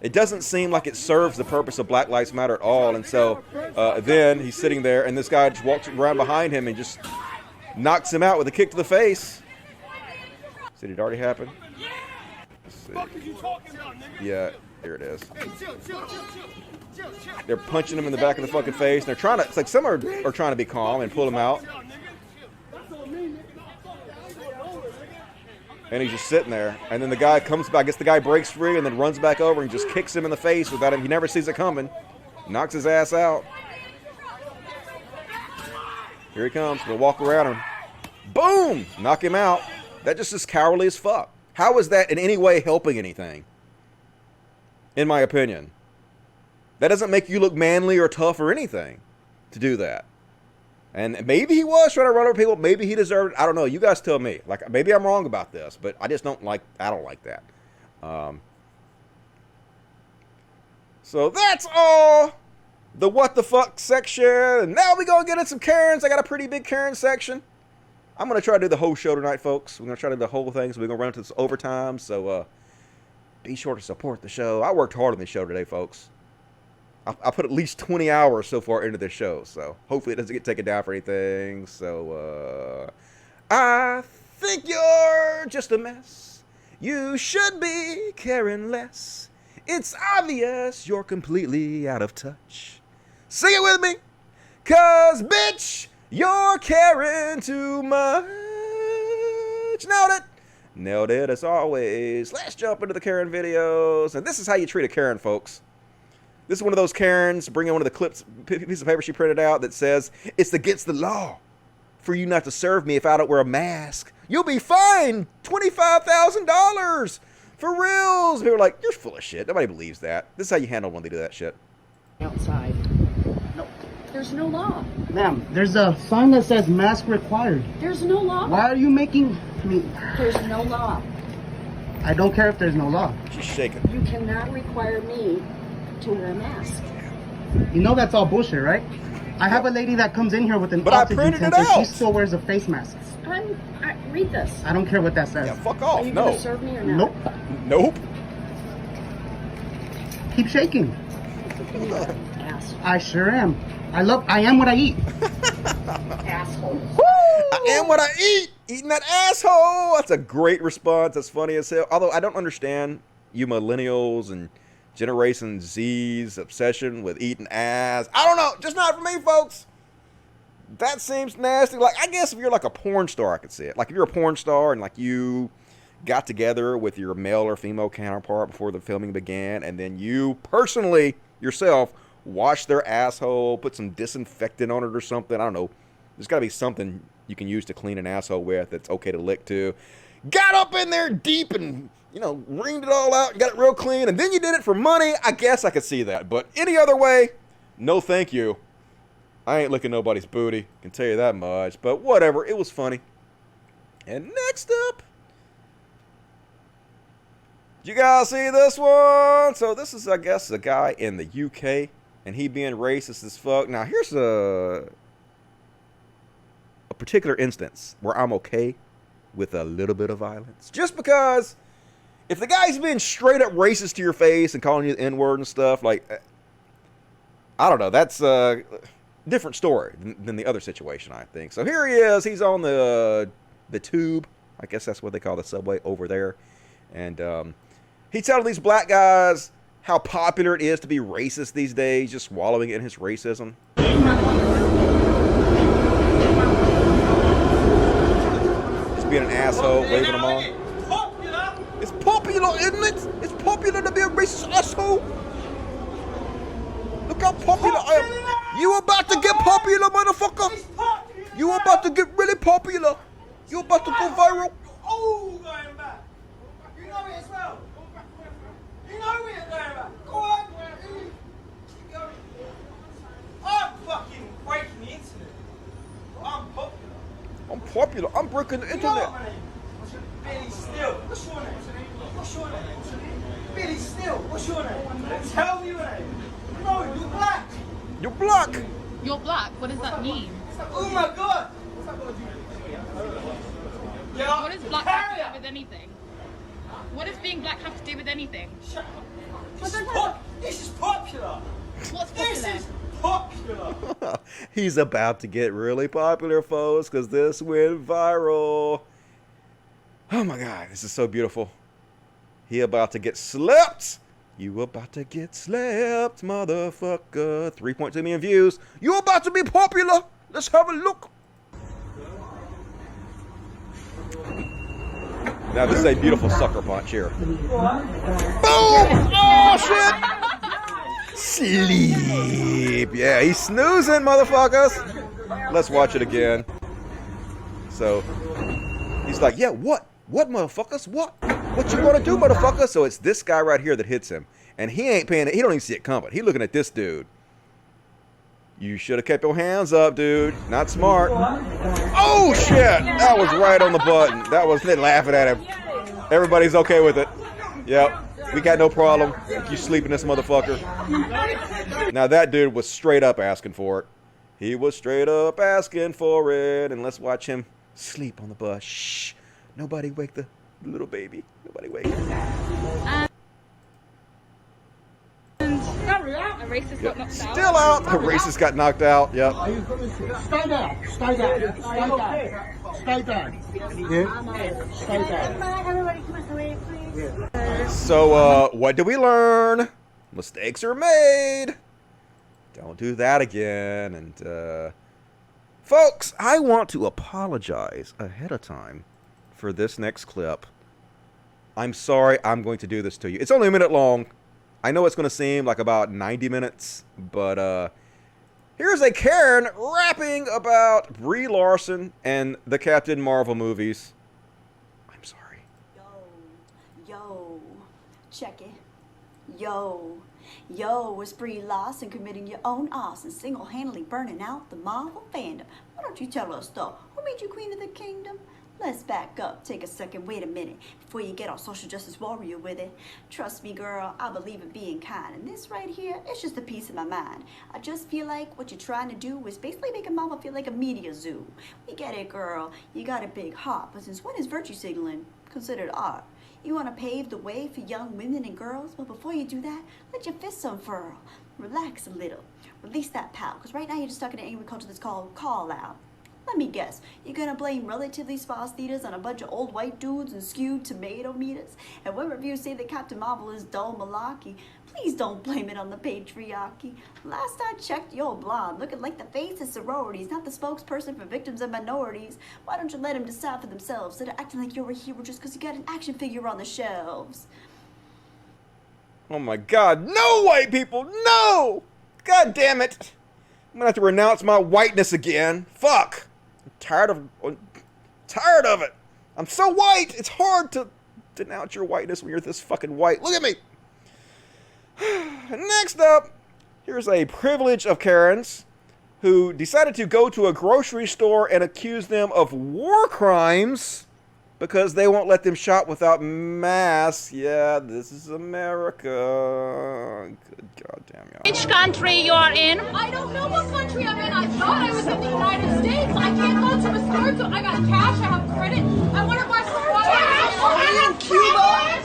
S1: It doesn't seem like it serves the purpose of Black Lives Matter at all. And so then he's sitting there and this guy just walks around behind him and just knocks him out with a kick to the face. Did it already happen? Let's see. Yeah, here it is. They're punching him in the back of the fucking face. And they're trying to, it's like some are trying to be calm and pull him out. And he's just sitting there. And then the guy comes back, gets the guy breaks free, and then runs back over and just kicks him in the face without him. He never sees it coming. Knocks his ass out. Here he comes. We'll walk around him. Boom! Knock him out. That just is cowardly as fuck. How is that in any way helping anything? In my opinion. That doesn't make you look manly or tough or anything to do that. And maybe he was trying to run over people. Maybe he deserved it. I don't know. You guys tell me. Like, maybe I'm wrong about this, but I just don't like that. So that's all the what the fuck section. And now we gonna get in some Karens. I got a pretty big Karen section. I'm gonna try to do the whole show tonight, folks. We're gonna try to do the whole thing. So we're gonna run into this overtime. So be sure to support the show. I worked hard on this show today, folks. I put at least 20 hours so far into this show, so hopefully it doesn't get taken down for anything. So, I think think you're just a mess. You should be caring less. It's obvious you're completely out of touch. Sing it with me. 'Cause, bitch, you're caring too much. Nailed it. Nailed it as always. Let's jump into the Karen videos. And this is how you treat a Karen, folks. This is one of those Karens bringing one of the clips, piece of paper she printed out that says, it's against the law for you not to serve me if I don't wear a mask. You'll be fined $25,000 for reals. People are like, you're full of shit. Nobody believes that. This is how you handle when they do that shit.
S2: Outside. No. There's no law.
S3: Ma'am, there's a sign that says mask required.
S2: There's no law.
S3: Why are you making me?
S2: There's no law.
S3: I don't care if there's no law.
S1: She's shaking.
S2: You cannot require me to wear a mask.
S3: You know that's all bullshit, right? I have a lady that comes in here with an
S1: But I
S3: oxygen
S1: printed it
S3: tank and
S1: out.
S3: she still wears a face mask.
S2: Read this.
S3: I don't care what that says.
S1: Yeah, fuck off.
S2: Are you
S1: No.
S2: going to serve me or not?
S3: Nope.
S1: Nope.
S3: Keep shaking.
S2: Ass.
S3: I sure am. I am what I eat.
S2: Asshole.
S1: I am what I eat. Eating that asshole. That's a great response. That's funny as hell. Although I don't understand you millennials and Generation Z's obsession with eating ass. I don't know. Just not for me, folks. That seems nasty. Like, I guess if you're like a porn star, I could see it. Like, if you're a porn star and like you got together with your male or female counterpart before the filming began, and then you personally yourself wash their asshole, put some disinfectant on it or something. I don't know. There's got to be something you can use to clean an asshole with that's okay to lick to. Got up in there deep and, you know, wringed it all out and got it real clean, and then you did it for money. I guess I could see that. But any other way, no thank you. I ain't licking nobody's booty, can tell you that much. But whatever, it was funny. And next up, did you guys see this one? So this is, I guess, a guy in the UK, and he being racist as fuck. Now here's a particular instance where I'm okay with a little bit of violence. Just because if the guy's being straight up racist to your face and calling you the N-word and stuff, like, I don't know, that's a different story than the other situation, I think. So here he is. He's on the tube. I guess that's what they call the subway over there. And he's telling these black guys how popular it is to be racist these days, just wallowing in his racism. Just being an asshole, waving them on. It's popular, isn't it? It's popular to be a racist asshole. Look how popular I am. You about to get popular, motherfucker. You about to get really popular. You about to go viral.
S11: Oh, going back. You know it as well. You know it going back. Go on. Keep going. I'm fucking breaking the internet. I'm popular.
S1: I'm popular. I'm breaking the internet.
S11: You know my name? Billy Still. What's your name? What's your name? Billy Still. What's your name? Tell me your name. No, you're black.
S1: You're black.
S19: You're black? What does that mean?
S11: Oh my god. Yeah,
S19: what does black have to do with anything? What does being black have to do with anything?
S11: Shut up. This is popular.
S19: What's popular?
S11: This is popular.
S1: He's about to get really popular, folks, because this went viral. Oh my God, this is so beautiful. He about to get slept. You about to get slept, motherfucker. 3.2 million views. You about to be popular. Let's have a look. Now this is a beautiful sucker punch here. Boom! Oh shit! Sleep. Yeah, he's snoozing, motherfuckers. Let's watch it again. So he's like, yeah, what? What, motherfuckers? What? What you gonna do, motherfucker? So it's this guy right here that hits him. And he ain't paying it. He don't even see it coming. He looking at this dude. You should have kept your hands up, dude. Not smart. Oh, shit. That was right on the button. That was they laughing at him. Everybody's okay with it. Yep. We got no problem. You sleeping this motherfucker. Now, that dude was straight up asking for it. He was straight up asking for it. And let's watch him sleep on the bus. Shh. Nobody wake the little baby. Nobody wake him.
S21: And that
S19: A racist got knocked out.
S1: Still out. A racist got knocked out. Yep.
S3: Stay down. Stay down. Stay down. Stay down. Yeah. Stay down.
S5: Everybody come away, please.
S1: So, what did we learn? Mistakes are made. Don't do that again. And, folks, I want to apologize ahead of time for this next clip. I'm sorry I'm going to do this to you. It's only a minute long. I know it's going to seem like about 90 minutes, but here's a Karen rapping about Brie Larson and the Captain Marvel movies. I'm sorry.
S5: Yo, check it. Yo, is Brie Larson committing your own arson, single-handedly burning out the Marvel fandom? Why don't you tell us, though? Who made you queen of the kingdom? Let's back up, take a second, wait a minute, before you get all social justice warrior with it. Trust me, girl, I believe in being kind, and this right here, it's just a piece of my mind. I just feel like what you're trying to do is basically make a Marvel feel like a media zoo. We get it, girl, you got a big heart, but since when is virtue signaling considered art? You want to pave the way for young women and girls? Well, before you do that, let your fists unfurl. Relax a little. Release that pout, because right now you're just stuck in an angry culture that's called call out. Let me guess, you're gonna blame relatively sparse theaters on a bunch of old white dudes and skewed tomato meters? And when reviews say that Captain Marvel is dull malarkey, please don't blame it on the patriarchy. Last I checked, you're blonde, looking like the face of sororities, not the spokesperson for victims and minorities. Why don't you let them decide for themselves instead of acting like you're a hero just because you got an action figure on the shelves?
S1: Oh my god, no white people, no! God damn it! I'm gonna have to renounce my whiteness again. Fuck! Tired of it. I'm so white. It's hard to denounce your whiteness when you're this fucking white. Look at me. Next up, here's a privilege of Karens who decided to go to a grocery store and accuse them of war crimes because they won't let them shop without masks. Yeah, this is America. Good goddamn y'all.
S19: Which country you are in? I don't know what country I'm in. I thought I was in the United States. I can't go to the store. So I got cash. I have credit. I want to buy some water. I'm in Cuba.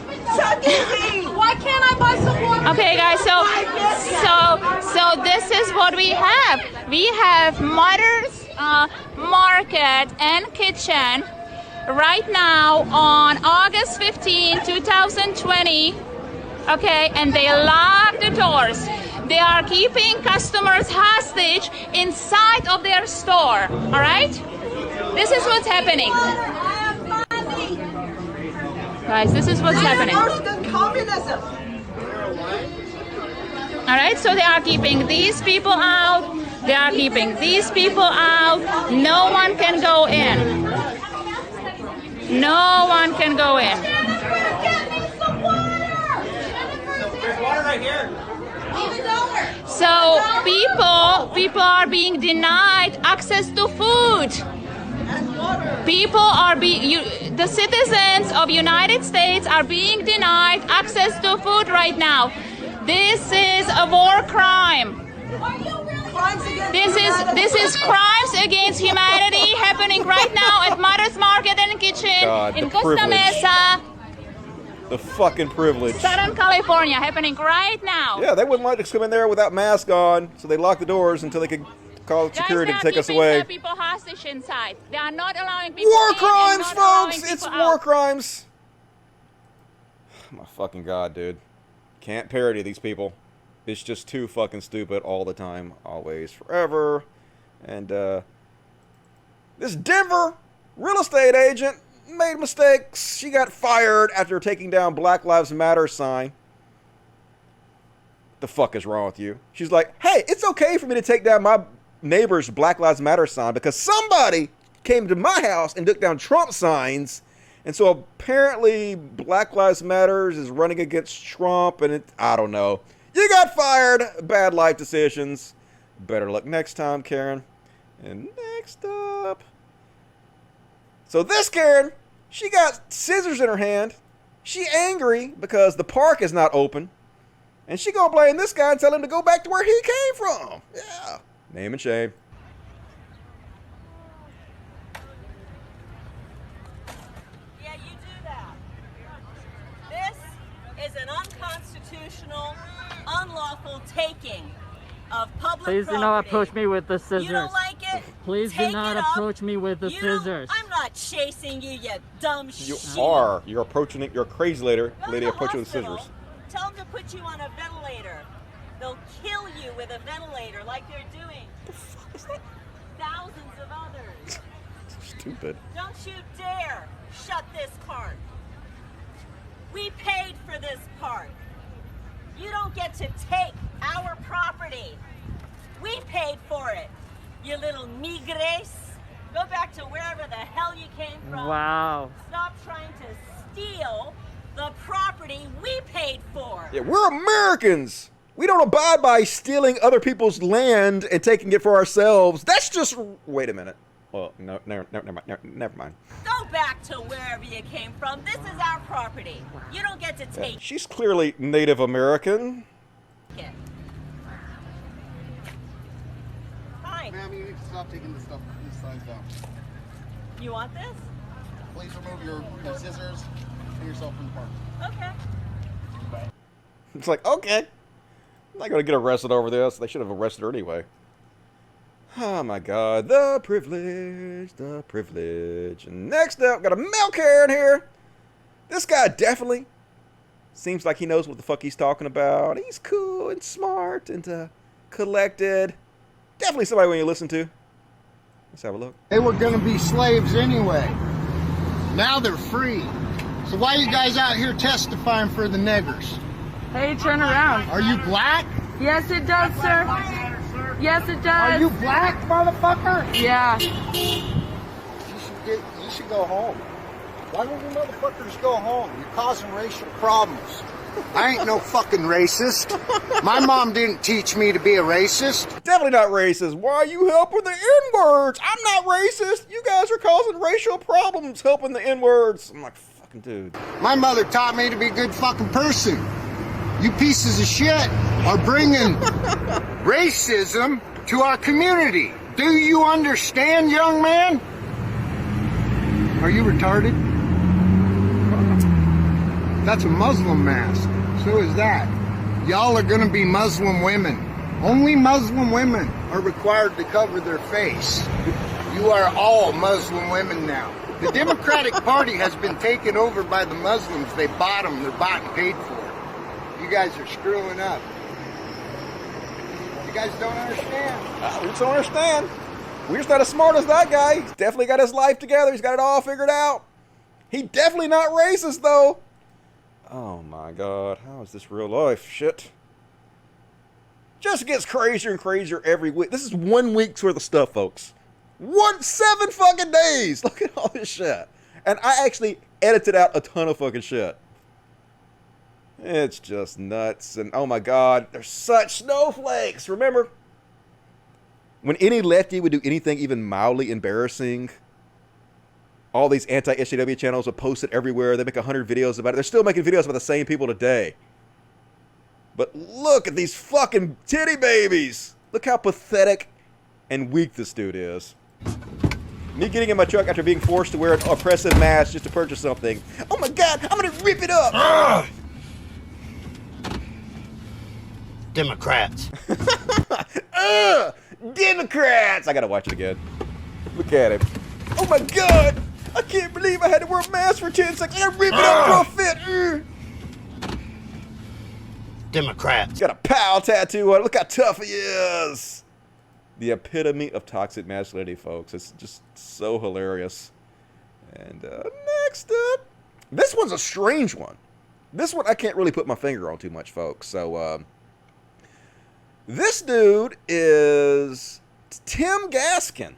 S19: Why can't I buy some water? Okay, guys. So this is what we have. We have Mother's Market and Kitchen. Right now on August 15, 2020, okay, and they lock the doors. They are keeping customers hostage inside of their store, all right? This is what's happening. Guys, this is what's happening. All right, so they are keeping these people out. They are keeping these people out. No one can go in. No one can go in.
S11: There's water right here.
S19: So people are being denied access to food. People are the citizens of United States are being denied access to food right now. This is a war crime. This is crimes against humanity happening right now at Mother's Market and Kitchen in Costa Mesa.
S1: The fucking privilege.
S19: Southern California, happening right now.
S1: Yeah, they wouldn't let us come in there without masks on, so they locked the doors until they could call security to take us away.
S19: Guys, they are keeping people hostage inside. They are not allowing people
S1: war
S19: in
S1: crimes,
S19: and not
S1: folks! It's
S19: people
S1: war
S19: out.
S1: crimes. My fucking god, dude. Can't parody these people. It's just too fucking stupid all the time, always, forever. And, this Denver real estate agent made mistakes. She got fired after taking down Black Lives Matter sign. The fuck is wrong with you? She's like, hey, it's okay for me to take down my neighbor's Black Lives Matter sign because somebody came to my house and took down Trump signs. And so apparently Black Lives Matter is running against Trump, and I don't know. You got fired. Bad life decisions. Better luck next time, Karen. And next up. So this Karen, she got scissors in her hand. She angry because the park is not open. And she gonna blame this guy and tell him to go back to where he came from. Yeah. Name and shame.
S6: Yeah, you do that. This is an unconstitutional unlawful taking of public
S4: Please do not approach me with the scissors.
S6: You don't like it?
S4: Please do not approach me with the scissors.
S6: I'm not chasing you, you dumb
S1: You
S6: shit.
S1: are. You're approaching it. You're a crazy lady approaching with
S6: Hospital.
S1: scissors.
S6: Tell them to put you on a ventilator. They'll kill you with a ventilator like they're doing. Thousands of others.
S1: Stupid.
S6: Don't you dare shut this park. We paid for this park. You don't get to take our property. We paid for it. You little migres. Go back to wherever the hell you came from.
S4: Wow.
S6: Stop trying to steal the property we paid for.
S1: Yeah, we're Americans. We don't abide by stealing other people's land and taking it for ourselves. That's just... Wait a minute. Well, no, never mind.
S6: Go back to wherever you came from. This is our property. You don't get to take
S1: She's clearly Native American.
S6: it. Fine.
S3: Ma'am, you need to stop taking this signs down.
S6: You want this?
S3: Please remove your scissors and yourself from the park.
S6: Okay.
S1: It's like, okay. I'm not going to get arrested over this. They should have arrested her anyway. Oh my god. The privilege. The privilege. And next up, got a milk hair in here. This guy definitely seems like he knows what the fuck he's talking about. He's cool and smart and collected. Definitely somebody when you listen to. Let's have a look.
S3: They were going to be slaves anyway. Now they're free. So why are you guys out here testifying for the niggers?
S7: Hey, turn around.
S3: Are you black?
S7: Yes, it does, sir. Yes, it does.
S3: Are you black, motherfucker?
S7: Yeah.
S3: You should go home. Why don't you motherfuckers go home? You're causing racial problems. I ain't no fucking racist. My mom didn't teach me to be a racist.
S1: Definitely not racist. Why are you helping the N-words? I'm not racist. You guys are causing racial problems helping the N-words. I'm like, fucking dude.
S3: My mother taught me to be a good fucking person. You pieces of shit are bringing racism to our community. Do you understand, young man? Are you retarded? That's a Muslim mask. So is that. Y'all are gonna be Muslim women. Only Muslim women are required to cover their face. You are all Muslim women now. The Democratic Party has been taken over by the Muslims. They bought them. They're bought and paid for. You guys are screwing up. You guys don't understand.
S1: We just don't understand. We're just not as smart as that guy. He's definitely got his life together. He's got it all figured out. He definitely not racist, though. Oh, my God. How is this real life? Shit. Just gets crazier and crazier every week. This is 1 week's worth of stuff, folks. 7 fucking days. Look at all this shit. And I actually edited out a ton of fucking shit. It's just nuts. And oh my God, they're such snowflakes. Remember when any lefty would do anything even mildly embarrassing, all these anti-SJW channels would post it everywhere. They make 100 videos about it. They're still making videos about the same people today. But look at these fucking titty babies. Look how pathetic and weak this dude is. Me getting in my truck after being forced to wear an oppressive mask just to purchase something. Oh my God, I'm gonna rip it up. Ugh.
S3: Democrats.
S1: Democrats! I gotta watch it again. Look at him. Oh my God! I can't believe I had to wear a mask for 10 seconds. I gotta rip it up for a fit.
S3: Democrats.
S1: Got a POW tattoo on it. Look how tough he is. The epitome of toxic masculinity, folks. It's just so hilarious. And next up, this one's a strange one. This one I can't really put my finger on too much, folks. So, this dude is Tim Gaskin,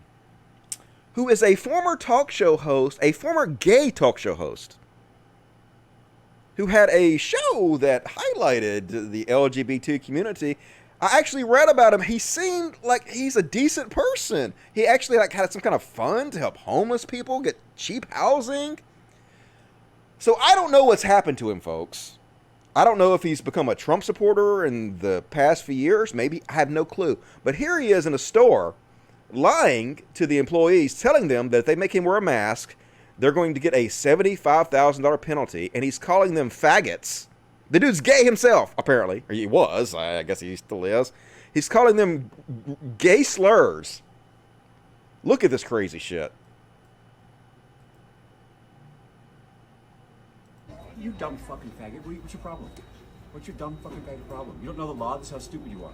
S1: who is a former talk show host, a former gay talk show host, who had a show that highlighted the LGBT community. I actually read about him. He seemed like he's a decent person. He actually had some kind of fund to help homeless people get cheap housing. So I don't know what's happened to him, folks. I don't know if he's become a Trump supporter in the past few years. Maybe. I have no clue. But here he is in a store lying to the employees, telling them that if they make him wear a mask, they're going to get a $75,000 penalty. And he's calling them faggots The dude's gay himself, apparently. Or he was. I guess he still is. He's calling them gay slurs. Look at this crazy shit.
S8: You dumb fucking faggot. What's your problem? What's your dumb fucking faggot problem? You don't know the law? That's how stupid you are.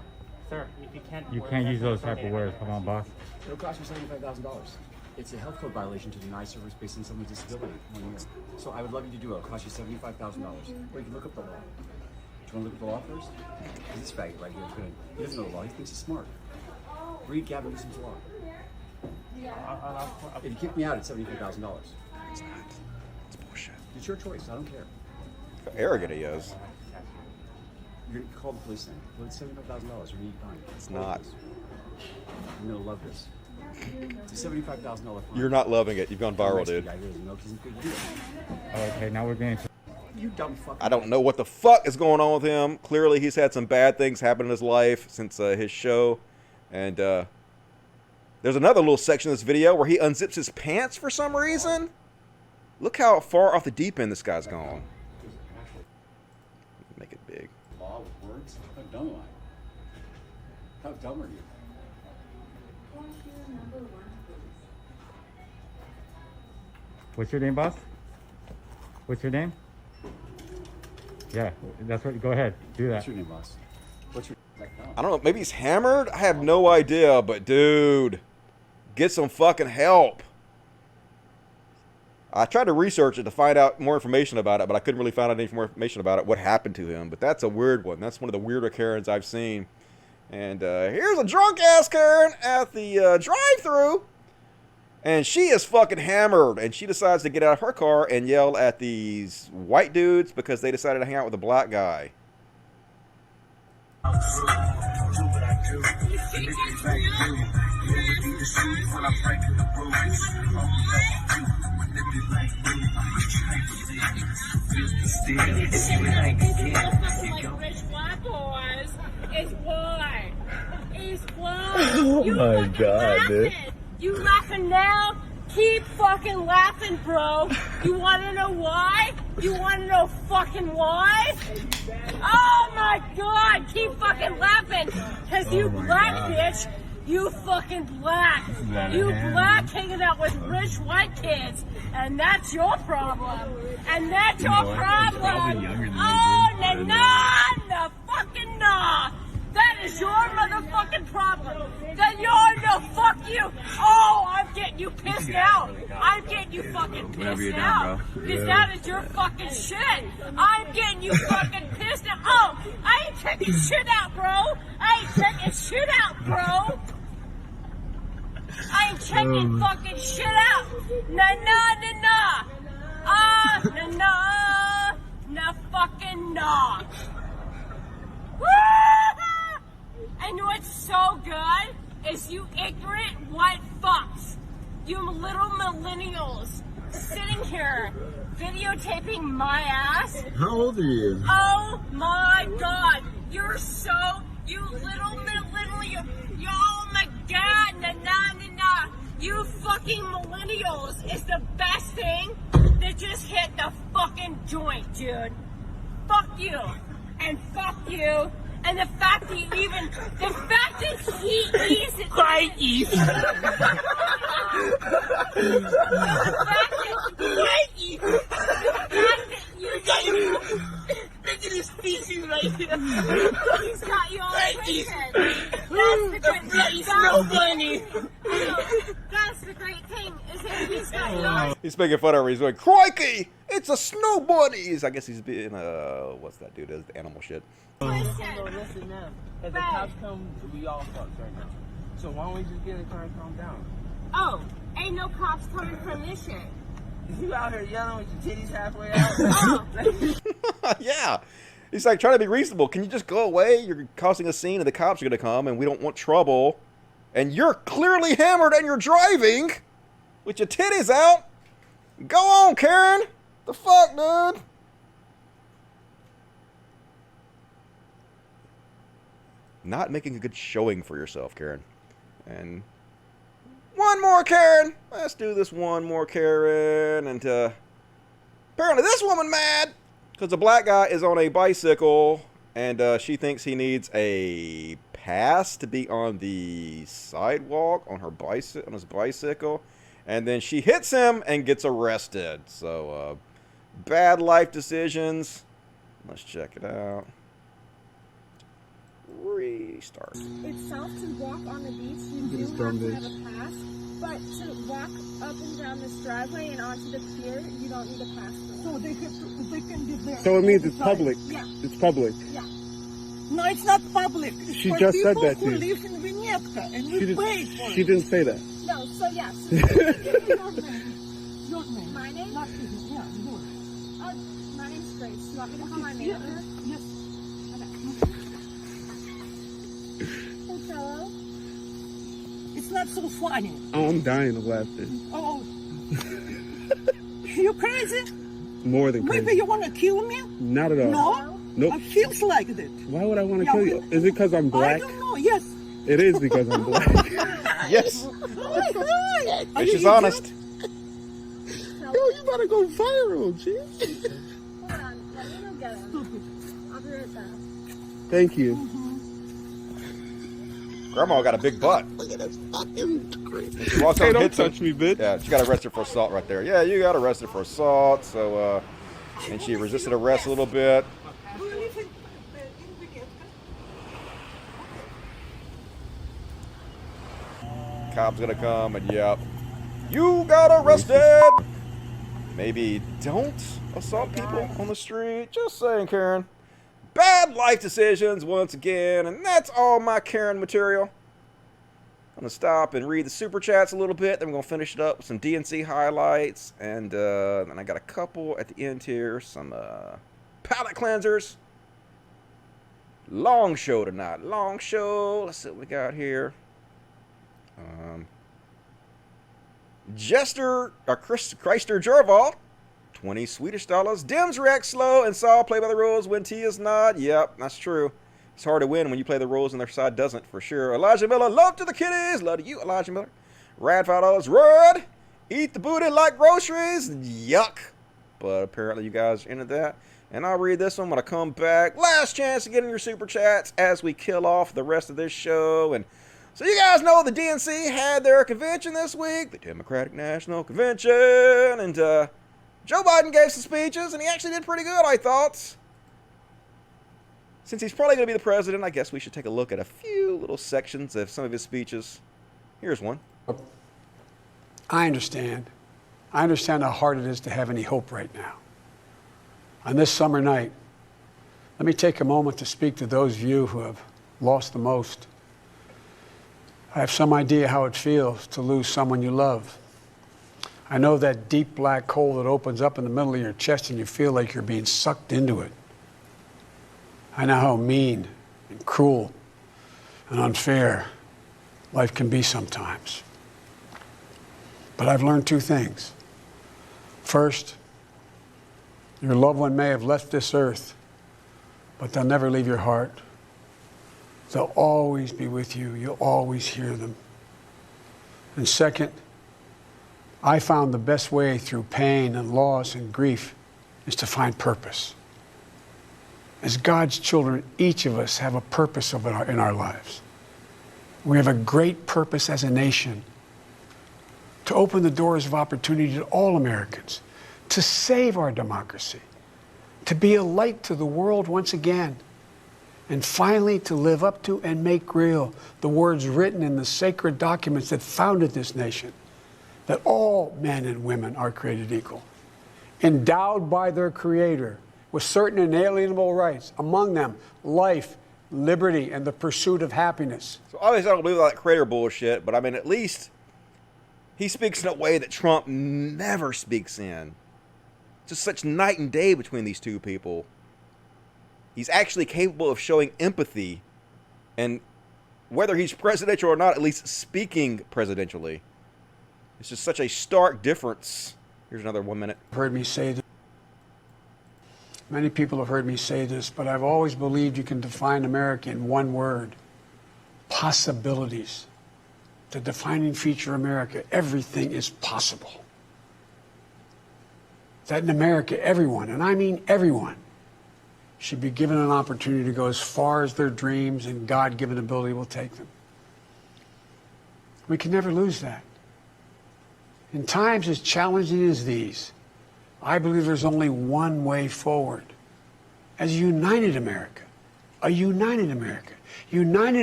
S20: Sir, you can't...
S21: You can't use those type of words. Come on, boss.
S8: It'll cost you $75,000. It's a health code violation to deny service based on someone's disability. 1 year. So I would love you to do it. It'll cost you $75,000. Or you can look up the law. Do you want to look up the law first? This faggot right here is gonna... He doesn't know the law. He thinks he's smart. Read Gavin Newsom's law. If you kick me out, it's $75,000. It's not. It's bullshit. It's your choice. I don't care.
S1: How arrogant he is.
S8: You're gonna call the police then. Well, it's $75,000. You're gonna need fine.
S1: It's not.
S8: You're gonna love this. It's a $75,000 fine.
S1: You're not loving it. You've gone viral, dude.
S21: Okay, now we're getting to...
S8: You dumb fuck.
S1: I don't know what the fuck is going on with him. Clearly, he's had some bad things happen in his life since his show. And there's another little section of this video where he unzips his pants for some reason. Look how far off the deep end this guy's gone. Make it big.
S8: Law with words? How dumb am I? How dumb are you?
S21: What's your name, boss? What's your name? Yeah, that's what. Go ahead, do that.
S8: What's your name, boss? What's your...
S1: I don't know. Maybe he's hammered? I have no idea. But, dude, get some fucking help. I tried to research it to find out more information about it, but I couldn't really find out any more information about it, what happened to him. But that's a weird one. That's one of the weirder Karens I've seen. And here's a drunk-ass Karen at the drive-thru. And she is fucking hammered. And she decides to get out of her car and yell at these white dudes because they decided to hang out with a black guy.
S6: Oh
S22: my god, dude.
S6: You laughing now? Keep fucking laughing, bro. You wanna know why? You wanna know fucking why? Oh my god, keep fucking laughing. Cause you black bitch, you fucking black. You black hanging out with rich white kids. And that's your problem. And that's your problem. Oh, nah, fucking nah. That is your motherfucking problem. Then you're no fuck you. Oh, I'm getting you pissed out. I'm getting you fucking pissed out. Because that is your fucking shit. I'm getting you fucking pissed out. Oh, I ain't taking shit out, bro. I ain't taking shit out, bro. I ain't taking fucking shit out. Nah. Nah fucking nah. Woo! And what's so good is you ignorant white fucks, you little millennials, sitting here videotaping my ass.
S22: How old are you?
S6: Oh my god, you're so, you little millennial, oh my god, nah. You fucking millennials is the best thing that just hit the fucking joint, dude. Fuck you, and fuck you. And the fact that he eats it. I eat. The fact that you got you. Look at his feces right here. He's got you all twisted. That's the good thing. Snow bunny. That's the great thing is that he's got you all.
S1: He's making fun of her. He's going, crikey, it's a snow bunnies. I guess he's being, what's that dude? Does the animal shit.
S11: Listen now. As the cops come, we all fucked right now. So why don't we just get in the car and calm down?
S6: Oh, ain't no cops coming from this shit.
S11: You out here yelling with your titties halfway out?
S1: Yeah. He's like trying to be reasonable. Can you just go away? You're causing a scene and the cops are going to come and we don't want trouble. And you're clearly hammered and you're driving with your titties out. Go on, Karen. The fuck, dude? Not making a good showing for yourself, Karen. And one more Karen. Let's do this one more Karen. And apparently this woman mad Because the black guy is on a bicycle, and she thinks he needs a pass to be on the sidewalk on his bicycle, and then she hits him and gets arrested. So, bad life decisions. Let's check it out. Restart.
S10: Itself, to walk on the beach, you do have to have a pass, but to walk up and down this driveway and onto the pier, you don't need a pass. So they can be there.
S12: So it means it's public.
S10: Yeah.
S12: It's public.
S10: Yeah. No, it's not public.
S12: She
S10: for
S12: just said that to
S10: who
S12: you.
S10: live in Vinetka, and we pay for it.
S12: She didn't say that.
S10: No, so yeah. So your name. Your name. My name? Not his name. Yeah, yours. My name's Grace. You want me to call my manager? Yes. Hello? It's not so funny.
S12: Oh, I'm dying of laughter.
S10: Oh. You crazy?
S12: More than crazy.
S10: Maybe you want to kill me?
S12: Not at all.
S10: No?
S12: Nope.
S10: It feels like that.
S12: Why would I want to kill you? Is it because I'm black?
S10: I don't know. Yes.
S12: It is because I'm black.
S1: Yes.
S10: Hi.
S1: She's honest.
S12: Yo, you better go viral, G.
S10: Hold on. Let me go get him. I'll be right back.
S12: Thank you.
S1: Grandma got a big butt.
S12: Look at that fucking great.
S1: Hey,
S12: don't touch me, bitch.
S1: Yeah, she got arrested for assault right there. Yeah, you got arrested for assault. So, and she resisted arrest a little bit. Cop's gonna come and yep, you got arrested. Maybe don't assault people on the street. Just saying, Karen. Bad life decisions once again, and that's all my Karen material. I'm gonna stop and read the super chats a little bit. Then we're gonna finish it up with some DNC highlights, and then I got a couple at the end here. Some palate cleansers. Long show tonight. Long show. Let's see what we got here. Chrysler Jorval, 20 Swedish dollars. Dems react slow and Saul play by the rules when T is not. Yep, that's true. It's hard to win when you play the rules and their side doesn't, for sure. Elijah Miller, love to the kiddies. Love to you, Elijah Miller. Rad $5. Red, eat the booty like groceries. Yuck. But apparently you guys are into that. And I'll read this one when I come back. Last chance to get in your super chats as we kill off the rest of this show. And so you guys know the DNC had their convention this week, the Democratic National Convention, and Joe Biden gave some speeches, and he actually did pretty good, I thought. Since he's probably going to be the president, I guess we should take a look at a few little sections of some of his speeches. Here's one.
S14: I understand. I understand how hard it is to have any hope right now. On this summer night, let me take a moment to speak to those of you who have lost the most. I have some idea how it feels to lose someone you love. I know that deep black hole that opens up in the middle of your chest and you feel like you're being sucked into it. I know how mean and cruel and unfair life can be sometimes. But I've learned two things. First, your loved one may have left this earth, but they'll never leave your heart. They'll always be with you. You'll always hear them. And second, I found the best way through pain and loss and grief is to find purpose. As God's children, each of us have a purpose in our lives. We have a great purpose as a nation to open the doors of opportunity to all Americans, to save our democracy, to be a light to the world once again, and finally to live up to and make real the words written in the sacred documents that founded this nation, that all men and women are created equal, endowed by their Creator with certain inalienable rights, among them life, liberty, and the pursuit of happiness.
S1: So obviously I don't believe all that creator bullshit, but I mean, at least he speaks in a way that Trump never speaks in. Just such night and day between these two people. He's actually capable of showing empathy, and whether he's presidential or not, at least speaking presidentially. It's just such a stark difference. Here's another 1 minute.
S14: Heard me say this. Many people have heard me say this, but I've always believed you can define America in one word: possibilities. The defining feature of America: everything is possible. That in America, everyone, and I mean everyone, should be given an opportunity to go as far as their dreams and God-given ability will take them. We can never lose that. In times as challenging as these, I believe there's only one way forward. As a united America, united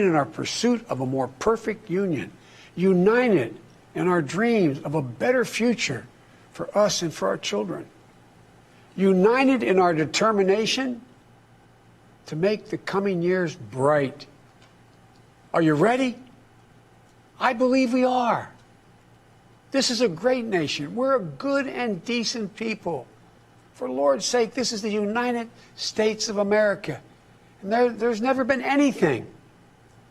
S14: in our pursuit of a more perfect union, united in our dreams of a better future for us and for our children, united in our determination to make the coming years bright. Are you ready? I believe we are. This is a great nation. We're a good and decent people. For Lord's sake, this is the United States of America. And there's never been anything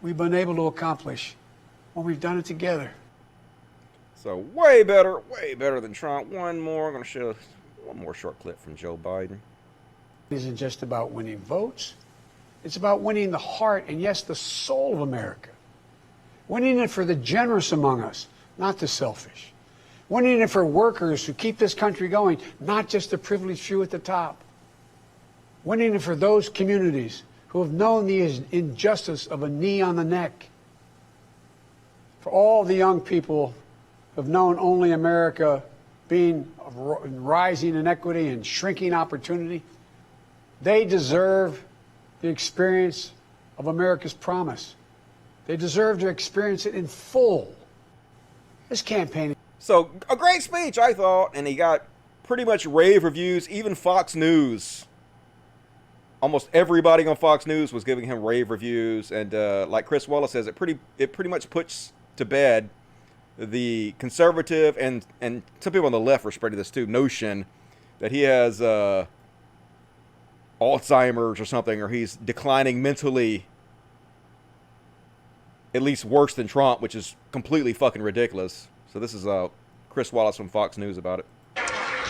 S14: we've been able to accomplish when we've done it together.
S1: So way better than Trump. One more. I'm going to show one more short clip from Joe Biden.
S14: It isn't just about winning votes. It's about winning the heart and, yes, the soul of America. Winning it for the generous among us, not the selfish. Winning it for workers who keep this country going, not just the privileged few at the top. Winning it for those communities who have known the injustice of a knee on the neck. For all the young people who have known only America being rising inequity and shrinking opportunity. They deserve the experience of America's promise. They deserve to experience it in full. This campaign.
S1: So, a great speech, I thought, and he got pretty much rave reviews, even Fox News. Almost everybody on Fox News was giving him rave reviews, and like Chris Wallace says, it pretty much puts to bed the conservative, and some people on the left were spreading this too, notion that he has Alzheimer's or something, or he's declining mentally, at least worse than Trump, which is completely fucking ridiculous. So this is Chris Wallace from Fox News about it.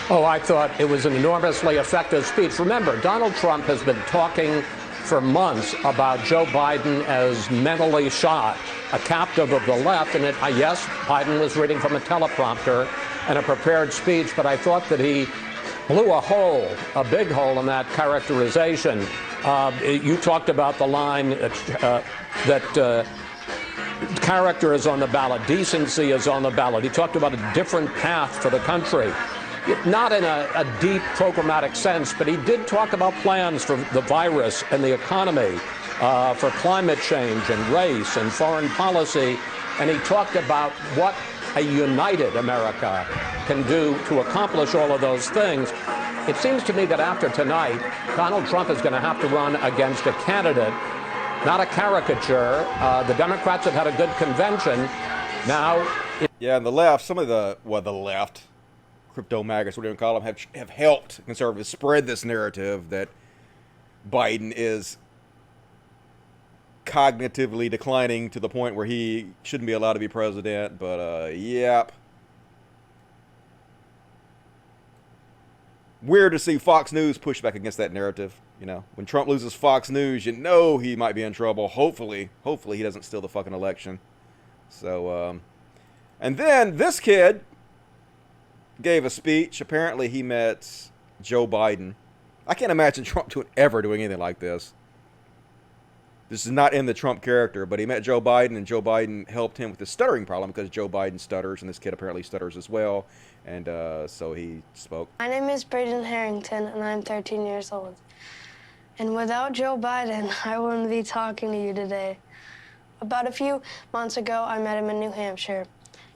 S9: Oh, I thought it was an enormously effective speech. Remember, Donald Trump has been talking for months about Joe Biden as mentally shot, a captive of the left. And yes, Biden was reading from a teleprompter and a prepared speech, but I thought that he blew a big hole in that characterization. You talked about the line that character is on the ballot, decency is on the ballot. He talked about a different path for the country. Not in a deep programmatic sense, but he did talk about plans for the virus and the economy, for climate change and race and foreign policy. And he talked about what a united America can do to accomplish all of those things. It seems to me that after tonight, Donald Trump is going to have to run against a candidate, not a caricature. The Democrats have had a good convention. Now,
S1: yeah, and the left, some of the left, crypto maggots, whatever you call them, have helped conservatives spread this narrative that Biden is cognitively declining to the point where he shouldn't be allowed to be president. But yep, weird to see Fox News push back against that narrative. You know, when Trump loses Fox News, you know he might be in trouble. Hopefully he doesn't steal the fucking election. So, and then this kid gave a speech. Apparently he met Joe Biden. I can't imagine Trump ever doing anything like this. This is not in the Trump character, but he met Joe Biden, and Joe Biden helped him with his stuttering problem because Joe Biden stutters, and this kid apparently stutters as well. And so he spoke.
S13: My name is Braden Harrington, and I'm 13 years old. And without Joe Biden, I wouldn't be talking to you today. About a few months ago, I met him in New Hampshire.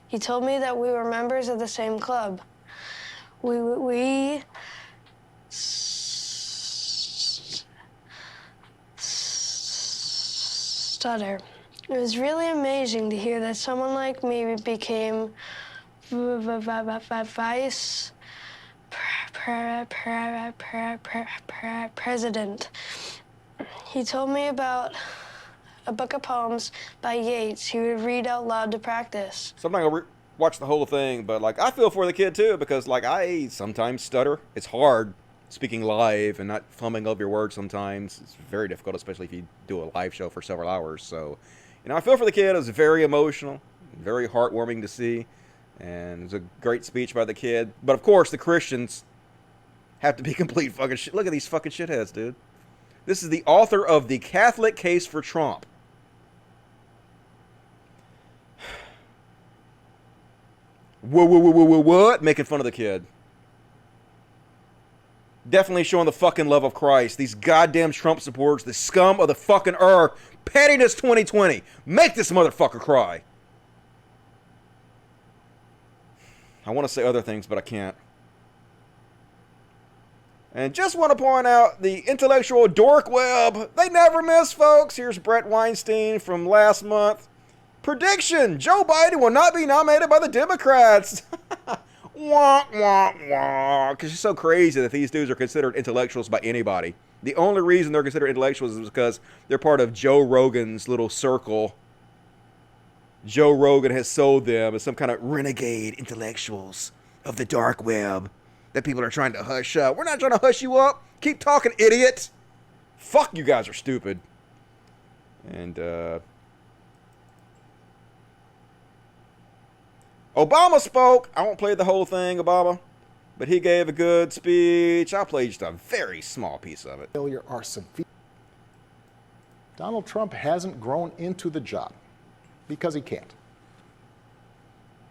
S13: He told me that we were members of the same club. We stutter. It was really amazing to hear that someone like me became vice president. He told me about a book of poems by Yeats he would read out loud to practice.
S1: So I'm not gonna watch the whole thing, but like I feel for the kid too, because like I sometimes stutter. It's hard speaking live and not fumbling over your words sometimes. It's very difficult, especially if you do a live show for several hours. So, you know, I feel for the kid. It was very emotional, very heartwarming to see, and it was a great speech by the kid. But of course, the Christians have to be complete fucking shit. Look at these fucking shitheads, dude. This is the author of The Catholic Case for Trump. What? Making fun of the kid. Definitely showing the fucking love of Christ. These goddamn Trump supporters, the scum of the fucking earth. Pettiness 2020. Make this motherfucker cry. I want to say other things, but I can't. And just want to point out the intellectual dork web. They never miss, folks. Here's Brett Weinstein from last month. Prediction: Joe Biden will not be nominated by the Democrats. Wah, wah, wah. Because it's so crazy that these dudes are considered intellectuals by anybody. The only reason they're considered intellectuals is because they're part of Joe Rogan's little circle. Joe Rogan has sold them as some kind of renegade intellectuals of the dark web that people are trying to hush up. We're not trying to hush you up. Keep talking, idiot. Fuck, you guys are stupid. And, Obama spoke. I won't play the whole thing, Obama, but he gave a good speech. I'll play just a very small piece of it.
S15: Failure are severe. Donald Trump hasn't grown into the job because he can't.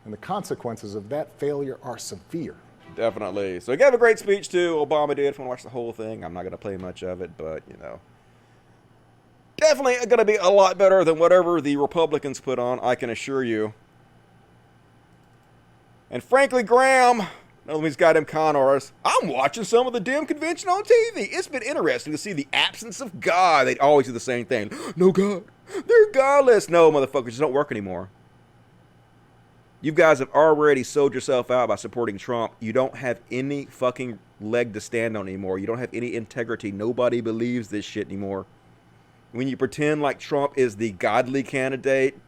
S15: And the consequences of that failure are severe.
S1: Definitely. So he gave a great speech too. Obama did. If you want to watch the whole thing, I'm not going to play much of it, but you know. Definitely going to be a lot better than whatever the Republicans put on, I can assure you. And frankly, Graham, none of these goddamn con artists, I'm watching some of the Dem convention on TV. It's been interesting to see the absence of God. They always do the same thing. No God. They're godless. No, motherfuckers, just don't work anymore. You guys have already sold yourself out by supporting Trump. You don't have any fucking leg to stand on anymore. You don't have any integrity. Nobody believes this shit anymore. When you pretend like Trump is the godly candidate,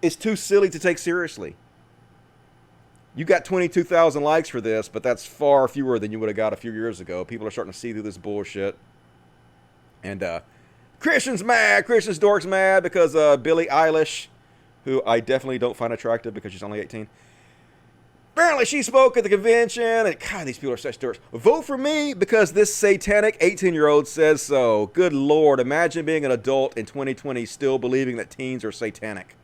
S1: it's too silly to take seriously. You got 22,000 likes for this, but that's far fewer than you would have got a few years ago. People are starting to see through this bullshit. And Christian's mad. Christian's dork's mad because Billie Eilish, who I definitely don't find attractive because she's only 18. Apparently she spoke at the convention, and God, these people are such dorks. Vote for me because this satanic 18-year-old says so. Good Lord, imagine being an adult in 2020 still believing that teens are satanic.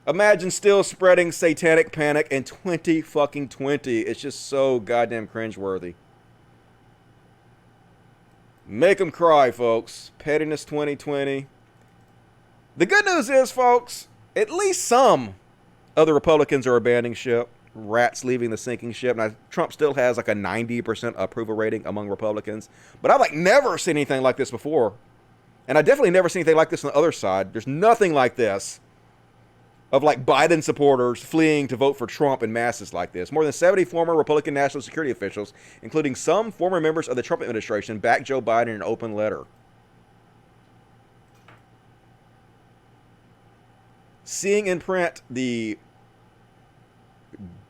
S1: Imagine still spreading satanic panic in 2020. It's just so goddamn cringeworthy. Make them cry, folks. Pettiness 2020. The good news is, folks, at least some of the Republicans are abandoning ship. Rats leaving the sinking ship. Now, Trump still has like a 90% approval rating among Republicans. But I've like never seen anything like this before. And I definitely never seen anything like this on the other side. There's nothing like this. Of like Biden supporters fleeing to vote for Trump in masses like this. More than 70 former Republican national security officials, including some former members of the Trump administration, backed Joe Biden in an open letter. Seeing in print the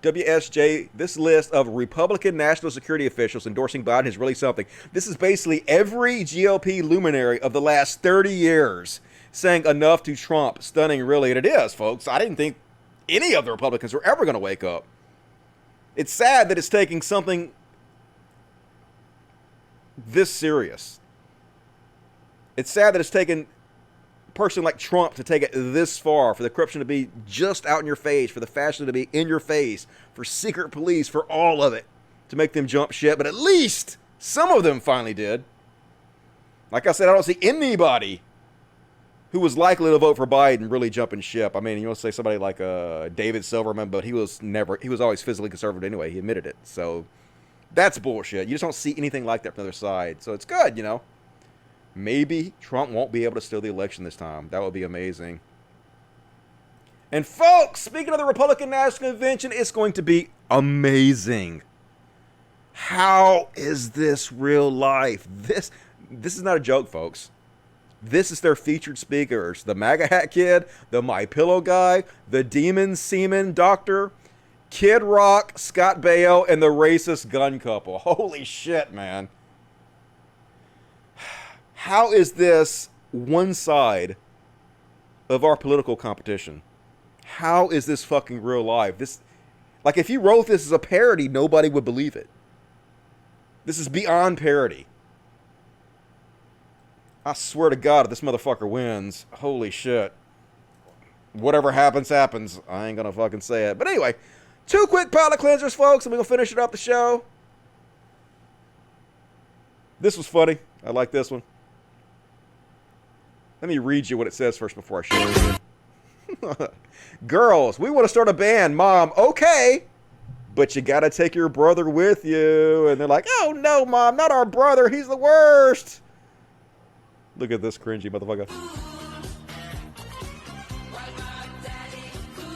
S1: WSJ, this list of Republican national security officials endorsing Biden is really something. This is basically every GOP luminary of the last 30 years saying enough to Trump. Stunning, really. And it is, folks. I didn't think any of the Republicans were ever going to wake up. It's sad that it's taking something this serious. It's sad that it's taken a person like Trump to take it this far, for the corruption to be just out in your face, for the fascism to be in your face, for secret police, for all of it, to make them jump ship. But at least some of them finally did. Like I said, I don't see anybody who was likely to vote for Biden really jumping ship. I mean, you want to say somebody like David Silverman, but he was always physically conservative anyway. He admitted it. So that's bullshit. You just don't see anything like that from the other side. So it's good, you know. Maybe Trump won't be able to steal the election this time. That would be amazing. And folks, speaking of the Republican National Convention, it's going to be amazing. How is this real life? This is not a joke, folks. This is their featured speakers. The MAGA hat kid, the My Pillow guy, the demon semen doctor, Kid Rock, Scott Baio, and the racist gun couple. Holy shit, man. How is this one side of our political competition? How is this fucking real life? This, like, if you wrote this as a parody, nobody would believe it. This is beyond parody. I swear to God, if this motherfucker wins, holy shit. Whatever happens, happens. I ain't gonna fucking say it. But anyway, 2 quick palate cleansers, folks, and we're gonna finish it up the show. This was funny. I like this one. Let me read you what it says first before I show it. Girls, we want to start a band. Mom, okay. But you gotta take your brother with you. And they're like, oh no, Mom, not our brother. He's the worst. Look at this cringy motherfucker.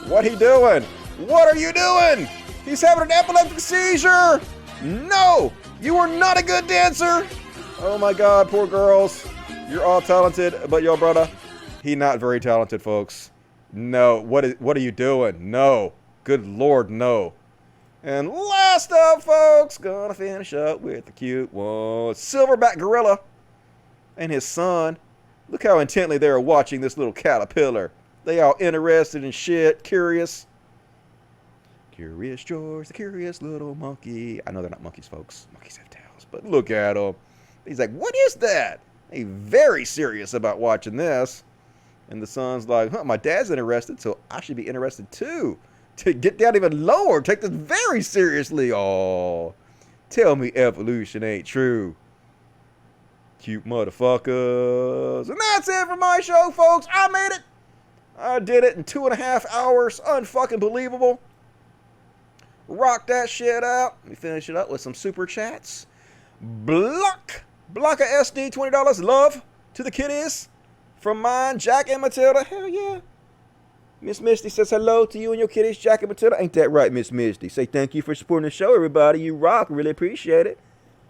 S1: What he doing? What are you doing? He's having an epileptic seizure. No, you are not a good dancer. Oh my God, poor girls. You're all talented, but your brother, he not very talented, folks. No, what are you doing? No, good Lord, no. And last up, folks, gonna finish up with the cute one. Silverback Gorilla and his son. Look how intently they are watching this little caterpillar. They all interested in shit, curious. Curious George, the curious little monkey. I know they're not monkeys, folks. Monkeys have tails, but look at him. He's like, what is that? He's very serious about watching this. And the son's like, huh, my dad's interested, so I should be interested too. To get down even lower, take this very seriously. Oh, tell me evolution ain't true. Cute motherfuckers. And that's it for my show, folks. I made it. I did it in 2.5 hours. Unfucking believable. Rock that shit out. Let me finish it up with some super chats. Block a SD, $20. Love to the kiddies. From mine, Jack and Matilda. Hell yeah. Miss Misty says hello to you and your kiddies, Jack and Matilda. Ain't that right, Miss Misty? Say thank you for supporting the show, everybody. You rock. Really appreciate it.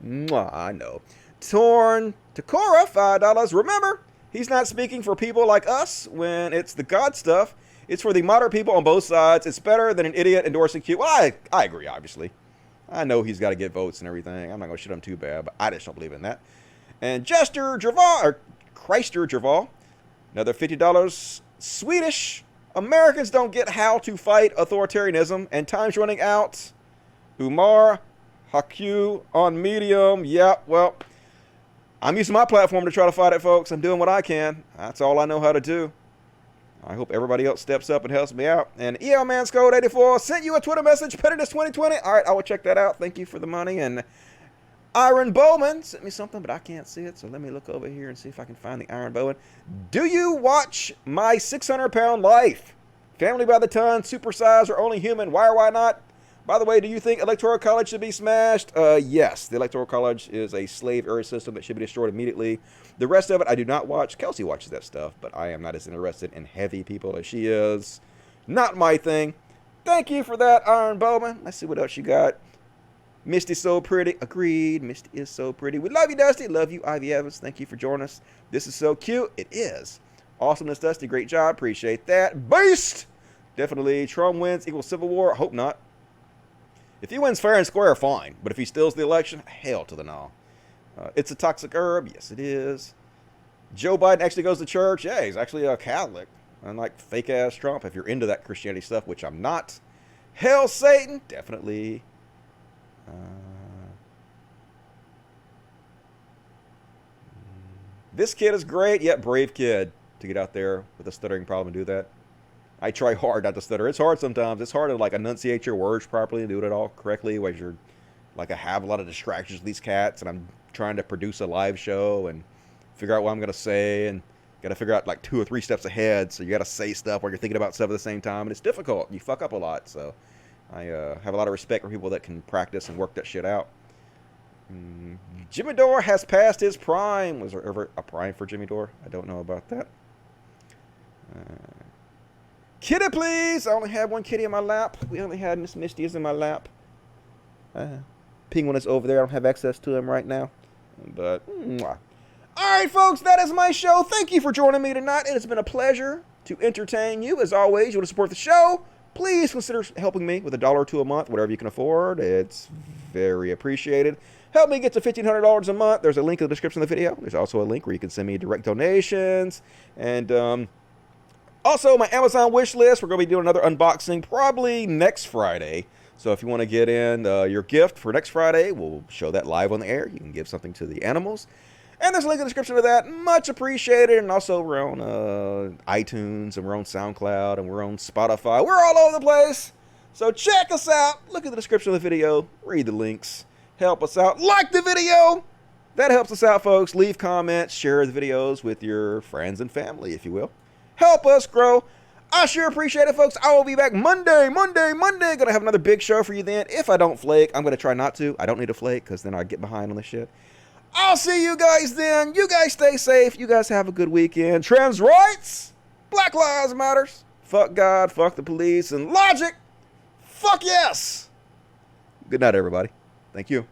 S1: Mwah, I know. Torn Takora, $5. Remember, he's not speaking for people like us when it's the God stuff. It's for the moderate people on both sides. It's better than an idiot endorsing Q. Well, I agree, obviously. I know he's got to get votes and everything. I'm not going to shit him too bad, but I just don't believe in that. And Jester Jerval, or Chrysler Jerval, another $50. Swedish. Americans don't get how to fight authoritarianism, and time's running out. Umar Haku on Medium. Yeah, well, I'm using my platform to try to fight it, folks. I'm doing what I can. That's all I know how to do. I hope everybody else steps up and helps me out. And ELMansCode84 sent you a Twitter message, Pettiness 2020. All right, I will check that out. Thank you for the money. And Iron Bowman sent me something, but I can't see it. So let me look over here and see if I can find the Iron Bowman. Do you watch My 600-Pound Life? Family by the Ton, Supersize, or Only Human? Why or why not? By the way, do you think Electoral College should be smashed? Yes. The Electoral College is a slave-era system that should be destroyed immediately. The rest of it, I do not watch. Kelsey watches that stuff, but I am not as interested in heavy people as she is. Not my thing. Thank you for that, Iron Bowman. Let's see what else you got. Misty's so pretty. Agreed. Misty is so pretty. We love you, Dusty. Love you, Ivy Evans. Thank you for joining us. This is so cute. It is. Awesomeness, Dusty. Great job. Appreciate that. Beast! Definitely. Trump wins equals Civil War. Hope not. If he wins fair and square, fine. But if he steals the election, hell to the no. It's a toxic herb. Yes, it is. Joe Biden actually goes to church. Yeah, he's actually a Catholic. Unlike fake-ass Trump, if you're into that Christianity stuff, which I'm not. Hell, Satan. Definitely. This kid is great. Yep, brave kid to get out there with a stuttering problem and do that. I try hard not to stutter. It's hard sometimes. It's hard to like enunciate your words properly and do it all correctly. Where you're like, I have a lot of distractions with these cats, and I'm trying to produce a live show and figure out what I'm gonna say, and got to figure out like 2 or 3 steps ahead. So you got to say stuff while you're thinking about stuff at the same time, and it's difficult. You fuck up a lot. So I have a lot of respect for people that can practice and work that shit out. Jimmy Dore has passed his prime. Was there ever a prime for Jimmy Dore? I don't know about that. Kitty, please! I only have one kitty in my lap. We only had Miss Misty is in my lap. Penguin is over there. I don't have access to him right now. But, mwah. Alright, folks, that is my show. Thank you for joining me tonight. It has been a pleasure to entertain you. As always, you want to support the show, please consider helping me with $1 or $2 a month, whatever you can afford. It's very appreciated. Help me get to $1,500 a month. There's a link in the description of the video. There's also a link where you can send me direct donations. And, also, my Amazon wish list. We're going to be doing another unboxing probably next Friday. So if you want to get in your gift for next Friday, we'll show that live on the air. You can give something to the animals. And there's a link in the description for that. Much appreciated. And also we're on iTunes, and we're on SoundCloud, and we're on Spotify. We're all over the place. So check us out. Look at the description of the video. Read the links. Help us out. Like the video. That helps us out, folks. Leave comments. Share the videos with your friends and family, if you will. Help us grow. I sure appreciate it, folks. I will be back Monday. Gonna have another big show for you then. If I don't flake, I'm gonna try not to. I don't need to flake, because then I get behind on this shit. I'll see you guys then. You guys stay safe. You guys have a good weekend. Trans rights. Black Lives Matters. Fuck God. Fuck the police. And logic. Fuck yes. Good night, everybody. Thank you.